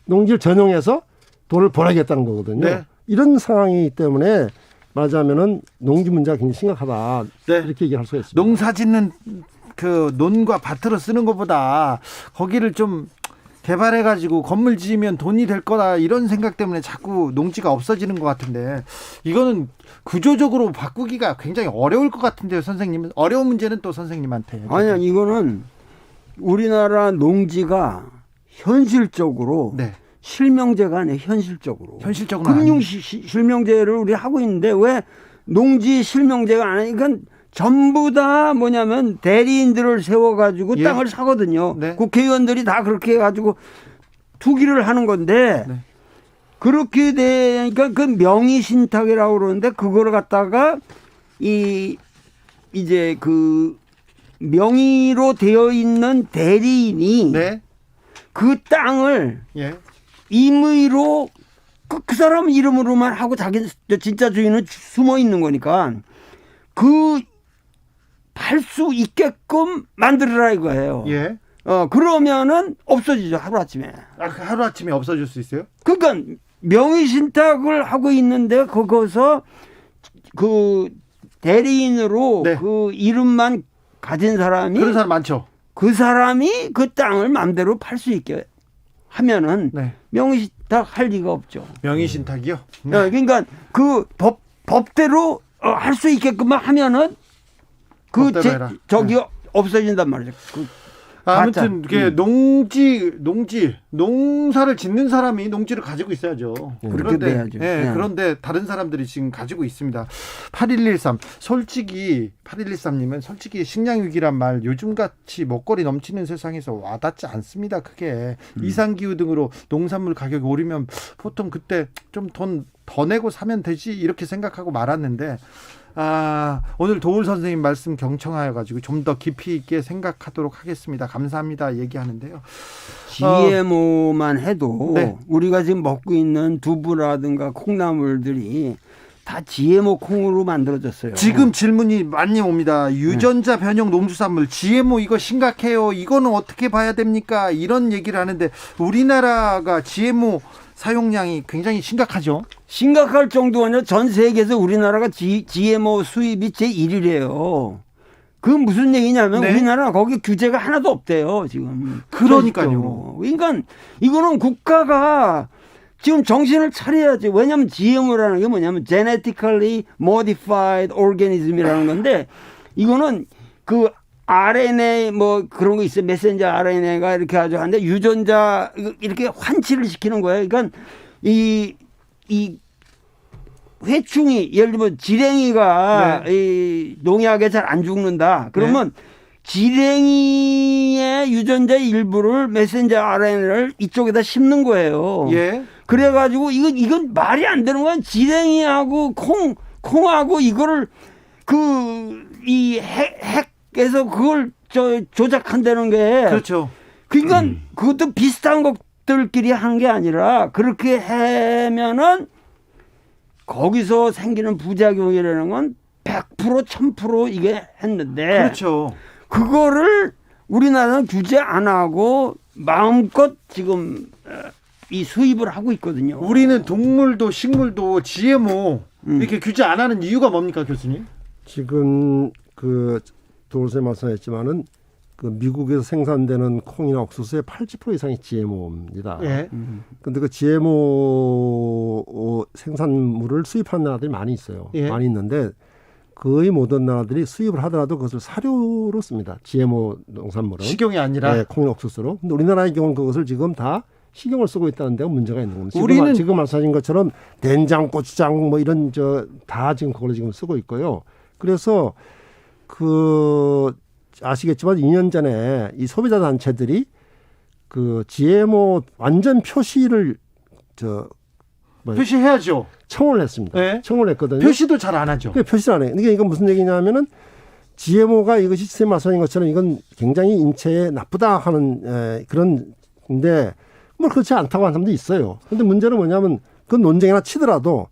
농지를 전용해서 돈을 벌어야겠다는 거거든요. 네. 이런 상황이기 때문에 말하자면은 농지 문제가 굉장히 심각하다. 네. 이렇게 얘기할 수가 있습니다. 농사 짓는 그 논과 밭으로 쓰는 것보다 거기를 좀 개발해가지고 건물 지으면 돈이 될 거다 이런 생각 때문에 자꾸 농지가 없어지는 것 같은데 이거는 구조적으로 바꾸기가 굉장히 어려울 것 같은데요, 선생님. 어려운 문제는 또 선생님한테. 아니야, 이거는 우리나라 농지가 현실적으로 네. 실명제가 아니에요. 현실적으로 금융 아니... 실명제를 우리 하고 있는데 왜 농지 실명제가 안 하니까 전부 다 뭐냐면 대리인들을 세워가지고 예. 땅을 사거든요. 네. 국회의원들이 다 그렇게 해가지고 투기를 하는 건데 네. 그렇게 되니까 그 명의신탁이라고 그러는데 그거를 갖다가 이제 그 명의로 되어 있는 대리인이 네. 그 땅을 예. 임의로 그 사람 이름으로만 하고 자기 진짜 주인은 숨어 있는 거니까 그 팔 수 있게끔 만들어라 이거예요. 예. 그러면은 없어지죠 하루아침에. 하루아침에 없어질 수 있어요? 그러니까 명의신탁을 하고 있는데 거기서 그 대리인으로 네. 그 이름만 가진 사람이 그런 사람 많죠. 그 사람이 그 땅을 마음대로 팔 수 있게 하면은 네. 명의신탁 할 리가 없죠. 명의신탁이요? 네. 그러니까 그 법대로 할 수 있게끔만 하면은 저기 없어진단 말이죠. 아무튼 이게 농사를 짓는 사람이 농지를 가지고 있어야죠. 그렇게 돼야죠. 네, 그런데 다른 사람들이 지금 가지고 있습니다. 8113 8113님은 솔직히 식량 위기란 말 요즘같이 먹거리 넘치는 세상에서 와닿지 않습니다. 크게 이상기후 등으로 농산물 가격이 오르면 보통 그때 좀 돈 더 내고 사면 되지 이렇게 생각하고 말았는데 오늘 도울 선생님 말씀 경청하여가지고 좀 더 깊이 있게 생각하도록 하겠습니다. 감사합니다. 얘기하는데요. GMO만 해도 네. 우리가 지금 먹고 있는 두부라든가 콩나물들이 다 GMO 콩으로 만들어졌어요. 지금 질문이 많이 옵니다. 유전자 변형 농수산물 GMO 이거 심각해요. 이거는 어떻게 봐야 됩니까? 이런 얘기를 하는데 우리나라가 GMO 사용량이 굉장히 심각하죠. 심각할 정도가 아니라 전 세계에서 우리나라가 GMO 수입이 제1위래요. 그건 무슨 얘기냐면 네. 우리나라 거기 규제가 하나도 없대요. 지금. 그러니까요. 그러니까 이거는 국가가 지금 정신을 차려야지. 왜냐하면 GMO라는 게 뭐냐면 Genetically Modified Organism이라는 건데 이거는 그 RNA 뭐 그런 거 있어요. 메신저 RNA가 이렇게 아주 하는데 유전자 이렇게 환치를 시키는 거예요. 그러니까 이 회충이 예를 들면 지렁이가 이 농약에 잘 안 죽는다. 그러면 지렁이의 유전자 일부를 메신저 RNA를 이쪽에다 심는 거예요. 예. 그래가지고 이건 말이 안 되는 거야. 지렁이하고 콩하고 이거를 이 핵에서 그걸 조작한다는 게 그렇죠. 그러니까 그것도 비슷한 것들끼리 하는 게 아니라 그렇게 하면은 거기서 생기는 부작용이라는 건 100% 1000% 이게 했는데 그렇죠. 그거를 우리나라는 규제 안 하고 마음껏 지금 이 수입을 하고 있거든요. 우리는 동물도 식물도 GMO 이렇게 규제 안 하는 이유가 뭡니까, 교수님? 지금 도울쌤 말씀하셨지만은 그 미국에서 생산되는 콩이나 옥수수의 80% 이상이 GMO입니다. 예. 근데 그 GMO 생산물을 수입하는 나라들이 많이 있어요. 예. 많이 있는데 거의 모든 나라들이 수입을 하더라도 그것을 사료로 씁니다. GMO 농산물은. 식용이 아니라. 네, 콩이나 옥수수로. 근데 우리나라의 경우는 그것을 지금 다 식용을 쓰고 있다는 데가 문제가 있는 겁니다. 우리는 지금 말씀하신 것처럼 된장, 고추장 뭐 이런 다 지금 그걸 지금 쓰고 있고요. 그래서 아시겠지만 2년 전에 이 소비자 단체들이 그 GMO 완전 표시를 표시해야죠. 청원을 했습니다. 네. 청원을 했거든요. 표시도 잘 안 하죠. 표시를 안 해요. 이게 이건 무슨 얘기냐면은 GMO가 이것이 선생님 말씀하신 것처럼 이건 굉장히 인체에 나쁘다 하는 그런데 뭐 그렇지 않다고 하는 사람도 있어요. 그런데 문제는 뭐냐면 그 논쟁이나 치더라도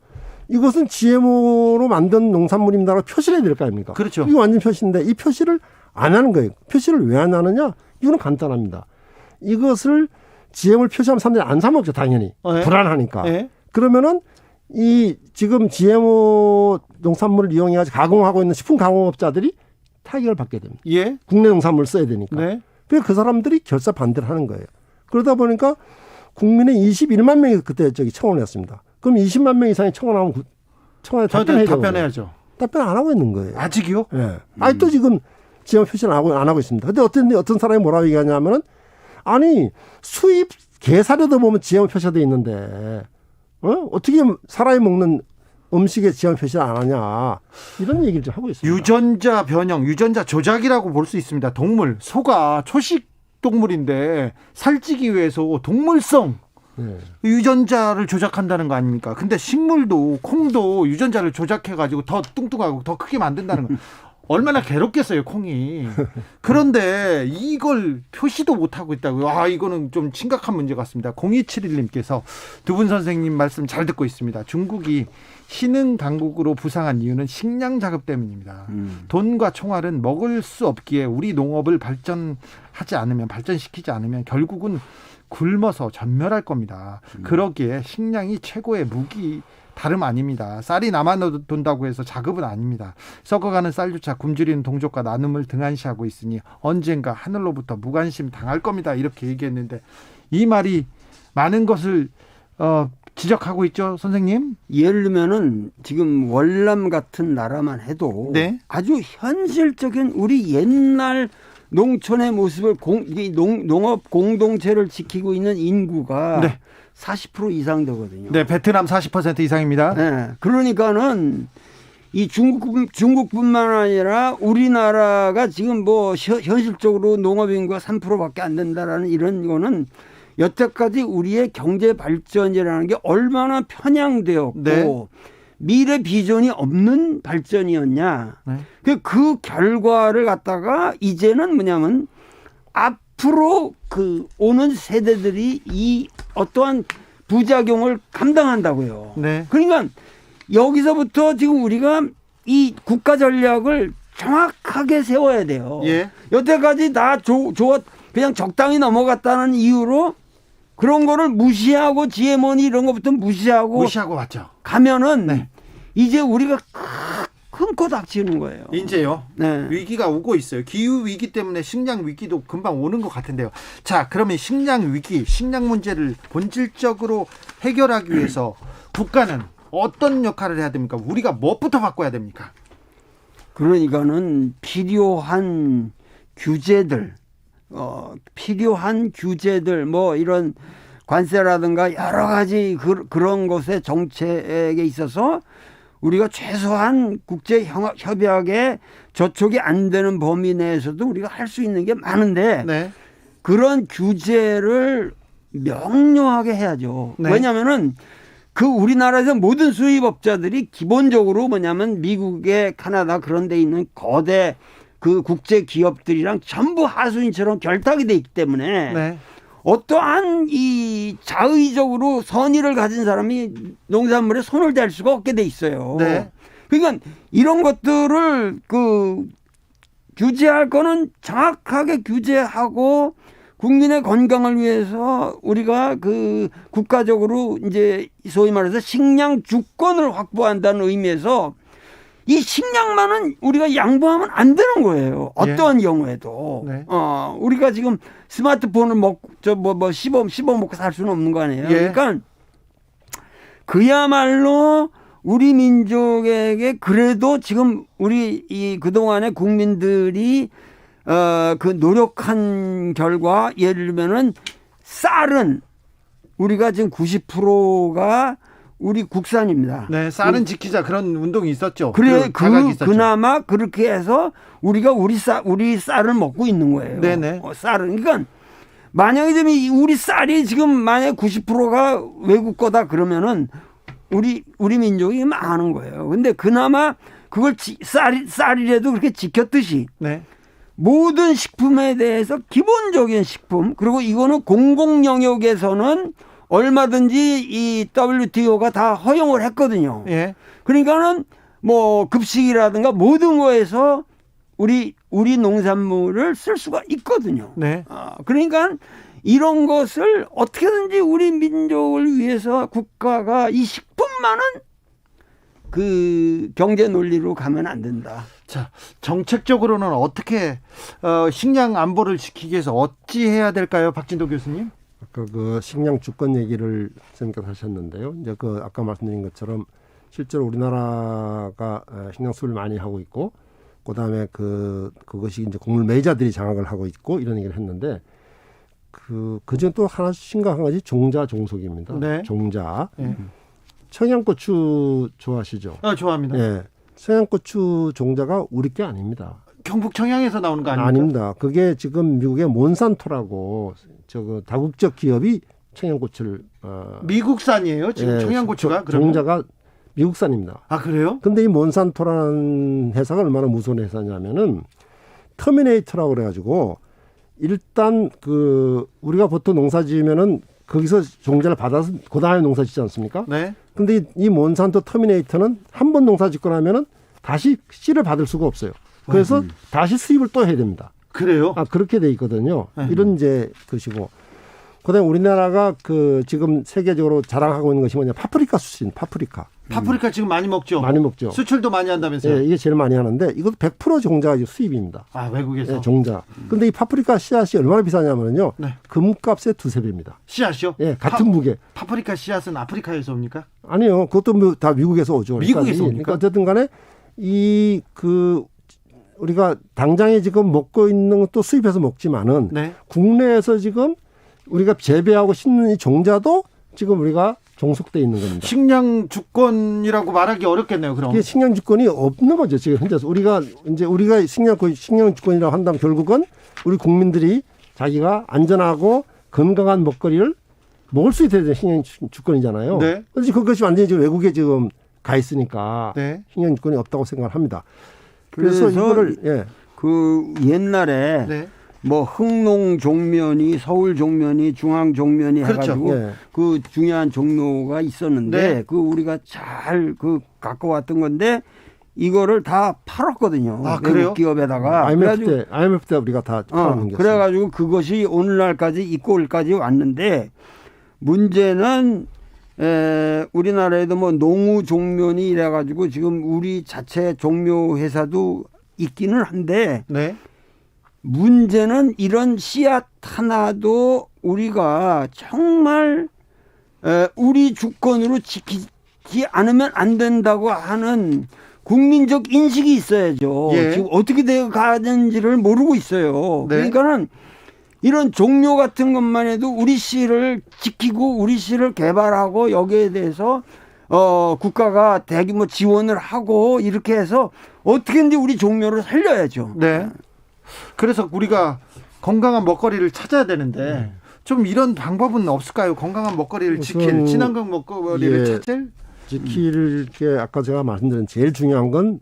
이것은 GMO로 만든 농산물입니다라고 표시를 해야 될 거 아닙니까? 그렇죠. 이거 완전 표시인데 이 표시를 안 하는 거예요. 표시를 왜 안 하느냐? 이유는 간단합니다. 이것을 GMO를 표시하면 사람들이 안 사 먹죠, 당연히. 네. 불안하니까. 네. 그러면은 이 지금 GMO 농산물을 이용해가지고 가공하고 있는 식품 가공업자들이 타격을 받게 됩니다. 예. 국내 농산물을 써야 되니까. 네. 그래서 그 사람들이 결사 반대를 하는 거예요. 그러다 보니까 국민의 21만 명이 그때 청원을 했습니다. 그럼 20만 명 이상이 청원하면 청원에 답변해야죠. 답변 안 하고 있는 거예요. 아직이요? 예. 아니 또 지금 GMO 표시를 안 하고 있습니다. 근데 어떤 사람이 뭐라고 얘기하냐면은 아니 수입 게사료도 보면 GMO 표시가 돼 있는데 어떻게 사람이 먹는 음식에 GMO 표시를 안 하냐 이런 얘기를 좀 하고 있습니다. 유전자 변형, 유전자 조작이라고 볼 수 있습니다. 동물, 소가 초식 동물인데 살찌기 위해서 동물성 유전자를 조작한다는 거 아닙니까? 근데 식물도 콩도 유전자를 조작해가지고 더 뚱뚱하고 더 크게 만든다는 거. 얼마나 괴롭겠어요, 콩이. 그런데 이걸 표시도 못하고 있다고요. 이거는 좀 심각한 문제 같습니다. 0271님께서 두 분 선생님 말씀 잘 듣고 있습니다. 중국이 신흥 강국으로 부상한 이유는 식량 자급 때문입니다. 돈과 총알은 먹을 수 없기에 우리 농업을 발전시키지 않으면 결국은 굶어서 전멸할 겁니다. 그러기에 식량이 최고의 무기 다름 아닙니다. 쌀이 남아돈다고 해서 자급은 아닙니다. 썩어가는 쌀주차 굶주리는 동족과 나눔을 등한시하고 있으니 언젠가 하늘로부터 무관심 당할 겁니다. 이렇게 얘기했는데 이 말이 많은 것을 지적하고 있죠, 선생님? 예를 들면은 지금 월남 같은 나라만 해도 네. 아주 현실적인 우리 옛날 농촌의 모습을 농업 공동체를 지키고 있는 인구가 네. 40% 이상 되거든요. 네, 베트남 40% 이상입니다. 네, 그러니까는 이 중국뿐만 아니라 우리나라가 지금 뭐 현실적으로 농업 인구가 3%밖에 안 된다라는 이런 거는 여태까지 우리의 경제 발전이라는 게 얼마나 편향되었고 네. 미래 비전이 없는 발전이었냐. 네. 그 결과를 갖다가 이제는 뭐냐면 앞으로 오는 세대들이 이 어떠한 부작용을 감당한다고요. 네. 그러니까 여기서부터 지금 우리가 이 국가 전략을 정확하게 세워야 돼요. 예. 여태까지 다 그냥 적당히 넘어갔다는 이유로 그런 거를 무시하고 GMO니 이런 것부터 무시하고 맞죠. 가면은 네. 이제 우리가 큰 코 닥치는 거예요. 이제요. 네. 위기가 오고 있어요. 기후 위기 때문에 식량 위기도 금방 오는 것 같은데요. 자, 그러면 식량 위기, 식량 문제를 본질적으로 해결하기 위해서 국가는 어떤 역할을 해야 됩니까? 우리가 무엇부터 바꿔야 됩니까? 그러니까는 필요한 규제들 뭐 이런 관세라든가 여러 가지 그런 것의 정책에 있어서 우리가 최소한 국제 협약에 저촉이 안 되는 범위 내에서도 우리가 할 수 있는 게 많은데 네. 그런 규제를 명료하게 해야죠. 네. 왜냐하면은 우리나라에서 모든 수입업자들이 기본적으로 뭐냐면 미국에 캐나다 그런 데 있는 거대 국제 기업들이랑 전부 하수인처럼 결탁이 돼 있기 때문에 네. 어떠한 이 자의적으로 선의를 가진 사람이 농산물에 손을 댈 수가 없게 돼 있어요. 네. 그러니까 이런 것들을 규제할 거는 정확하게 규제하고 국민의 건강을 위해서 우리가 국가적으로 이제 소위 말해서 식량 주권을 확보한다는 의미에서 이 식량만은 우리가 양보하면 안 되는 거예요. 어떠한 경우에도. 네. 우리가 지금 스마트폰을 씹어 먹고 살 수는 없는 거 아니에요. 예. 그러니까 그야말로 우리 민족에게 그래도 지금 우리 그동안의 국민들이 노력한 결과 예를 들면은 쌀은 우리가 지금 90%가 우리 국산입니다. 네, 쌀은 지키자 그런 운동이 있었죠. 그래, 그나마 그렇게 해서 우리가 우리 쌀을 먹고 있는 거예요. 네네. 쌀은 그러니까 만약에 좀 우리 쌀이 지금 만약 90%가 외국 거다 그러면은 우리 민족이 망하는 거예요. 근데 그나마 그걸 쌀이라도 그렇게 지켰듯이 네. 모든 식품에 대해서 기본적인 식품 그리고 이거는 공공 영역에서는 얼마든지 이 WTO가 다 허용을 했거든요. 예. 그러니까는 뭐 급식이라든가 모든 거에서 우리 농산물을 쓸 수가 있거든요. 네. 그러니까 이런 것을 어떻게든지 우리 민족을 위해서 국가가 이 식품만은 그 경제 논리로 가면 안 된다. 자, 정책적으로는 어떻게 식량 안보를 지키기 위해서 어찌 해야 될까요, 박진도 교수님? 아까 그 식량 주권 얘기를 선생님께서 하셨는데요. 이제 그 아까 말씀드린 것처럼 실제로 우리나라가 식량 수입을 많이 하고 있고, 그다음에 그것이 이제 곡물 매자들이 장악을 하고 있고 이런 얘기를 했는데 그중에 또 하나 심각한 것이 종자 종속입니다. 네. 종자. 네. 청양고추 좋아하시죠? 좋아합니다. 네. 청양고추 종자가 우리 게 아닙니다. 경북 청양에서 나오는 거 아닙니까? 아닙니다. 그게 지금 미국의 몬산토라고 다국적 기업이 청양고추를 미국산이에요. 지금 청양고추가 종자가 미국산입니다. 아, 그래요? 근데 이 몬산토라는 회사가 얼마나 무서운 회사냐면은 터미네이터라고 그래가지고 일단 우리가 보통 농사 지으면은 거기서 종자를 받아서 그다음에 농사 짓지 않습니까? 네. 근데 이 몬산토 터미네이터는 한 번 농사 짓고 나면은 다시 씨를 받을 수가 없어요. 그래서 다시 수입을 또 해야 됩니다. 그래요? 그렇게 돼 있거든요. 이런 이제 것이고. 그다음에 우리나라가 지금 세계적으로 자랑하고 있는 것이 뭐냐? 파프리카 수신, 파프리카. 파프리카 지금 많이 먹죠? 많이 먹죠. 수출도 많이 한다면서요? 네, 이게 제일 많이 하는데 이것도 100% 종자가 수입입니다. 아, 외국에서? 네, 종자. 근데 이 파프리카 씨앗이 얼마나 비싸냐면요. 네. 금값의 2-3배입니다. 씨앗이요? 네, 같은 무게. 파프리카 씨앗은 아프리카에서 옵니까? 아니요. 그것도 다 미국에서 오죠. 미국에서 옵니까? 그러니까 어쨌든 간에 우리가 당장에 지금 먹고 있는 것도 수입해서 먹지만은 네. 국내에서 지금 우리가 재배하고 심는 이 종자도 지금 우리가 종속돼 있는 겁니다. 식량 주권이라고 말하기 어렵겠네요. 그럼 이게 식량 주권이 없는 거죠. 지금 현재서 우리가 식량 주권이라고 한다면 결국은 우리 국민들이 자기가 안전하고 건강한 먹거리를 먹을 수 있어야 되는 식량 주권이잖아요. 네. 그래서 그것이 완전히 지금 외국에 지금 가 있으니까 네. 식량 주권이 없다고 생각을 합니다. 그래서 이거를 옛날에 네. 뭐 흥농 종면이 서울 종면이 중앙 종면이 그렇죠. 해가지고 예. 그 중요한 종로가 있었는데 네. 우리가 잘 갖고 왔던 건데 이거를 다 팔았거든요. 아, 그래요? 외국 기업에다가. IMF 때 우리가 다 팔아넘겼어요. 그래가지고 그것이 오늘날까지 입고일까지 왔는데 문제는 우리나라에도 뭐 농우 종면이 이래가지고 지금 우리 자체 종묘 회사도 있기는 한데 네. 문제는 이런 씨앗 하나도 우리가 정말 우리 주권으로 지키지 않으면 안 된다고 하는 국민적 인식이 있어야죠. 예. 지금 어떻게 되어 가는지를 모르고 있어요. 네. 그러니까는 이런 종묘 같은 것만 해도 우리 씨를 지키고 우리 씨를 개발하고 여기에 대해서 국가가 대규모 지원을 하고 이렇게 해서 어떻게든지 우리 종묘를 살려야죠. 네. 그래서 우리가 건강한 먹거리를 찾아야 되는데 좀 이런 방법은 없을까요? 건강한 먹거리를 지킬, 친환경 먹거리를 찾을? 지킬 게 아까 제가 말씀드린 제일 중요한 건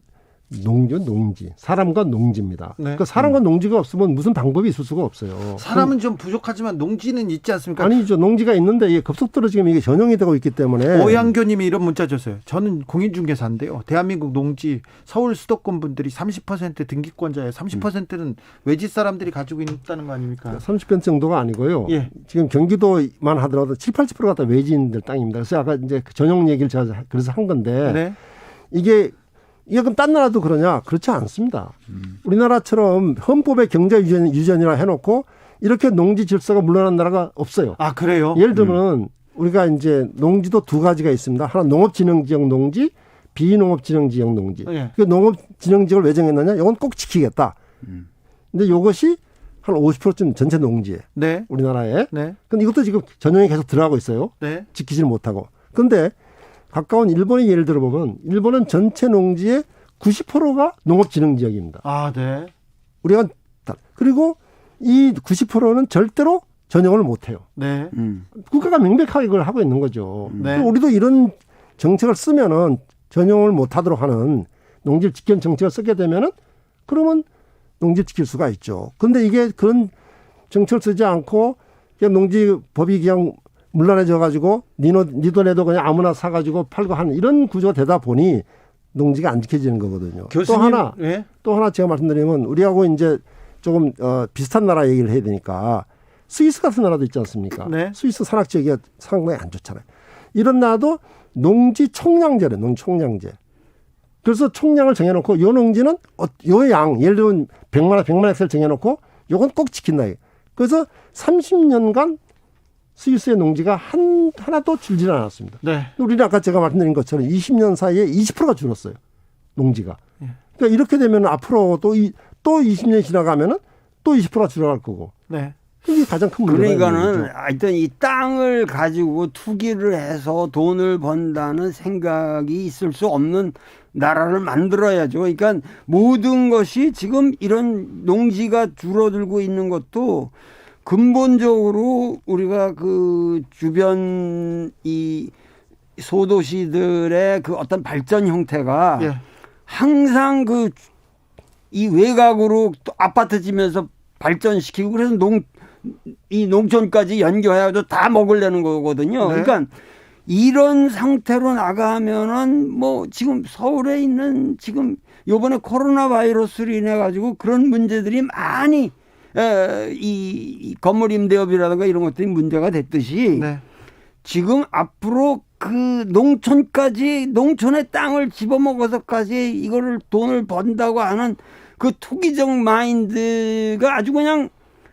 농지. 사람과 농지입니다. 네. 그러니까 사람과 농지가 없으면 무슨 방법이 있을 수가 없어요. 사람은 좀 부족하지만 농지는 있지 않습니까? 아니죠. 농지가 있는데 이게 급속도로 지금 이게 전용이 되고 있기 때문에. 오양교님이 이런 문자 줬어요. 저는 공인중개사인데요. 대한민국 농지 서울 수도권 분들이 30% 등기권자예요. 30%는 외지 사람들이 가지고 있다는 거 아닙니까? 30% 정도가 아니고요. 예. 지금 경기도만 하더라도 70~80%가 다 외지인들 땅입니다. 그래서 아까 이제 전용 얘기를 제가 그래서 한 건데 네. 이게 그럼 딴 나라도 그러냐? 그렇지 않습니다. 우리나라처럼 헌법에 경제 유전이라 해놓고 이렇게 농지 질서가 물러난 나라가 없어요. 아, 그래요? 예를 들면 우리가 이제 농지도 두 가지가 있습니다. 하나 농업진흥지역 농지, 비농업진흥지역 농지. 예. 그 농업진흥지역을 왜 정했느냐? 이건 꼭 지키겠다. 근데 이것이 한 50%쯤 전체 농지에 네. 우리나라에. 네. 근데 이것도 지금 전형이 계속 들어가고 있어요. 네. 지키지를 못하고. 그런데 가까운 일본의 예를 들어보면 일본은 전체 농지의 90%가 농업진흥지역입니다. 아, 네. 우리가 그리고 이 90%는 절대로 전형을 못해요. 네. 국가가 명백하게 그걸 하고 있는 거죠. 네. 우리도 이런 정책을 쓰면은 전형을 못하도록 하는 농지를 지키는 정책을 쓰게 되면은 그러면 농지를 지킬 수가 있죠. 근데 이게 그런 정책을 쓰지 않고 그냥 농지법이 그냥 물란해져 가지고 니도 내도 그냥 아무나 사가지고 팔고 하는 이런 구조가 되다 보니 농지가 안 지켜지는 거거든요. 교수님, 또 하나 제가 말씀드리면 우리하고 이제 조금 비슷한 나라 얘기를 해야 되니까 스위스 같은 나라도 있지 않습니까? 네. 스위스 산악 지역이 상당히 안 좋잖아요. 이런 나라도 농지 총량제래, 농지 총량제. 그래서 총량을 정해놓고 요 농지는 요 양, 예를 들면 100만 헥타를 정해놓고 요건 꼭 지킨다. 그래서 30년간 스위스의 농지가 하나도 줄지는 않았습니다. 네. 우리는 아까 제가 말씀드린 것처럼 20년 사이에 20%가 줄었어요. 농지가. 그러니까 이렇게 되면 앞으로 또 20년이 지나가면은 또 20%가 줄어갈 거고. 네. 이게 가장 큰 문제가 그러니까는 하여튼 이 땅을 가지고 투기를 해서 돈을 번다는 생각이 있을 수 없는 나라를 만들어야죠. 그러니까 모든 것이 지금 이런 농지가 줄어들고 있는 것도 근본적으로 우리가 그 주변 이 소도시들의 그 어떤 발전 형태가 항상 그 이 외곽으로 또 아파트 지면서 발전시키고 그래서 이 농촌까지 연결해가지고 다 먹으려는 거거든요. 네. 그러니까 이런 상태로 나가면은 뭐 지금 서울에 있는 지금 요번에 코로나 바이러스로 인해 가지고 그런 문제들이 많이 이 건물 임대업이라든가 이런 것들이 문제가 됐듯이 네. 지금 앞으로 그 농촌의 땅을 집어먹어서까지 이거를 돈을 번다고 하는 그 투기적 마인드가 아주 그냥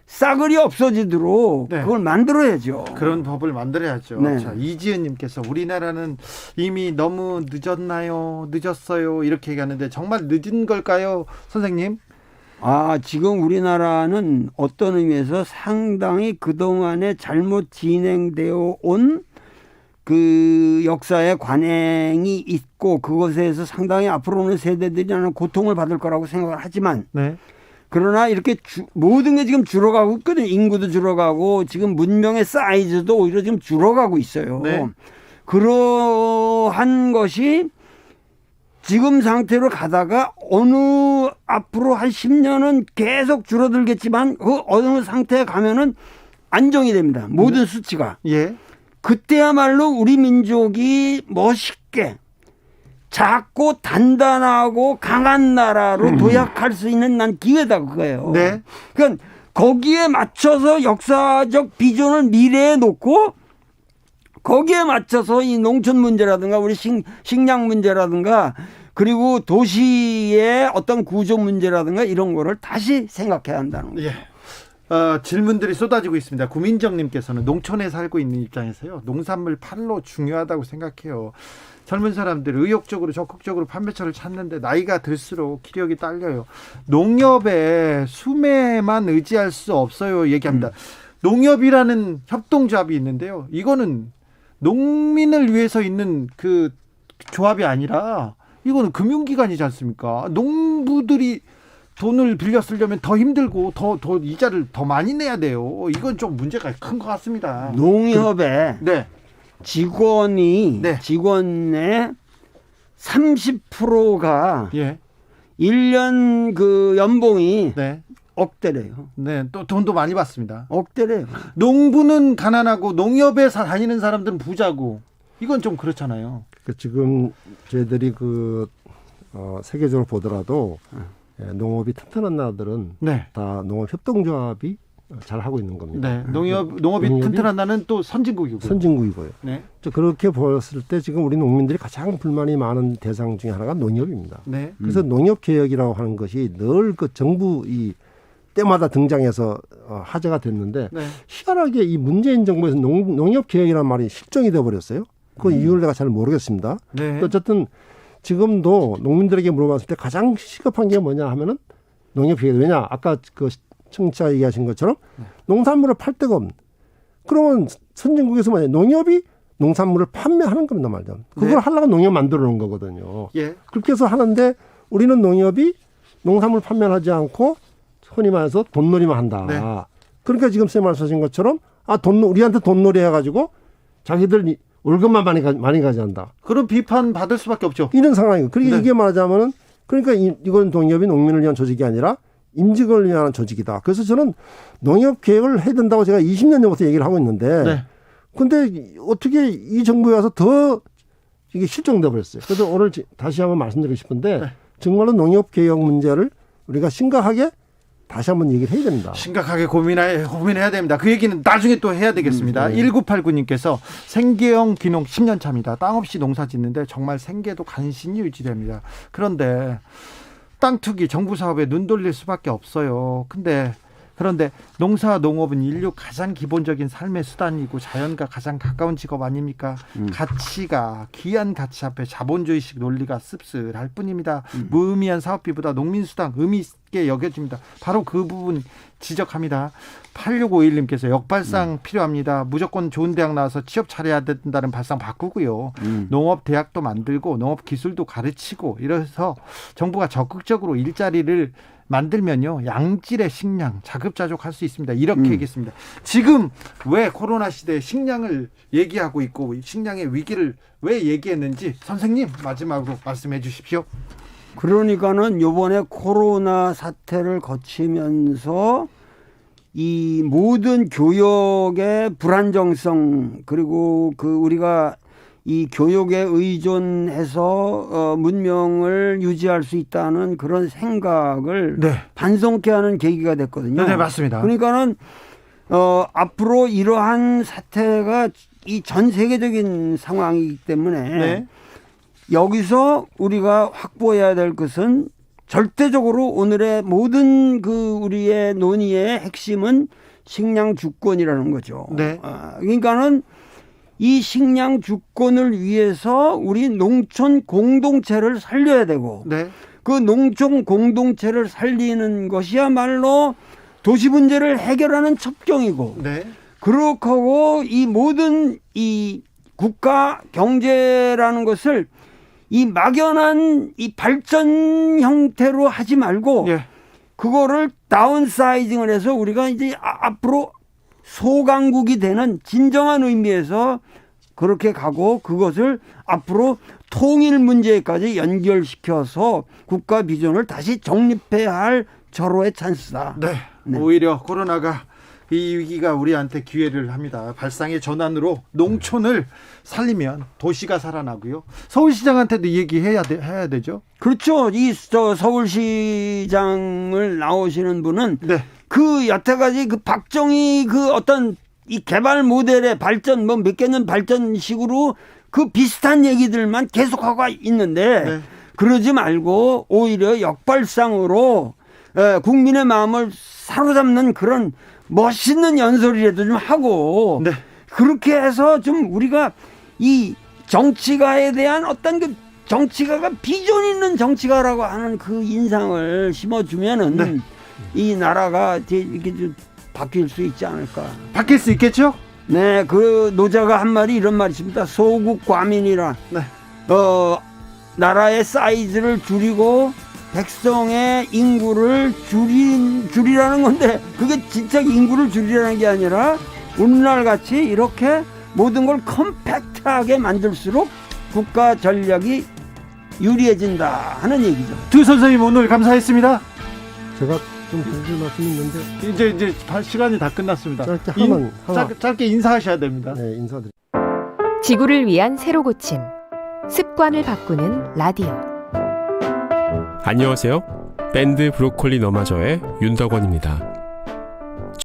싸그리 없어지도록 네. 그걸 만들어야죠. 그런 법을 만들어야죠. 네. 자, 이지은님께서 우리나라는 이미 너무 늦었어요 이렇게 얘기하는데 정말 늦은 걸까요, 선생님? 지금 우리나라는 어떤 의미에서 상당히 그동안에 잘못 진행되어 온 그 역사의 관행이 있고 그것에서 상당히 앞으로 오는 세대들이 나는 고통을 받을 거라고 생각을 하지만 네. 그러나 이렇게 모든 게 지금 줄어가고 있거든요. 인구도 줄어가고 지금 문명의 사이즈도 오히려 지금 줄어가고 있어요. 네. 그러한 것이 지금 상태로 가다가 앞으로 한 10년은 계속 줄어들겠지만 그 어느 상태에 가면은 안정이 됩니다. 모든 수치가. 예. 그때야말로 우리 민족이 멋있게 작고 단단하고 강한 나라로 도약할 수 있는 난 기회다 그거예요. 네. 그러니까 거기에 맞춰서 역사적 비전을 미래에 놓고 거기에 맞춰서 이 농촌 문제라든가 우리 식량 문제라든가 그리고 도시의 어떤 구조 문제라든가 이런 거를 다시 생각해야 한다는 거죠. 예. 질문들이 쏟아지고 있습니다. 구민정님께서는 농촌에 살고 있는 입장에서요. 농산물 판로 중요하다고 생각해요. 젊은 사람들 의욕적으로 적극적으로 판매처를 찾는데 나이가 들수록 기력이 딸려요. 농협에 수매만 의지할 수 없어요. 얘기합니다. 농협이라는 협동조합이 있는데요. 이거는 농민을 위해서 있는 그 조합이 아니라 이거는 금융기관이지 않습니까? 농부들이 돈을 빌려 쓰려면 더 힘들고 더 이자를 더 많이 내야 돼요. 이건 좀 문제가 큰 것 같습니다. 농협에 네. 직원의 30%가 1년 그 연봉이 억대래요. 네, 또 돈도 많이 받습니다. 억대래요. 농부는 가난하고 농협에 다니는 사람들은 부자고 이건 좀 그렇잖아요. 지금 저희들이 세계적으로 보더라도 농업이 튼튼한 나라들은 다 농업 협동조합이 잘 하고 있는 겁니다. 네, 농업이 튼튼한 나라는 또 선진국이고요. 네. 그렇게 보았을 때 지금 우리 농민들이 가장 불만이 많은 대상 중에 하나가 농협입니다. 네. 그래서 농협 개혁이라고 하는 것이 늘 그 정부 때마다 등장해서 화제가 됐는데 희한하게 이 문재인 정부에서 농협 개혁이라는 말이 실종이 돼 버렸어요. 그 이유를 내가 잘 모르겠습니다. 네. 어쨌든 지금도 농민들에게 물어봤을 때 가장 시급한 게 뭐냐 하면은 농협 개혁. 왜냐 아까 그 청취자 얘기하신 것처럼 농산물을 팔 데가 없는. 그러면 선진국에서 만약 농협이 농산물을 판매하는 겁니다, 말하자면. 그걸 하려고 농협 만들어 놓은 거거든요. 그렇게 해서 하는데 우리는 농협이 농산물 판매를 하지 않고 흔히 말해서 돈놀이만 한다. 그러니까 지금 쌤 말씀하신 것처럼 우리한테 돈놀이 해가지고 자기들 월급만 많이 가져간다. 그런 비판 받을 수밖에 없죠. 이런 상황이고. 그러니까 이게 말하자면은 그러니까 이건 농협이 농민을 위한 조직이 아니라 임직을 위한 조직이다. 그래서 저는 농협 개혁을 해야 된다고 제가 20년 전부터 얘기를 하고 있는데 근데 어떻게 이 정부에 와서 더 이게 실종돼 버렸어요. 그래서 오늘 다시 한번 말씀드리고 싶은데 정말로 농협 개혁 문제를 우리가 심각하게 다시 한번 얘기를 해야 됩니다. 심각하게 고민해야 됩니다. 그 얘기는 나중에 또 해야 되겠습니다. 1989님께서 생계형 귀농 10년 차입니다. 땅 없이 농사 짓는데 정말 생계도 간신히 유지됩니다. 그런데 땅 투기 정부 사업에 눈 돌릴 수밖에 없어요. 그런데 농사 농업은 인류 가장 기본적인 삶의 수단이고 자연과 가장 가까운 직업 아닙니까? 가치가 귀한 가치 앞에 자본주의식 논리가 씁쓸할 뿐입니다. 무의미한 사업비보다 농민수당 의미 있게 여겨집니다. 바로 그 부분 지적합니다. 8651님께서 역발상 필요합니다. 무조건 좋은 대학 나와서 취업 잘해야 된다는 발상 바꾸고요. 농업대학도 만들고 농업기술도 가르치고 이래서 정부가 적극적으로 일자리를 만들면요 양질의 식량 자급자족할 수 있습니다. 이렇게 얘기했습니다. 지금 왜 코로나 시대에 식량을 얘기하고 있고 식량의 위기를 왜 얘기했는지 선생님 마지막으로 말씀해 주십시오. 그러니까는 이번에 코로나 사태를 거치면서 이 모든 교역의 불안정성 그리고 우리가 이 교육에 의존해서 문명을 유지할 수 있다는 그런 생각을 반성케 하는 계기가 됐거든요. 네, 맞습니다. 그러니까는 앞으로 이러한 사태가 이 전 세계적인 상황이기 때문에 여기서 우리가 확보해야 될 것은 절대적으로 오늘의 모든 우리의 논의의 핵심은 식량 주권이라는 거죠. 그러니까는 이 식량 주권을 위해서 우리 농촌 공동체를 살려야 되고 그 농촌 공동체를 살리는 것이야말로 도시 문제를 해결하는 첩경이고 그렇게 하고 이 모든 이 국가 경제라는 것을 이 막연한 이 발전 형태로 하지 말고 그거를 다운사이징을 해서 우리가 이제 앞으로 소강국이 되는 진정한 의미에서 그렇게 가고 그것을 앞으로 통일 문제까지 연결시켜서 국가 비전을 다시 정립해야 할 절호의 찬스다. 오히려 코로나가 이 위기가 우리한테 기회를 합니다. 발상의 전환으로 농촌을 살리면 도시가 살아나고요. 서울시장한테도 얘기해야 되죠. 그렇죠. 이 서울시장을 나오시는 분은 여태까지 박정희 어떤 이 개발 모델의 발전 몇 개 년 발전식으로 비슷한 얘기들만 계속하고 있는데 그러지 말고 오히려 역발상으로 국민의 마음을 사로잡는 그런 멋있는 연설이라도 좀 하고 그렇게 해서 좀 우리가 이 정치가에 대한 어떤 정치가가 비전 있는 정치가라고 하는 그 인상을 심어주면은 이 나라가 이렇게 좀 바뀔 수 있지 않을까. 바뀔 수 있겠죠? 네, 노자가 한 말이 이런 말이 있습니다. 소국 과민이라. 나라의 사이즈를 줄이고 백성의 인구를 줄이라는 건데 그게 진짜 인구를 줄이라는 게 아니라 오늘날 같이 이렇게 모든 걸 컴팩트하게 만들수록 국가 전략이 유리해진다 하는 얘기죠. 두 선생님 오늘 감사했습니다. 제가 좀 드릴 말씀이 있는데 이제 시간이 다 끝났습니다. 짧게 인사하셔야 됩니다. 인사드립니다. 지구를 위한 새로 고침 습관을 바꾸는 라디오. 안녕하세요. 밴드 브로콜리 너마저의 윤덕원입니다.